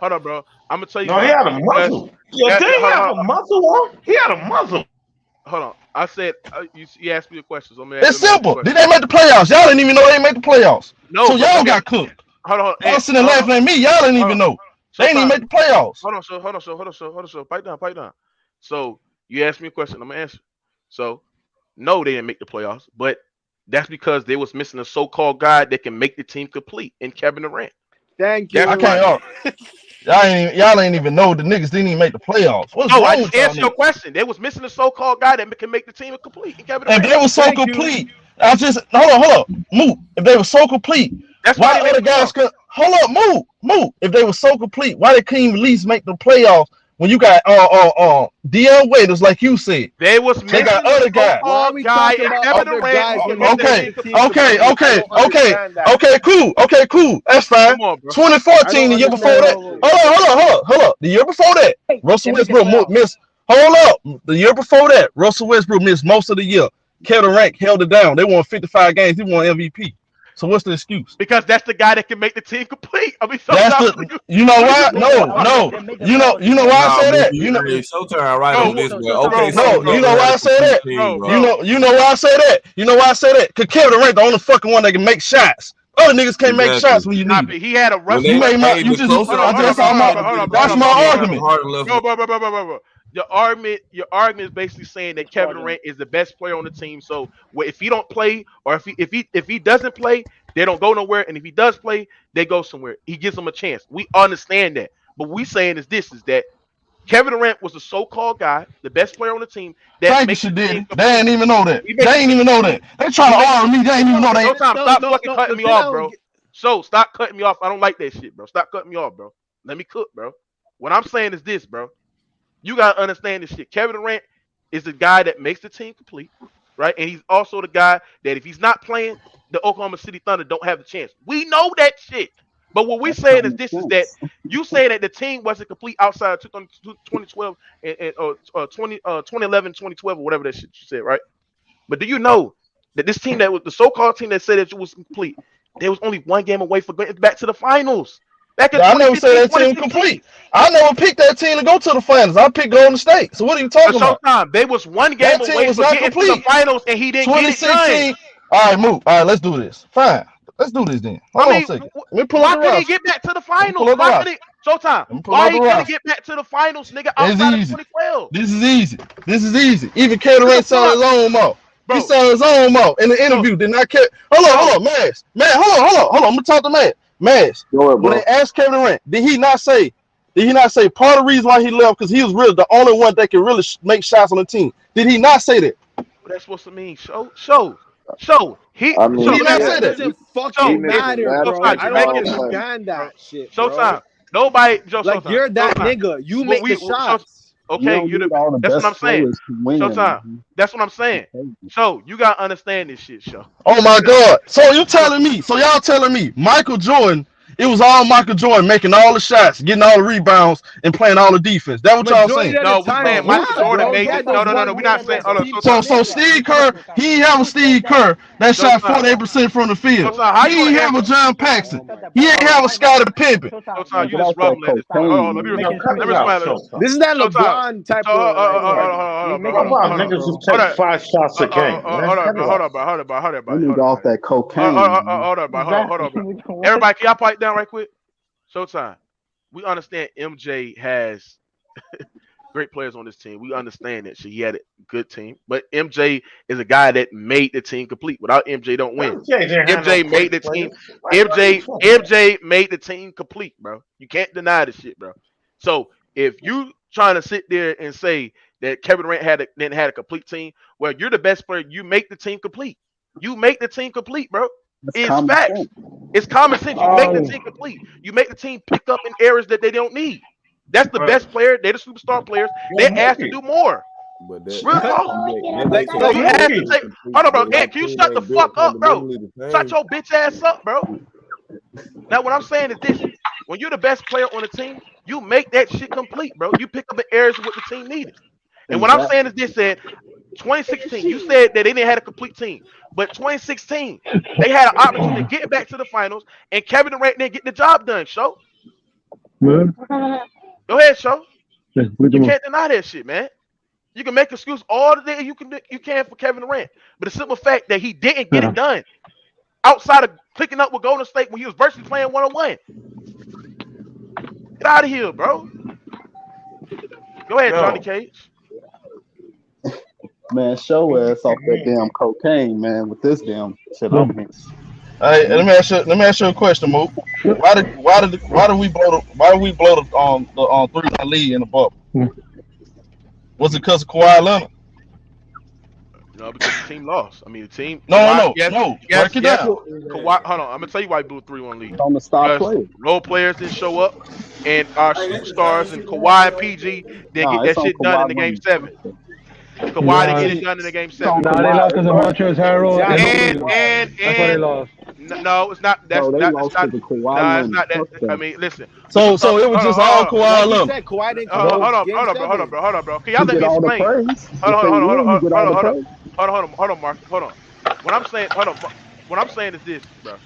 Hold on, bro. I'm gonna tell you. No, he had a muzzle. Yeah, did he have a muzzle on? He had a muzzle. Hold on. I said you asked me a question. So It's simple. Did they make the playoffs? Y'all didn't even know they made the playoffs. No. So y'all got cooked. Hold on. Y'all sitting laughing at me. Y'all didn't even know. They didn't even make the playoffs. Hold on. Pipe down. So you asked me a question. I'm gonna answer. So no, they didn't make the playoffs, but that's because they was missing a so-called guy that can make the team complete in Kevin Durant. Thank you. I can't. Y'all ain't even know the niggas didn't even make the playoffs. What's wrong I with just y'all answered your question. They was missing a so-called guy that can make the team complete in Kevin Durant. If they were so complete, I just hold on. Move. If they were so complete, that's why other guys could hold up? Move. If they were so complete, why they couldn't even at least make the playoffs when you got Dion Waiters, like you said? They was missing got other guys. Why are we talking about other guys? Okay, cool. That's fine. Come on, bro. 2014, the year before that. Hold up. The year before that, Russell Westbrook missed. Hold up. The year before that, Russell Westbrook missed most of the year. Kevin Durant held it down. They won 55 games. He won MVP. So what's the excuse? Because that's the guy that can make the team complete. I mean, you know why? No. You know why I say that? You know, Showtime right on this, man. Okay, you know why I say that? You know why I say that? You know why I say that? Because Kevin Durant the only fucking one that can make shots. Other niggas can't make shots when you need it. He had a Russell. That's my argument. Bro. Your argument is basically saying that Kevin Durant is the best player on the team. So if he don't play, or if he doesn't play, they don't go nowhere. And if he does play, they go somewhere. He gives them a chance. We understand that. But we saying is that Kevin Durant was the so-called guy, the best player on the team. Thank you, Shadidi. They ain't even know that. They trying to argue me. They ain't even know that. Stop fucking cutting me off, bro. So stop cutting me off. I don't like that shit, bro. Stop cutting me off, bro. Let me cook, bro. What I'm saying is this, bro. You gotta understand this shit. Kevin Durant is the guy that makes the team complete, right? And he's also the guy that if he's not playing, the Oklahoma City Thunder don't have the chance. We know that shit. But what we're saying is this: is that you say that the team wasn't complete outside of 2012 and 2011, 2012, or whatever that shit you said, right? But do you know that this team that was the so-called team that said that it was complete, there was only one game away from getting back to the finals. I never said that team complete. I never picked that team to go to the finals. I picked Golden State. So what are you talking about? They was one game away from getting to the finals, and he didn't get it done. All right, move. All right, let's do this. Fine. Let's do this then. Hold I on a mean, second. Let me pull up why the couldn't he roster. get back to the Let me pull finals? up the Why couldn't roster. he? Showtime. Let me pull up Why the he couldn't roster. get back to the finals, nigga, It's outside of easy. 2012? This is easy. This is easy. Even Kevin Nigga, Durant pull saw up, his own mouth. He bro. saw his own mouth in the So, interview. Did not care. Hold on, Max. Man, hold on. I'm gonna talk to Max. Max. Go ahead, When they bro. asked Kevin Durant, did he not say part of the reason why he left because he was really the only one that can really make shots on the team? Did he not say that? what that's supposed to mean? Show. He. I Did So mean, he let me not ask say That you that? this. doesn't he So fucking if doesn't matter, matter. bro. Showtime, It's I you don't make all it. playing. understand Bro, that shit, bro. Showtime. Nobody, Like Showtime. you're that Showtime. nigga. You Well, make the shots. You okay, don't you the. need all the That's what I'm best saying. players to win, Showtime. man. That's what I'm saying. So you gotta understand this shit, show. Oh my You gotta. God. So y'all telling me Michael Jordan, it was all Michael Jordan making all the shots, getting all the rebounds, and playing all the defense. That what y'all Majority saying? of the No, we time, saying Bro, Michael yeah, Jordan bro. made Yeah, it. No, those no, no, no. ones We're who not can saying. just Hold on, keep the So nigga. Steve Kerr, he ain't have a Steve Kerr that shot Showtime. 48% from the field. Showtime. How you He gonna ain't have a answer? John Paxson. He ain't Hold on. have a Scottie Pippen. Showtime, man, you get just off that rumbling at this point. Hold cocaine, on, let me man. Yo, respond. cut Let it me out, respond. Showtime. This is that Showtime. LeBron type So of like hold he on, bro. making Come on, points, niggas bro. who take 5 shots a game, man. Hold on, Cut bro. it out. They need to off that cocaine, man. Hold on, bro. Everybody, can y'all pipe down right quick? Showtime. We understand MJ has great players on this team. We understand that he had a good team, but MJ is a guy that made the team complete. Without MJ, don't win. MJ didn't have no MJ made great the team. players. Like, what are you talking about? MJ made the team complete, bro. You can't deny this shit, bro. So if you trying to sit there and say that Kevin Durant didn't have a complete team, well, you're the best player. You make the team complete. You make the team complete, bro. That's It's common facts. sense. It's common sense. You make the Oh, team complete. You make the team pick up in areas that they don't need. That's the but best player. They're the superstar players. yo, They're asked to Mookie, do more. But that Real Cause talk. that like makes yo, it So you easier asked for to them to Mookie. take. complete. Hold on, bro. But when Ed, the can you team shut the ain't built fuck up, bro? fundamentally the Shut same, your bitch ass up, bro. Now, what I'm saying is this: when you're the best player on the team, you make that shit complete, bro. You pick up the areas of what the team needed. And what I'm Exactly. saying is this: said 2016, you said that they didn't have a complete team, but 2016 they had an opportunity to get back to the finals, and Kevin Durant didn't get the job done. Show, Man, go ahead, show. yeah, look You at him. can't deny that shit, man. You can make excuse all the day you can for Kevin Durant, but the simple fact that he didn't get Yeah. it done outside of clicking up with Golden State when he was virtually playing 1-on-1. Get out of here, bro. Go ahead, Johnny Yo, Cage. Man, show ass off that damn cocaine, man, with this damn shit Look, I'm hearing. Hey, let me ask you a question, Mook. Why did we blow the 3-1 lead in the bubble? Was it because of Kawhi Leonard? No, because the team lost. I mean, the team No, Kawhi. no, Yes, no. yes, Break it yes. down. Kawhi. Hold on, I'm gonna tell you why he blew a 3-1 lead. On the star Because player. role players didn't show up, and our superstars and Kawhi and PG didn't get Nah, it's that on shit done in Kawhi the game Leonard. 7. Kawhi didn't nah, get it done in the game It's on 7, bro. they Kawhi. lost because of Montrezl Harrell and exactly. And Lou Williams. and That's why they and lost. no, it's not. That's Bro, they not. That's lost not. because of Kawhi Nah, it's Leonard. not that. Fuck I them. mean, listen. We can So talk. it was just all Hold on. Kawhi Like he Leonard. said, Kawhi didn't control game seven. Hold on, bro. Can y'all He let get me all the explain? praise. Hold If on, they hold on, hold on, win, he hold get on, all the hold on, praise. hold on, Mark. Hold on. What I'm saying, hold on. What I'm saying is this, bro.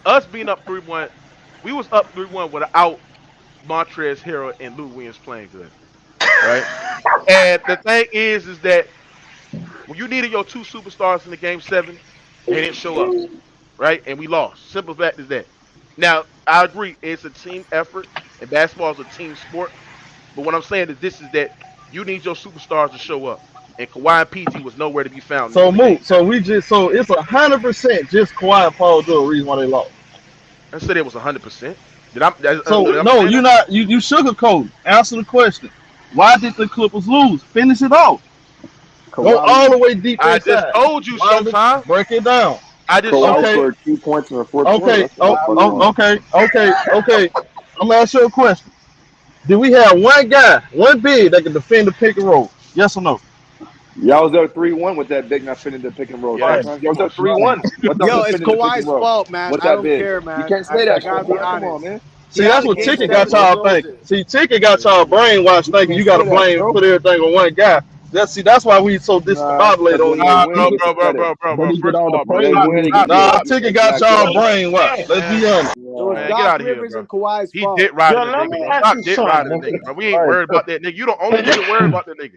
Us being up 3-1, we was up 3-1 without Montrezl Harrell and Lou Williams playing good, right? And the thing is that when you needed your two superstars in the game 7, they didn't show up, right? And we lost. Simple fact is that. Now, I agree, it's a team effort, and basketball is a team sport. But what I'm saying is this: is that you need your superstars to show up, and Kawhi and PG was nowhere to be found So in the game Mook, so 7. it's 100% just Kawhi and Paul George reason why they lost. I said it was 100%. Did I? So Did I no, say you're that? not. You sugarcoat. Answer the question. Why did the Clippers lose? Finish it off. Go Kawhi all the Leonard. way deep I just inside. told you, Why did Showtime. break it down? I just Kawhi showed Okay, you. scored 2 points in the fourth quarter. okay, That's what the fuck going. okay. I'm gonna ask you a question. Do we have one guy, one big that can defend the pick and roll? Yes or no? Y'all was up 3-1 with that big not fitting the pick and roll. Yes. Sometimes y'all was up 3-1 without Yo, it's defending the pick and Kawhi's roll. fault, man. With I that don't big. care, You man. can't say I that, gotta be Showtime. Come on, honest. man. He See, had that's a what game Ticket seven got to y'all close thinking. it. See, Ticket got y'all brainwashed You thinking can't you got say to that, blame, bro. put everything on one guy. That's why we so Nah, discombobulated because on when they you. win, he gets the credit. But he get First all of the all, bro, When they praise stop, win, when he he gets stop, yeah, Nah, stop, yeah, Ticket got exactly. y'all stop, brainwashed. Let's man. be honest. It was Man, get Doc out of here, Rivers bro. and Kawhi's He fault. dick riding yo, the let nigga, me bro. ask Stop you dick something, riding the nigga. nigga, bro. We all ain't right. worried about that nigga. You the only nigga worried about the nigga.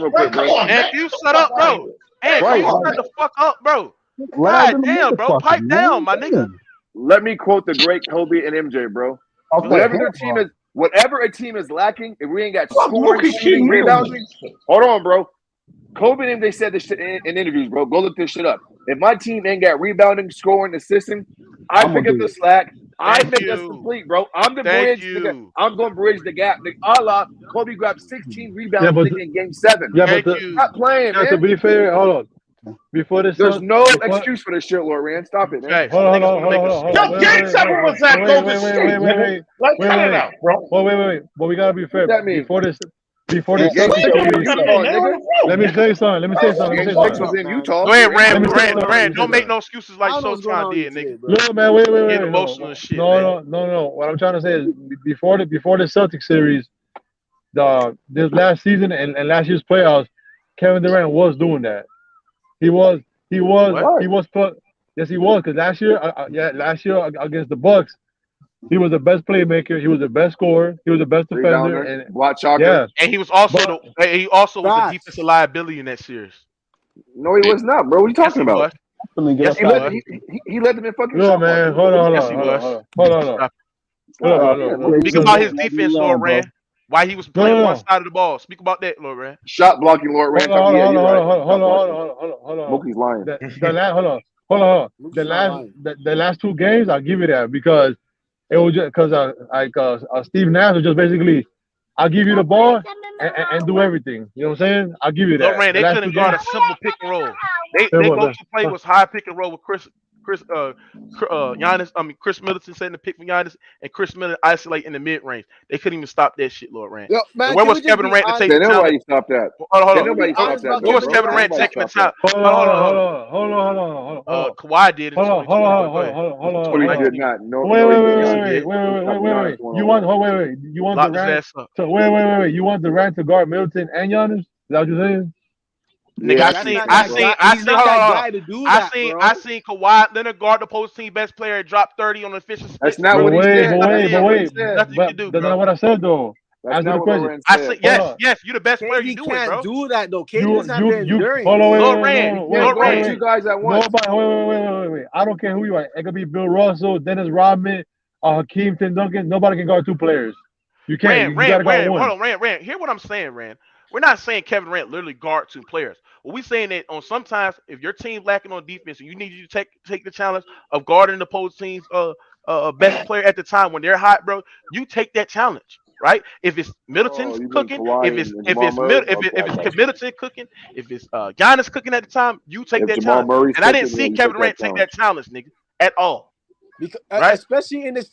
question real quick, bro. And you shut up, bro. And Right. you shut the fuck up, bro. Last God in the damn, bro. motherfucker, Pipe down, man. my nigga. Let me quote the great Kobe and MJ, bro. Okay, Whatever a team is lacking, if we ain't got Fuck, scoring, Mookie shooting, King rebounding, hold on, bro. Kobe and they said this shit in interviews, bro. Go look this shit up. If my team ain't got rebounding, scoring, assisting, I pick up the slack. I make us complete, bro. I'm the bridge, nigga. I'm going to bridge the gap, nigga. Allah, Kobe grabbed 16 rebounds, nigga, in Game 7. Yeah, but Stop playing, to man. be fair, hold on. before this. There's no excuse for this shit, Lord Rand. Stop it, man. Facts. Hold on, Niggas hold want to on, make hold on, excuses. hold on. Yo, Game 7 was at Golden State, man. Like, cut it out, bro. Wait. But we gotta be fair. What that mean? Before this Game Celtics 7 was in series. Utah, nigga. Let me say something. Game 6 was in Utah. Go ahead, Let me say Rand. something. Don't make no excuses like I don't know what's going Showtime on did, today, nigga. bro. Getting No, man, wait. emotional and shit, No. man. What I'm trying to say is before the Celtics series, this last season and last year's playoffs, Kevin Durant was doing that. He was. Yes, he was. Because last year against the Bucks, he was the best playmaker. He was the best scorer. He was the best defender. Rebounder, And block chalker. yeah, And he was also was a defensive liability in that series. No, he was not, bro. What are you talking about? Yes, He led them in fucking look, shot man, blocking. Yes, he was. Hold on. Speak about his defense, Lord Rand. Why he was playing one side of the ball. Speak about that, Lord Rand. Shot blocking, Lord Rand. Hold You're right. on. Mookie's lying. Hold on. The last two games, I'll give you that because it was just because Steve Nash was just basically, I'll give you the ball and do everything. You know what I'm saying? I'll give you that. Lord Rand, they couldn't guard a simple pick and roll. They go to play was high pick and roll with Chris Middleton setting the pick for Giannis and Chris Middleton isolate in the mid range. They couldn't even stop that shit, Lord Rand. Yo, man, where was Kevin Durant to take the challenge? Nobody stopped that. Hold on. Where was Kevin Durant taking the challenge? Hold on. Kawhi did in 2020. Hold on. He did not. Wait. You want Lock his ass up. So wait. You want Durant to guard Middleton and Giannis? Is that what you're saying? Nigga, I seen Kawhi Leonard guard the post team best player and drop 30 on the efficiency. That's not what he said. Nothing you can do, bro. That's not what I said though. That's not what Lorenz I said. said yes, you're the best player. You do it, bro. Do that though. KD Lord Rand. Two guys at once. Wait. I don't care who you are. It could be Bill Russell, Dennis Rodman, Hakeem Tim Duncan. Nobody can guard two players. You can't. Rand. Hold on, Rand. Hear what I'm saying, Rand. We're not saying Kevin Durant literally guard two players. Well, we saying that on sometimes if your team lacking on defense and you need to take the challenge of guarding the opposed team's best player at the time when they're hot, bro, you take that challenge, right? If it's Middleton's cooking, if it's Middleton cooking, if it's Giannis cooking at the time, you take that challenge. And I didn't see Kevin Durant take that challenge, nigga, at all. Because, right? Especially in this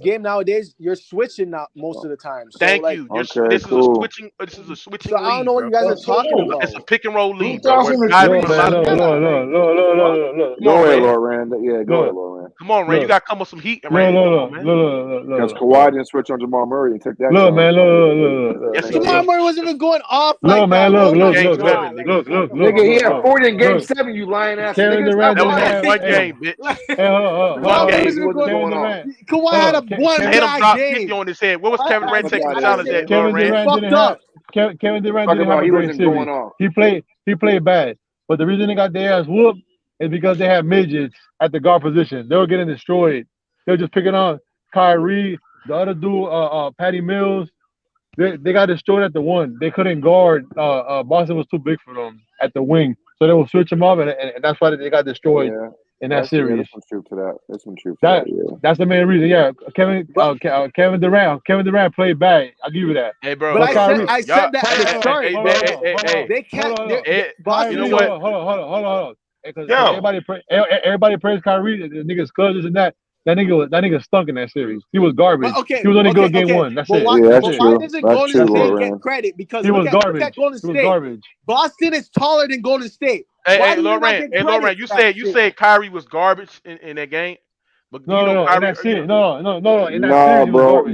game nowadays, you're switching out most of the time. So Thank you. This is a switching. This is a switching. So I don't know what you guys are talking about. It's a pick and roll league, Look. Go ahead, Lord Rand. Yeah, go ahead, Lord Rand. Come on, Rand. You got to come with some heat, Rand. Because Kawhi didn't switch on Jamal Murray and take that. Look, man. Yes, Jamal Murray wasn't even going off. Look, man. Look. Nigga, he had 40 in Game 7. You lying ass. Kevin Durant that was one game, bitch. One game. Kawhi had a one guy game on his head. What was Kevin Durant taking the challenge at? Kevin Durant didn't have a great series. He played bad, but the reason they got their ass whooped is because they had midgets at the guard position. They were getting destroyed. They were just picking on Kyrie, the other dude, Patty Mills. They got destroyed at the one. They couldn't guard. Boston was too big for them at the wing, so they will switch them up, and that's why they got destroyed. Yeah. In that series, there's some truth to that. There's some truth to that. Yeah. That's the main reason. Yeah, Kevin Durant played bad. I'll give you that. Hey, bro. But I said that at the start. They can't. You know what? Hold on. Because everybody praised Kyrie. The niggas cousins and that. That nigga stunk in that series. He was garbage. He was only good game one. That's it. Why doesn't Golden State get credit? Because he was garbage. He was garbage. Boston is taller than Golden State. Hey, Loren, you said Kyrie was garbage in that game. But no, in that series, bro.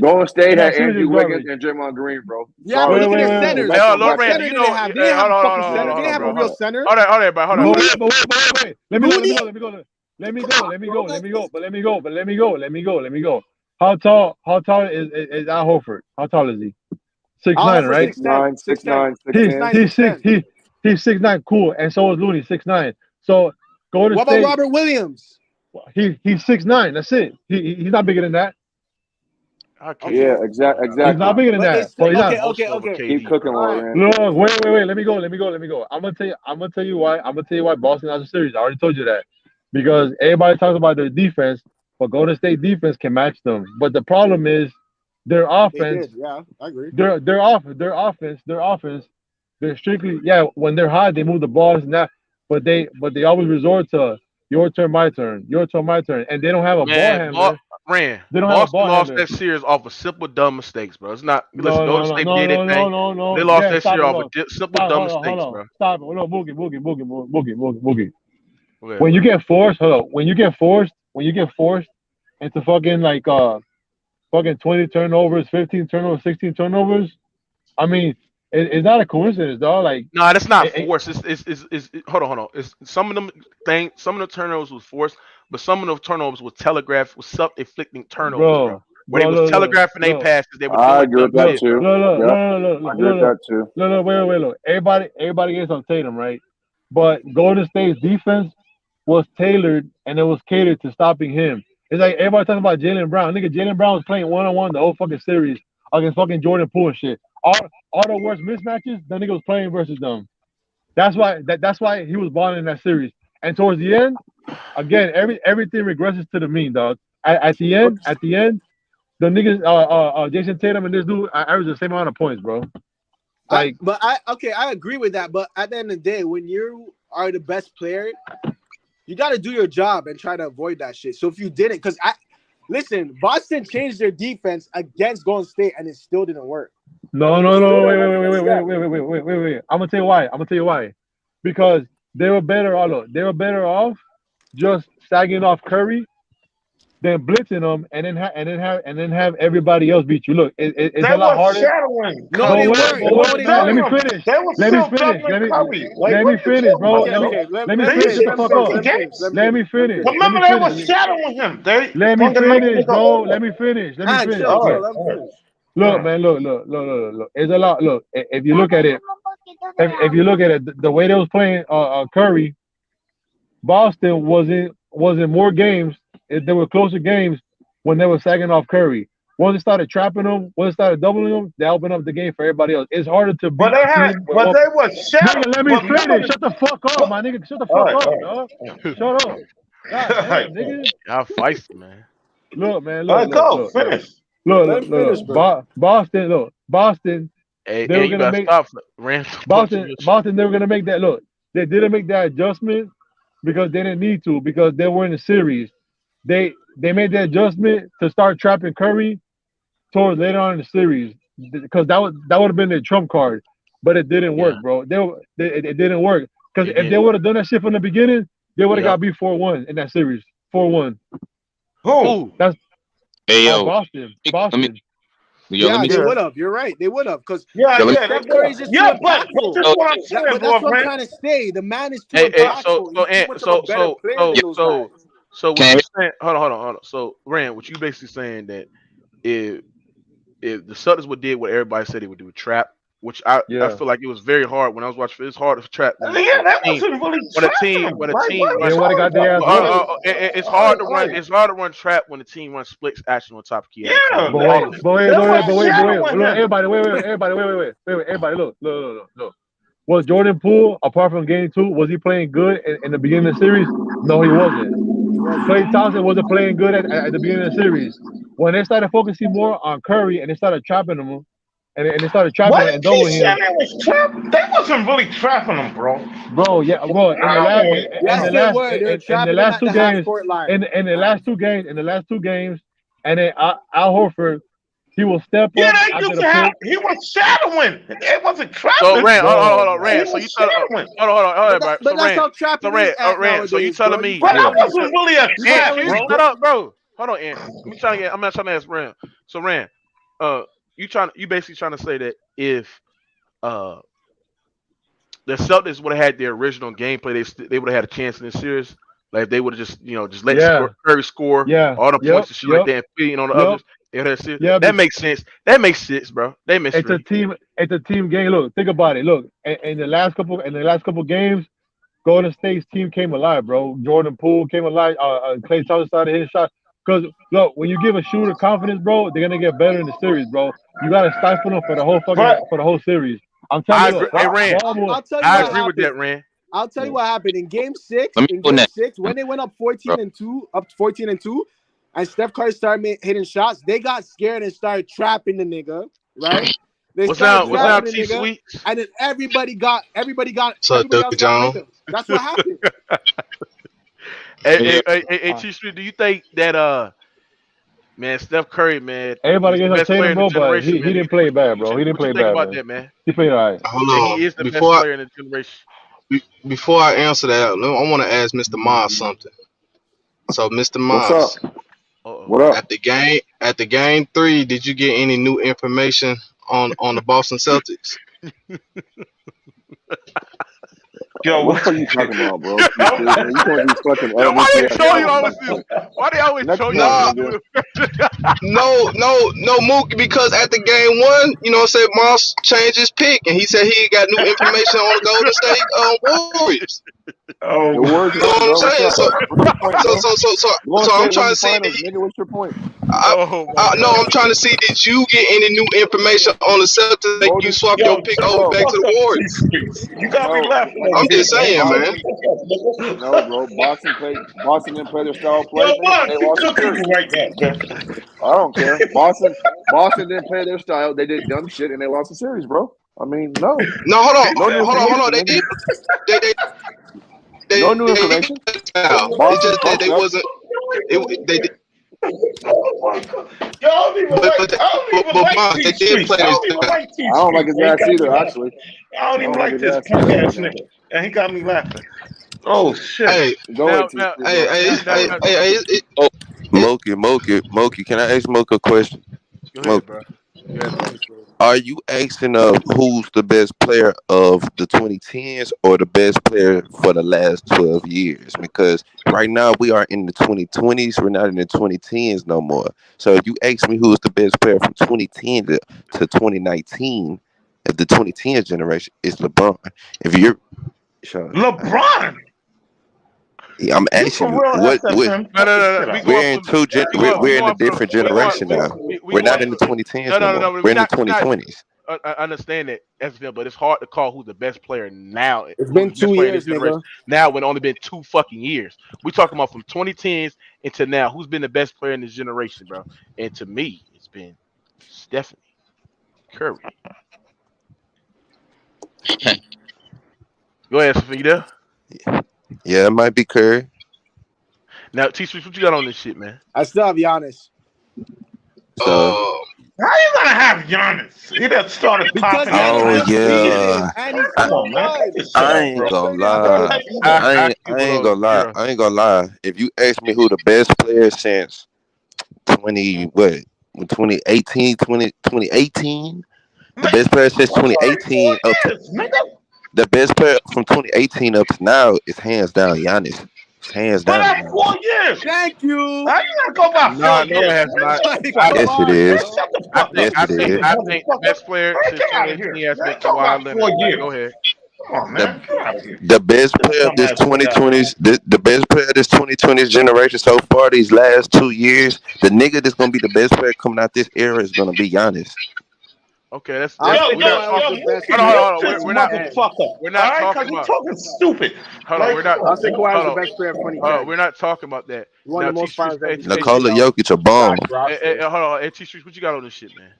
Golden State had Andrew Wiggins and Draymond Green, bro. Yeah, but look at their centers. Loren, you know, they didn't have a fucking center. They didn't have a real center. Hold on, bro. Hold on. Wait. Let me go. How tall is Al Horford? How tall is he? 6'9", right? 6'9". He's 6'9", cool, and so is Looney, 6'9". So Golden State. What about Robert Williams? He's 6'9". That's it. He's not bigger than that. Okay. Yeah, exactly. He's not bigger than that. Okay. Keep cooking, Lauren. Look, wait. Let me go. I'm gonna tell you why Boston has a series. I already told you that. Because everybody talks about their defense, but Golden State defense can match them. But the problem is their offense. Yeah, I agree. Their offense. They're strictly when they're hot, they move the balls and that. but they always resort to your turn, my turn, your turn, my turn, and they don't have a ball Man, handler. They don't have a Boston ball lost handler. that series off of simple dumb mistakes, bro. It's not. Listen, No, Golden no, no, State no, did no, their no, thing. no, They no. lost Yeah, that stop series it, off of bro. simple Stop. dumb Hold mistakes, on. bro. Stop it. No, Boogie. Okay, When you bro. get forced, hold up. When you get forced into fucking like fucking 20 turnovers, 15 turnovers, 16 turnovers. I mean, it's not a coincidence, dog. Like, No, that's not it, forced. Hold on. It's some of them things. Some of the turnovers was forced, but some of the turnovers was telegraphed, was self-inflicting turnovers, bro. Where they was telegraphing their passes, they were I doing agree dumb with that shit, too. bro. Yep, I agree with that too. Wait. Everybody gets on Tatum, right? But Golden State's defense was tailored and it was catered to stopping him. It's like everybody talking about Jaylen Brown. Nigga, Jaylen Brown was playing one-on-one the whole fucking series against fucking Jordan Poole and shit. All the worst mismatches, that nigga was playing versus them. That's why he was balling in that series. And towards the end, again, everything regresses to the mean, dog. At the end, the niggas, Jason Tatum and this dude average the same amount of points, bro. Like, I agree with that. But at the end of the day, when you are the best player, you got to do your job and try to avoid that shit. So if you didn't, listen, Boston changed their defense against Golden State and it still didn't work. No. Wait. I'm gonna tell you why. Because they were better off just sagging off Curry than blitzing them and then have everybody else beat you. Look, it's They a lot were harder. shadowing No, Curry. they But weren't. let me finish. They were still doubling Curry. Like, Let what me are you finish, talking bro. about, yo? Let me They finish. used Shut to the fuck win up. games. Let me finish. Remember, they were shadowing him. They Let me from the night finish, nigga bro. over. Let me finish. Chill. All Let me right. finish. Look, man. Look. It's a lot. Look, if you look at it, the way they was playing Curry, Boston was in more games. There were closer games when they were sagging off Curry. Once they started trapping them, once they started doubling them, they opened up the game for everybody else. It's harder to But beat a team with one. they were shadowing. Nigga, let me finish. Shut the fuck up, my nigga. Shut the fuck up, dog. Shut up. God damn, nigga. Y'all feisty, man. Look, man. All right, go finish. Let him finish, bro. Boston. Hey, They were you gonna gotta make stop random punching your shit. Boston. They were gonna make that. Look, they didn't make that adjustment because they didn't need to because they were in the series. They made that adjustment to start trapping Curry towards later on in the series because that would have been their trump card, but it didn't Yeah, work, bro. It didn't work because it if they didn't. would have done that shit from the beginning, they would have Yep. got beat 4-1 in that series. 4-1. Who? Who? That's Hey yo, Boston. let me Yeah, see. they would have. You're right. They would have because Yeah, Yo, let me, Steph Curry is just too yeah, but impactful. this is what I'm saying, But that's bro, what I'm man. trying to say. The man is too Hey, impactful. He's too much of a better player than those guys. so what can you saying? Hold on. So, Rand, what you basically saying that if the Celtics would did what everybody said they would do, trap, which I Yeah. feel like it was very hard when I was watching. It's hard to trap Yeah, that wasn't really trapping him. when a Like, team what are you runs. They would have talking got their about? ass whooped. It's All hard to right. run. It's hard to run trap when the team runs splits action on top of key action. Yeah, We all know. they were Look, shadowing him. everybody, everybody, look. Was Jordan Poole, apart from game 2, was he playing good in the beginning of the series? No, he wasn't. Klay Thompson wasn't playing good at the beginning of the series. When they started focusing more on Curry and they started trapping him, and they started trapping Why him you and keep doubling him, saying they was trapping? They wasn't really trapping him, bro. bro. Yeah, bro. In the last, Yes, they were. They were in the trapping him last at two the half games, court line. in the last two games, and then Al Horford, he will step Yeah, up they after used the to have. pick. He was shadowing. It wasn't So trapping. Rand, hold on, He Rand. So you was tell shadowing. hold on, bro. But So that's Rand, how trapping is at Rand. So you nowadays, telling bro. You me? But can't that really, wasn't really a you Ant, can't trap, you really. bro. shut up, bro. Hold on, Ant. I'm not trying to ask Rand. So Rand, you basically trying to say that if uh the Celtics would have had their original gameplay, they would have had a chance in this series. Like if they would have just let Yeah, Curry score yeah, all the points yep, and shit like that, and feeding on the yep, others. They would have series. yeah. That makes sense. That makes sense, bro. They missed It's a three. team. It's a team game. Look, think about it. Look, in the last couple games, Golden State's team came alive, bro. Jordan Poole came alive. Klay Thompson started hitting shots. Because look, when you give a shooter confidence, bro, they're gonna get better in the series, bro. You gotta stifle them But for the whole series. I'm telling I you, agree. look, Hey, Rand, I'll tell you I what agree with that, happened. Rand. I'll tell you what happened in Game 6. let me In go Game next, 6, when they went up bro. 14-2, and Steph Curry started hitting shots, they got scared and started trapping the nigga, right? They What's started now drafting a T nigga, Sweets? and then everybody So else Duke got rid Jones. of. That's what happened. Hey, T Sweets, do you think that man, Steph Curry, man, Everybody he's the gets on best player Tatum, in the bro, but generation, he man? didn't play bad, bro. He didn't What you play think bad, about man. that, man? He played all right. Hold That he on. is the best player in the generation. Before I answer that, I want to ask Mr. Moss something. So, Mr. What's up? Moss, What up? at the game 3, did you get any new information on the Boston Celtics? Yo, What the fuck you talking about, bro? You yo, stupid, man. You can't be fucking Yo, why elementary they ass show you questions always like this? that. Why they always Next show you point, all this No, nigga. no, Mookie, because at the game 1, said Moss changed his pick, and he said he got new information on the Golden State Warriors. The oh, words You know what, what I'm bro? What's saying? up? So, What's your point, so, bro? so, so, so, Golden so I'm State win trying the to see. finals, nigga. What's your point? Oh my No, I'm god. trying to see, did you get any new information on the Celtics that you Golden, swap your yo, pick shut over the bro. back to fuck the up, Warriors? T-Streets. You got me No, laughing over I'm here, just man. saying, Shut man. Boston. the fuck up, No, nigga. bro. Boston didn't play their style play, Yo, nigga, and Mark, they you lost the cooking me series. right now, man. I don't care. Boston didn't play their style. They did dumb shit, and they lost the series, bro. I mean, no, No, hold on, He no said, new hold on. information, They nigga. did, they, they, No they, new they did information. play now. It's Boston just that fucked they up. wasn't. They did, oh my God. Yo, I don't even but like, but I don't even but like Moss, they did T-Streets. play I their don't even style. like I don't like T-Streets. his And he ass got me either, laughing. actually. I don't I even don't like like his this ass punk either right ass now. nigga. And he got me laughing. Oh, shit. Hey, Go Now, ahead, T now, Street, hey, bro. hey, now, it's- now, hey, now hey, Oh, it, Moki, can I ask Moki a question? go ahead, Moki, bro. You ask me. are you asking of who's the best player of the 2010s or the best player for the last 12 years? Because right now we are in the 2020s, we're not in the 2010s no more. So if you ask me who's the best player from 2010 to 2019, of the 2010s generation, it's LeBron. If you're sure, LeBron. I'm You asking for you, real, what SFM? No, Cut no, the no, shit no. We out. going we're in from we we're in a going from different we going generation now. we We're not going in the 2010s no, no no, no, more. no. We're in the We not. 2020s. I understand that SFL, but it's hard to call who's the best player now, It's who's been the best 2 player in this years, generation nigga. now when only been 2 fucking years. We talking about from 2010s into now. Who's been the best player in this generation, bro? And to me, it's been Stephanie Curry. Go ahead, Sophia. You there? Yeah, it might be Curry. Now, T Swift, what you got on this shit, man? I still have Giannis So, How you gonna have Giannis? He done started because popping he in had the a oh last good 2 years. season yeah, and he's I, Come still on, man. Cut good. this shit I out, ain't bro. He gonna played his Cut lie. ass that off. shit out. Keep it I ain't on gonna lie. zero. I ain't gonna lie. If you ask me who the best player since 20 what 2018 2018, the Man, best player since what's only 2018 up to 4 years, nigga? the best player from 2018 up to now is hands down Giannis. It's hands But down that's Giannis. 4 years. Thank you. How you gonna go by No, 4 no, it years, has man? not. Shut the Like, I fuck come think up. Yes, it on, Man, is. bro. shut the I fuck think up, Yes, you I it think is. stupid I think the motherfucker. best player Man, since get out of here. 2018 has Man, been ain't talking Kawhi about Leonard. 4 But years. go ahead. Come on, The man. Get out of here. the best This player of this dumbass nigga out of here. 2020s, the best player of this 2020s generation so far these last 2 years, the nigga that's gonna be the best player coming out this era is gonna be Giannis. Okay, that's I that's don't Yo, think we're not yo, Kawhi was yo, talking. the best Hold on, Mookie, hold player on, mute hold on. this of We're not 2010. motherfucker. we're All not right, talking because you about. talking stupid. Hold on, Like, we're come not. I on, think man. Kawhi was Hold the on, best player of hold on. 2010. We're not talking about that. He won Now, the T most Street, finals hey, MVPs. Nikola Jokic a bomb. hold on, hey, T Street, what you got on this shit, man?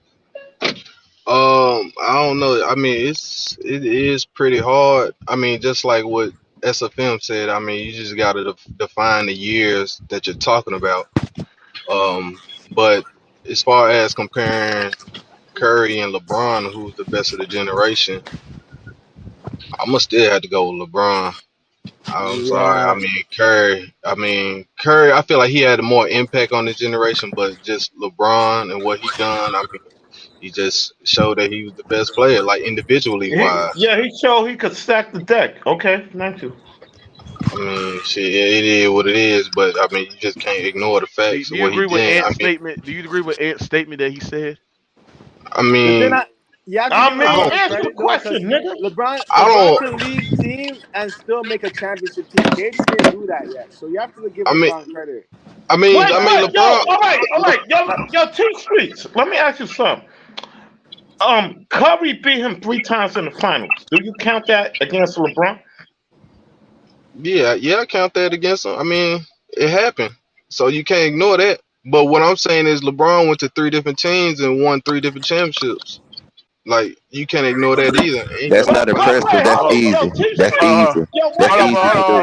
I don't know. I mean, it is pretty hard. I mean, just like what SFM said. I mean, you just got to define the years that you're talking about. But as far as comparing Curry and LeBron, who's the best of the generation, I'm gonna still have to go with LeBron. I'm sorry. Yeah. Curry. I feel like he had a more impact on this generation, but just LeBron and what he done. I mean, he just showed that he was the best player, like individually wise. Yeah, he showed he could stack the deck. Okay, thank you. I mean, shit, it is what it is, but I mean, you just can't ignore the facts Do of you what he agree with did. Ant's statement? Do you agree with Ant's statement that he said? I But then mean, you have to I give mean, LeBron I answer the credit though, because question, nigga. LeBron don't, can lead teams and still make a championship team. KD didn't do that yet, so you have to give I mean, LeBron credit. Wait, yo, LeBron. all right, yo, T Streets. Let me ask you something. Curry beat him 3 times in the finals. Do you count that against LeBron? Yeah, I count that against him. I mean, it happened, so you can't ignore that. But what I'm saying is, LeBron went to 3 different teams and won 3 different championships. Like you can't ignore that either. Ain't That's talking not about But Bron. impressive. wait, That's hold on, yo, easy. teach That's me. easy. Yo, That's wait, easy to do.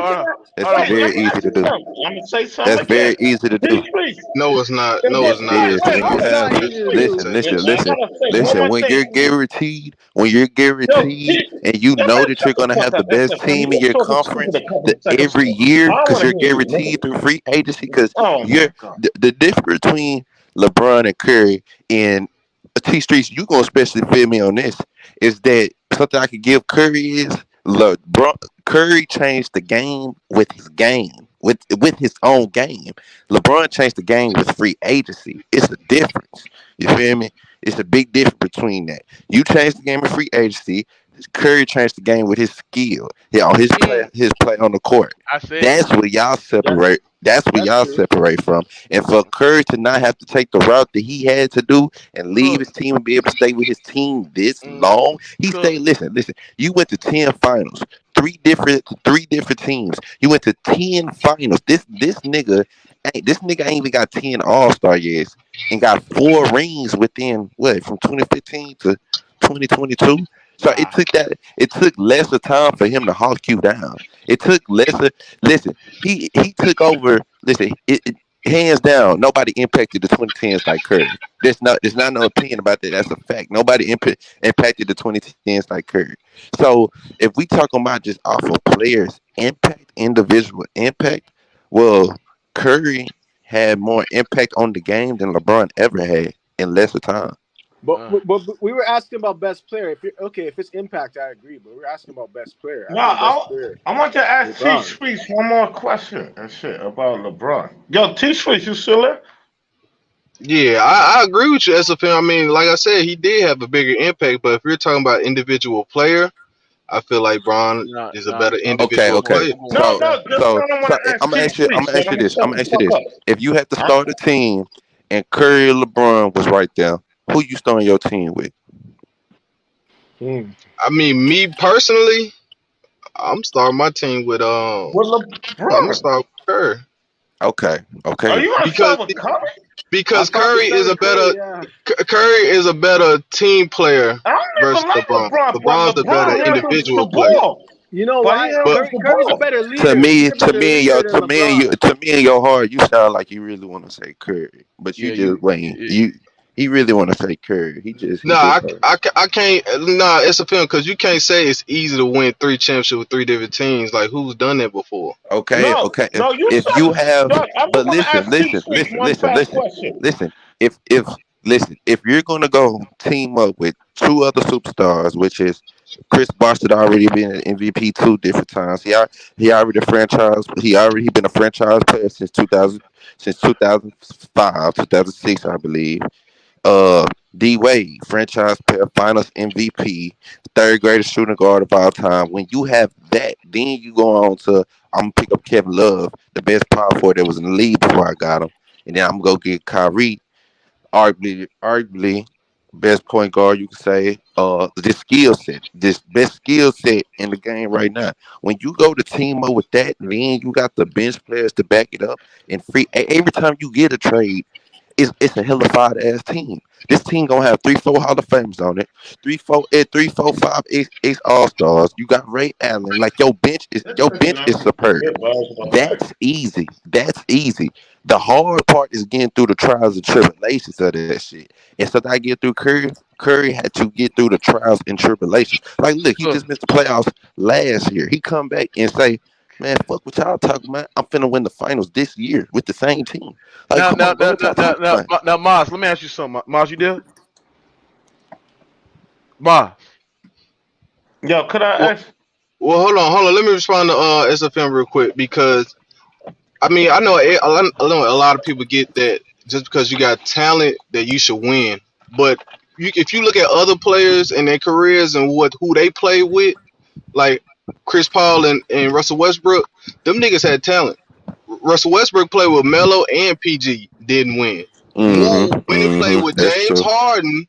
That's wait, let very me easy ask to you do. something. I'm gonna say That's something again. very easy to do. Teach me. No, it's not. No, Yes, it's it not. is. Wait, When you hold on. have Teach me. listen, I'm gonna say one listen. more When thing. you're Yo, guaranteed, teach. and you Yo, know man, that shut you're the gonna fuck have the up, best SFM. team You in was your talking stupid conference a couple seconds every ago. year, I don't because want to you're hear you, guaranteed nigga. through free agency, because Oh you're my god. the difference between LeBron and Curry and T Streets. You gonna especially feel me on this is that something I could give Curry is LeBron. Curry changed the game with his game. With his own game, LeBron changed the game with free agency. It's a difference. You feel me? It's a big difference between that. You changed the game with free agency. Curry changed the game with his skill. His play on the court. I said it. That's what y'all That's separate. That's what that's y'all true. separate from. And for Curry to not have to take the route that he had to do and leave Cook. his team and be able to stay with his team this Mm, long, he Cook. stayed. Listen. You went to 10 finals, three different teams. You went to 10 finals. This nigga ain't even got 10 All-Star years and got 4 rings within what from 2015 to 2022. So Nah. it took lesser time for him to hawk you down. It took lesser. Listen, he took over. Listen, hands down, nobody impacted the 2010s like Curry. There's not no opinion about that. That's a fact. Nobody impacted the 2010s like Curry. So if we talking about just off of players impact, individual impact, well, Curry had more impact on the game than LeBron ever had in lesser time. But, Uh, but but we were asking about best player. If you're okay, if it's impact, I agree. But we're asking about best player. I No, think best player I want to ask T LeBron. Streets one more question and shit about LeBron. Yo, T Streets, you still there? Yeah, I agree with you, SFM. I mean, like I said, he did have a bigger impact. But if you're talking about individual player, I feel like Bron nah, is a nah. better Okay, individual okay. player. I'm going with No, So Steph. no, just so I so want to ask I'm gonna T ask you. I'm Streets, gonna so ask you don't this. I'm shut gonna the ask you fuck this. up. If you had to Huh? start a team and Curry and LeBron was right there, who you starting your team with? Hmm. I mean, me personally, I'm starting my team with With I'm gonna LeBron. start with Curry Okay, Are okay. you gonna because start with Curry? I'd probably start with Curry. Yeah. Curry is a better team player I don't versus even like LeBron. LeBron, but LeBron's a better LeBron handles the individual player. ball. You know But he why? But handles Curry, the Curry's a ball. better To leader. He's me, a better leader than LeBron. to me and your heart, you sound like you really want to say Curry, but you Yeah, just wait. He really want to say Curry. He nah, just hurt. I can't. Nah, it's a film because you can't say it's easy to win 3 championships with 3 different teams. Like who's done that before? Okay, No, okay. no, you If you said. have, No, I just but want to listen, ask T listen, Streets listen, one listen, fast listen, question. listen. If listen, if you're gonna go team up with 2 other superstars, which is Chris Bosh had already been an MVP 2 different times. He already franchise. He already been a franchise player since 2005, 2006, I believe. Uh, D Wade, franchise player, Finals MVP, third greatest shooting guard of all time. When you have that, then you go on to I'm gonna pick up Kevin Love, the best power forward that was in the league before I got him, and then I'm gonna go get Kyrie, arguably best point guard you could say. This skill set, this best skill set in the game right now. When you go to team up with that, then you got the bench players to back it up, and every time you get a trade, it's a hellified ass team. This team gonna have 3, 4 Hall of Famers on it, 3, 4, 5 All Stars. You got Ray Allen. Like your bench is superb. That's easy. That's easy. The hard part is getting through the trials and tribulations of that shit. And so that I get through Curry had to get through the trials and tribulations. Like, look, he Cook. just missed the playoffs last year. He come back and say, "Man, fuck what y'all talking about. I'm finna win the finals this year with the same team." Like, Now, come now, on, bro. now, What now, y'all now, talking now, about? now, Maz, let me ask you something. Maz, you there? Maz. Yo, could I Well, ask? hold on. Let me respond to SFM real quick because I mean I know a lot of people get that just because you got talent that you should win, but if you look at other players and their careers and who they play with, like Chris Paul and Russell Westbrook, them niggas had talent. Russell Westbrook played with Melo and PG, didn't win. When he played with That's James true. Harden,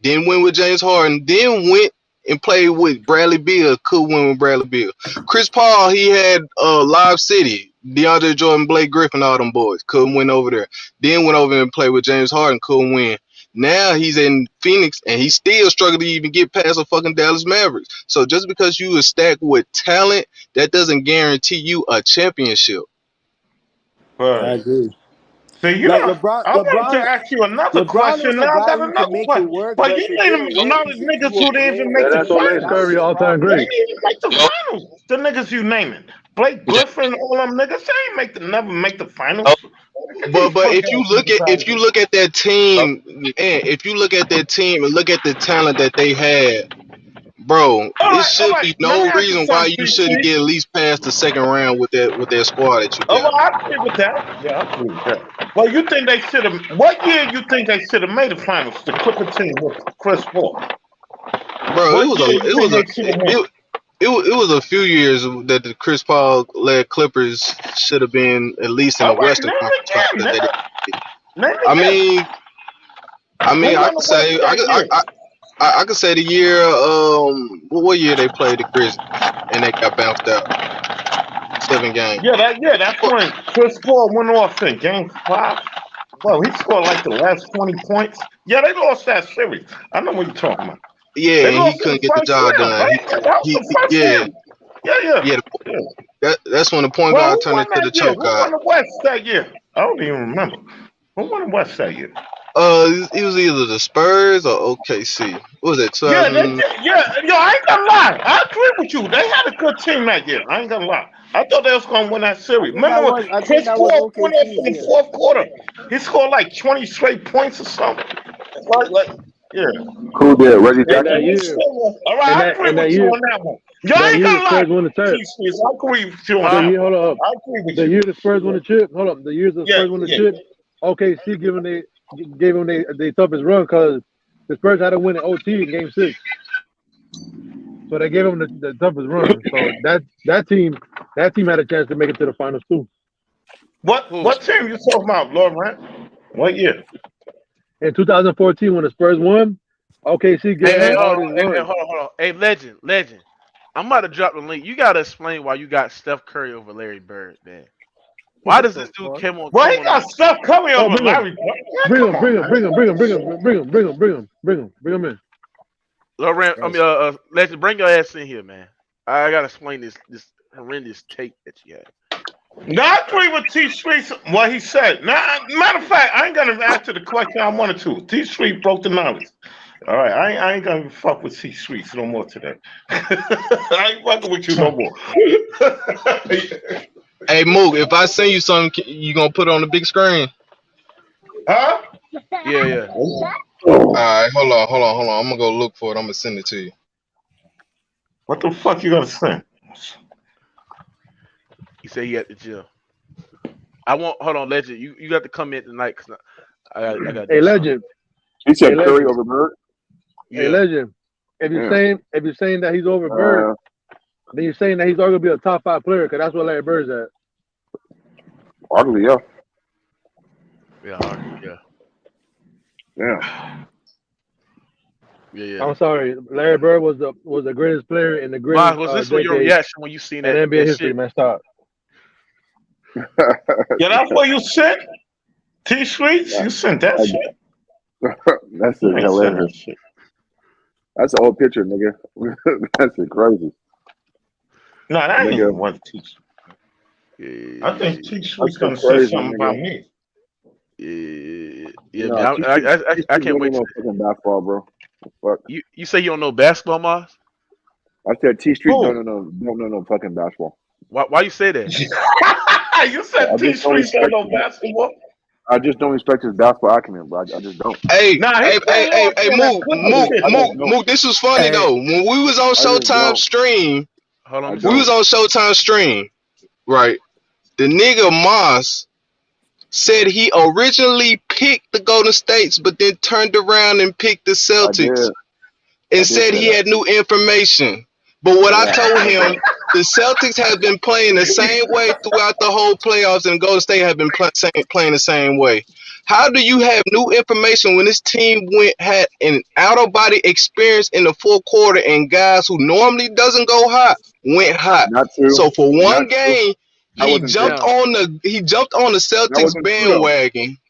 didn't win with James Harden, then went and played with Bradley Beal, could win with Bradley Beal. Chris Paul, he had Live City, DeAndre Jordan, Blake Griffin, all them boys, couldn't win over there. Then went over and played with James Harden, couldn't win. Now he's in Phoenix, and he's still struggling to even get past the fucking Dallas Mavericks. So just because you are stacked with talent, that doesn't guarantee you a championship. But I agree. see, you Like know, I wanted to ask you another LeBron question. was a Now I guy got who can another make it question. work, But but you if it need didn't a work, lot of he's niggas a who didn't even player make Yeah, who the that's what makes that was Curry his finals. all time problem. They great. didn't even make the finals. The niggas you naming, Blake Griffin, all them niggas, they ain't never make the finals. Get these But fuck ass niggas out if of you here. look at that team, and if you look at that team and look at the talent that they had, bro, it All should right. be Let me no ask you reason why something, you shouldn't PC. get at least past the second round with that squad that you Oh, got. well, I agree with that. Yeah, I agree with that. Well, you think they should have? What year you think they should have made the finals? The Clipper team with Chris Paul. Bro, What year you think they should have won? it was a few years that the Chris Paul led Clippers should have been at least in All the right, Western name Conference again, Finals. nigga. Name I again. mean, Who I won could the West say that year? I could say the year what year they played the Grizzlies and they got bounced out 7 games. That's when Chris Paul went off in Game 5. Well, he scored like the last 20 points. Yeah, they lost that series. I know what you're talking about. Yeah, They and he lost in couldn't the get the first job round, done. right? Yeah, that was the first Yeah, round. Yeah. yeah. That's when the point Well, guard who turned won into that the year? choke Who guard. won the West that year? I don't even remember. Who won the West that year? It was either the Spurs or OKC. What was it? Yeah, they 2000. did. Yeah, yo, I ain't gonna lie. I agree with you. They had a good team that year. I ain't gonna lie. I thought they was gonna win that series. Remember when I think Chris that was Paul went off OKC's in the year. fourth quarter? He scored like 20 straight points or something. Yeah. Who did? Reggie And Jackson? that year, All right, I agree and with you on that one. Yo, I that ain't year the gonna lie. Spurs won the chip. I agree with you on The that year, one. hold up. I agree with The you. year the Spurs won the chip. Hold up. The years the Spurs won the chip. OKC gave them they toughest run because the Spurs had to win in OT in Game 6. So they gave them the toughest run. So that team had a chance to make it to the finals too. What team you talking about, Lord Rant? What year? In 2014, when the Spurs won, OKC gave them the hardest run. Hold on. Hey, legend. I'm about to drop the link. You gotta explain why you got Steph Curry over Larry Bird, man. Why does this dude come on? Well, he got Steph Curry over bring him. Larry Bird. Bring Come him, on, bring him, man. bring him, bring him, bring him, bring him in. Loren, legend, bring your ass in here, man. I gotta explain this horrendous take that you had. Now, I agree with T Street what he said. Now, matter of fact, I ain't gonna answer the question I wanted to. T Street broke the knowledge. All right, I ain't gonna fuck with T Streets no more today. I ain't fucking with you no more. Hey Mook, if I send you something, you gonna put it on the big screen? Huh? Yeah. All right, hold on. I'm gonna go look for it. I'm gonna send it to you. What the fuck you gonna send? He said he at the gym. Hold on, legend. You got to come in tonight because I got. Hey, legend. He said Curry over Bird. Hey, legend. If you're saying that he's over Bird, then you're saying that he's arguably a top 5 player because that's what Larry Bird's at. Arguably, Yeah. I'm sorry, Larry Bird was the greatest player in the greatest was this your decade reaction when you seen that in NBA history, shit? man? Stop. Yeah, that's what you sent? T Streets? You sent that shit? That's hilarious. That's an old picture, nigga. That's crazy. No, that ain't even one T Street. I think T Street's gonna say something about me. Yeah, man. I can't wait. No fucking basketball, bro. Fuck. You say you don't know basketball, Mars? I said T Street don't know fucking basketball. Why you say that? You said T Street don't know basketball. I just don't respect his basketball acumen, bro. I just don't. Hey, Mook, this was funny though. When we was on Showtime stream, right? The nigga Moss said he originally picked the Golden States, but then turned around and picked the Celtics and said he had new information. But what I told him, the Celtics have been playing the same way throughout the whole playoffs, and Golden State have been playing the same way. How do you have new information when this team had an out-of-body experience in the fourth quarter, and guys who normally doesn't go hot went hot? Not true. So for one Not game, he jumped on the Celtics bandwagon.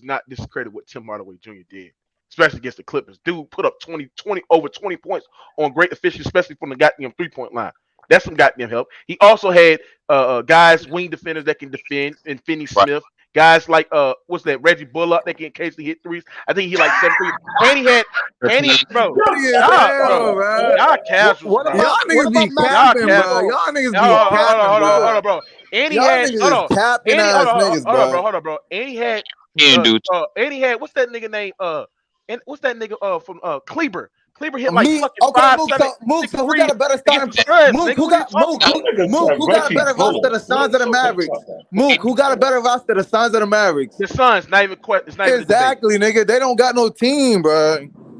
is not discredit what Tim Hardaway Jr. did, especially against the Clippers. Dude put up 20 over 20 points on great efficiency, especially from the goddamn 3-point line. That's some goddamn help. He also had guys, wing defenders that can defend, and Finney Right. Smith. Guys like what's that, Reggie Bullock that can occasionally hit threes. I think he like 7 threes. And he had, and he, bro, y'all casuals, What bro. about Y'all capping, bro? casuals. Y'all niggas Hold be on, capping, bro. hold on, bro. And he Y'all had, niggas is capping and he, ass niggas, bro. hold on, bro. And he had, He didn't do and he had, what's that nigga name? And what's that nigga from Kleber? Kleber hit like Me, fucking okay, 5, Mook. 7, So Mook, 6 so who got threes a better against starting? the studs, Mook, nigga. What are you talking about? Who got a better roster? The Suns or the Mavericks? Mook, who got a better roster? The Suns or the Mavericks? The Suns, not even it's not even a debate. Exactly, nigga. They don't got no team, bro.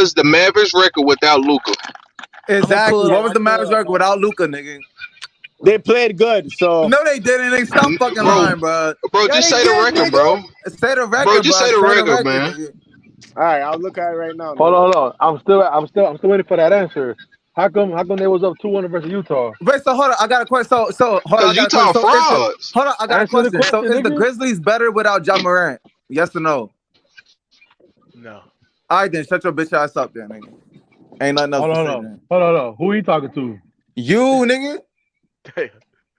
was the Mavericks record without Luka? Exactly. What was the Mavericks record without Luka, nigga? They played good, so no, they didn't. They stop fucking lying, bro. Bro, Yeah, just they say the did, record, nigga. bro. Say the record, Bro, just say the record, man. Nigga. All right, I'll look at it right now. Hold on. I'm still waiting for that answer. How come they was up 2-1 versus Utah? Wait, so hold on. I got a question. So hold on. I got a Utah question. frauds. Hold on. I got Answer a question. So is the nigga. Grizzlies better without Ja Morant? Yes or no? No. All right, then shut your bitch ass up, then, nigga. Ain't nothing else to say, then. Hold on. Who he talking to? You, nigga.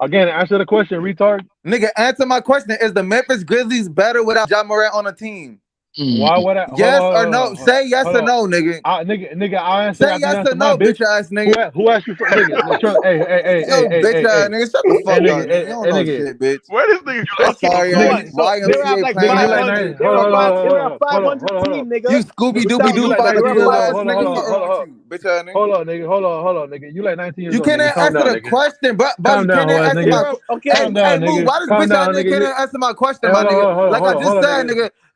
Again, answer the question, retard. Nigga, answer my question. Is the Memphis Grizzlies better without Ja Morant on the team? Why would I? Yes or no? Say yes or no, nigga. Nigga, I'll answer. Say yes or no, bitch ass nigga. Who asked you for nigga? Hey, bitch ass nigga, shut the fuck up, nigga. You don't know shit, bitch. Where this nigga sorry, they were at like 500. They were a 500 team, nigga. You Scooby Dooby Doo fighter cool ass nigga. Fuck wrong with you, bitch ass nigga. Hold on, nigga. You like 19 years you old. can't answer the question, but you can't answer my question. Okay, hey, move. Why this bitch ass nigga can't answer my question, my nigga? Like I just said, nigga.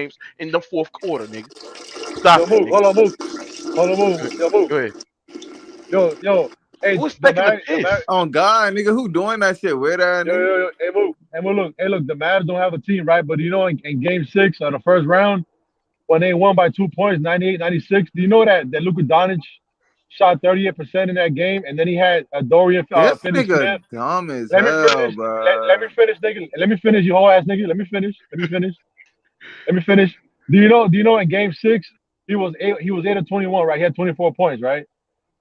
games in the fourth quarter, nigga. Stop Yo, it, move. nigga. Hold on, move. Hold on, move. Yo, move. Go ahead. Yo. Hey, Who's the taking a man. piss? Oh God, nigga, who doing that shit? Where that nigga? Yo. Hey, move. Hey, look. The Mavs don't have a team, right? But you know, in Game 6 of the first round, when they won by 2 points, 98-96, do you know that Luka Doncic shot 38% in that game, and then he had Dorian This nigga Finney-Smith. dumb as Let me hell, finish. Let bro. me finish, nigga. Let me finish, you whole ass nigga. Let me finish. Do you know in Game 6 he was 8 of 21, right? He had 24 points, right?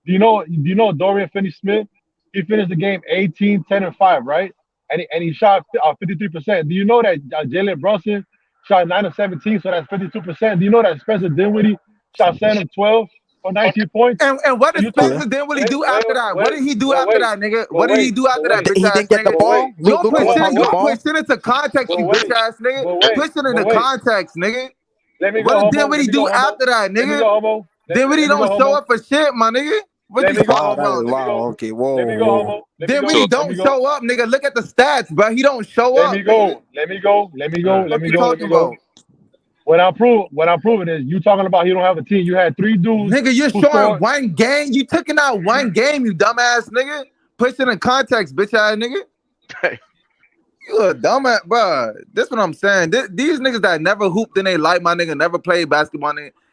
Do you know Dorian Finney-Smith? He finished the game 18, 10, and 5, right? And he shot 53%. Do you know that Jalen Brunson shot 9 of 17, so that's 52%? Do you know that Spencer Dinwiddie shot 7 of 12 for 19 points? And what So did you talking? Spencer Dinwiddie Wait, do wait, after that? What wait, did he do but after wait, that, nigga? but What did he wait, do but after that, wait, bitch He ass didn't get the nigga? but wait, ball. Luka You wasn't getting the but ball. put shit into context, but you bitch wait, ass nigga. but wait, Put shit but into wait. context, nigga. Let me go, What did homo. Let Dinwiddie me do go, homo. after that, Let me nigga? go, homo. Dinwiddie Let me go, don't show homo. up for shit, my nigga. What Let you me go, talking Wow, homo. that is about? Let me wow. go. Okay, Let whoa, me go, whoa. homo. Let me go. Dinwiddie Let me don't go. show up, nigga. Look at the stats, bro. He don't show Let me up, nigga. go. Let me go. Let me go. Let What me you go. Let talking me go. about? What I'm proving is you talking about he don't have a team. You had 3 dudes Nigga, you're who showing scored. one game. You took it out one game, you dumbass nigga. Put it in context, bitch ass nigga. You a dumbass, bro. This what I'm saying. These niggas that never hooped in their life, my nigga, never played basketball, nigga.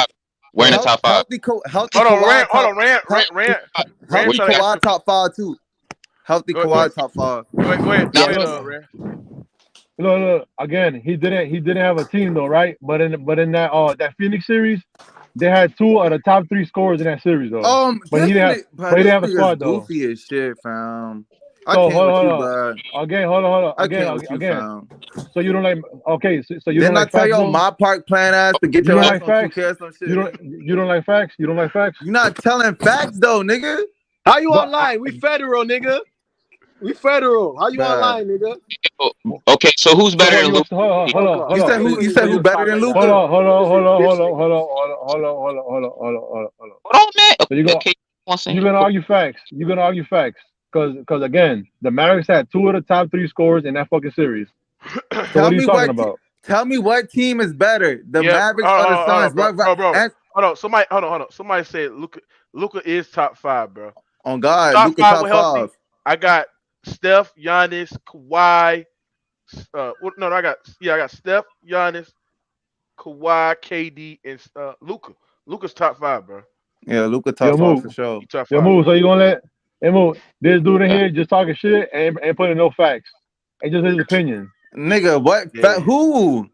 5. We're in the top 5. Healthy Hold on, Kawhi Hold top. on, Rand. Healthy We're Kawhi top 5 too. Healthy Go Kawhi top 5. Go ahead, Now, Rand. Look, again, he didn't have a team though, right? But in that Phoenix series, they had 2 of the top 3 scorers in that series though. But he didn't have a nigga's squad though. goofy as shit, fam. I So can't with you, hold bro. on. Again, hold on. I can't with you, Again. fam. So you don't like so you Didn't don't I like tell facts you on though? my park plan ass to get You your don't ass like on facts? 2K or some shit? You don't like facts? You don't like facts? You're not telling facts though, nigga. How you online? We federal, nigga. We federal. How you Bruh. online, nigga? Okay, so who's better than Luka? Hold on. You said who better than Luka? Hold on, man. So you're gonna argue facts. You're gonna argue facts. Cause again, the Mavericks had 2 of the top 3 scorers in that fucking series. So what are you talking about? Tell me what team is better, the Mavericks or the Suns? Bro. Hold on. Somebody said Luka is top 5, bro. On God, top Luka 5 top with healthy. 5. I got Steph, Giannis, Kawhi. I got Steph, Giannis, Kawhi, KD, and Luka. Luka's top 5, bro. Yeah, Luka top 5 for sure. Top 5. So you gonna let this dude in here just talking shit and putting no facts. It's just his opinion. Nigga, what? Yeah. Who?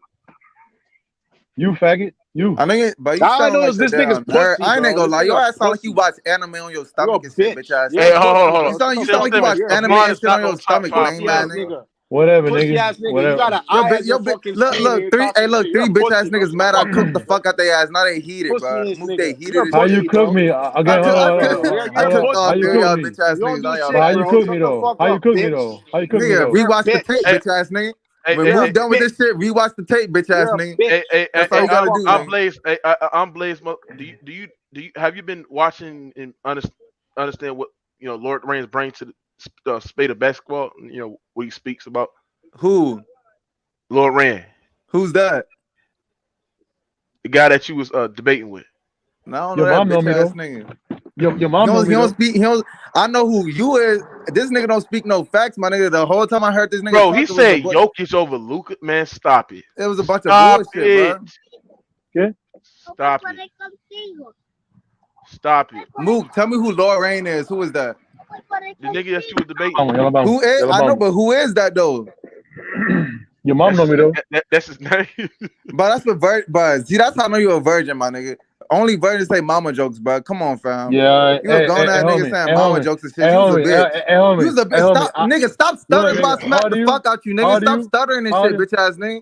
You faggot. You. I think but you All I sound know like is this nigga's nerd. pussy, I ain't bro. gonna lie. This Your nigga ass sound like you pussy. watch anime on your stomach and shit, bitch ass. Hey, hold on. You sound like you watch anime and shit on your stomach, lame ass nigga. Whatever, Pussy nigga. ass nigga. You Whatever. got an eye as your fucking screen and you're talking shit. You're a bitch ass pussy, bro. niggas Shut the mad. I fuck cooked the up. fuck out their ass. Now they heated, bro. Pussy ass Mook, they nigga. You're heated a as How you pussy, shit. cook bro. me? I Again, cook, hold I on, cook, hold on, I You're hold a on. cooked How all pussy, you three of cook bro. y'all me? bitch ass You don't niggas. do Now y'all But shit, how mad. you bro. cook me Shut the though? fuck How you up, cook me bitch. though? How you cook me Nigga, though? You're a rewatch the bitch. tape, Hey, bitch ass nigga. hey, When hey, You're a Mook hey, done with bitch. this shit, rewatch the tape, bitch ass You're a nigga. bitch. hey, That's all Shut you the gotta fuck do, I'm up. nigga. Blaze. Hey, I'm Blaze. Do you have you been watching and understand what Lord Reigns brings to the spade of basketball? What he speaks about. Who? Lord Reigns, Who's that? the guy that you was debating with. No, I don't know Your that mom know bitch me ass though. nigga. Your He mom know don't, he me don't though. speak. He don't. I know who you is. This nigga don't speak no facts, my nigga. The whole time I heard this nigga Bro, he talk, it was said Jokic over Luka. Man, stop it. a bunch of Stop bullshit, it. bro. Okay. Stop it. Stop it. Mook, tell me who Lord Rain is. Who is that? The nigga that you was debating with. Yellow bum. Who is? Yellow I know, bum. but who is that though? Your mom That's know his, me though. that's his name. But that's what but see, that's how I know you're a virgin, my nigga. Only virgins say mama jokes, bro. Come on, fam. Yeah, You a grown hey, ass nigga homie, saying hey, mama homie, jokes and hey, shit. You was a homie, bitch. hey, You homie, was a hey, bitch. homie. Stop, nigga. Stop Look, stuttering before I nigga, how smack old the are you? fuck out you, How nigga. old are Stop you? stuttering and How old shit, are you? bitch ass nigga.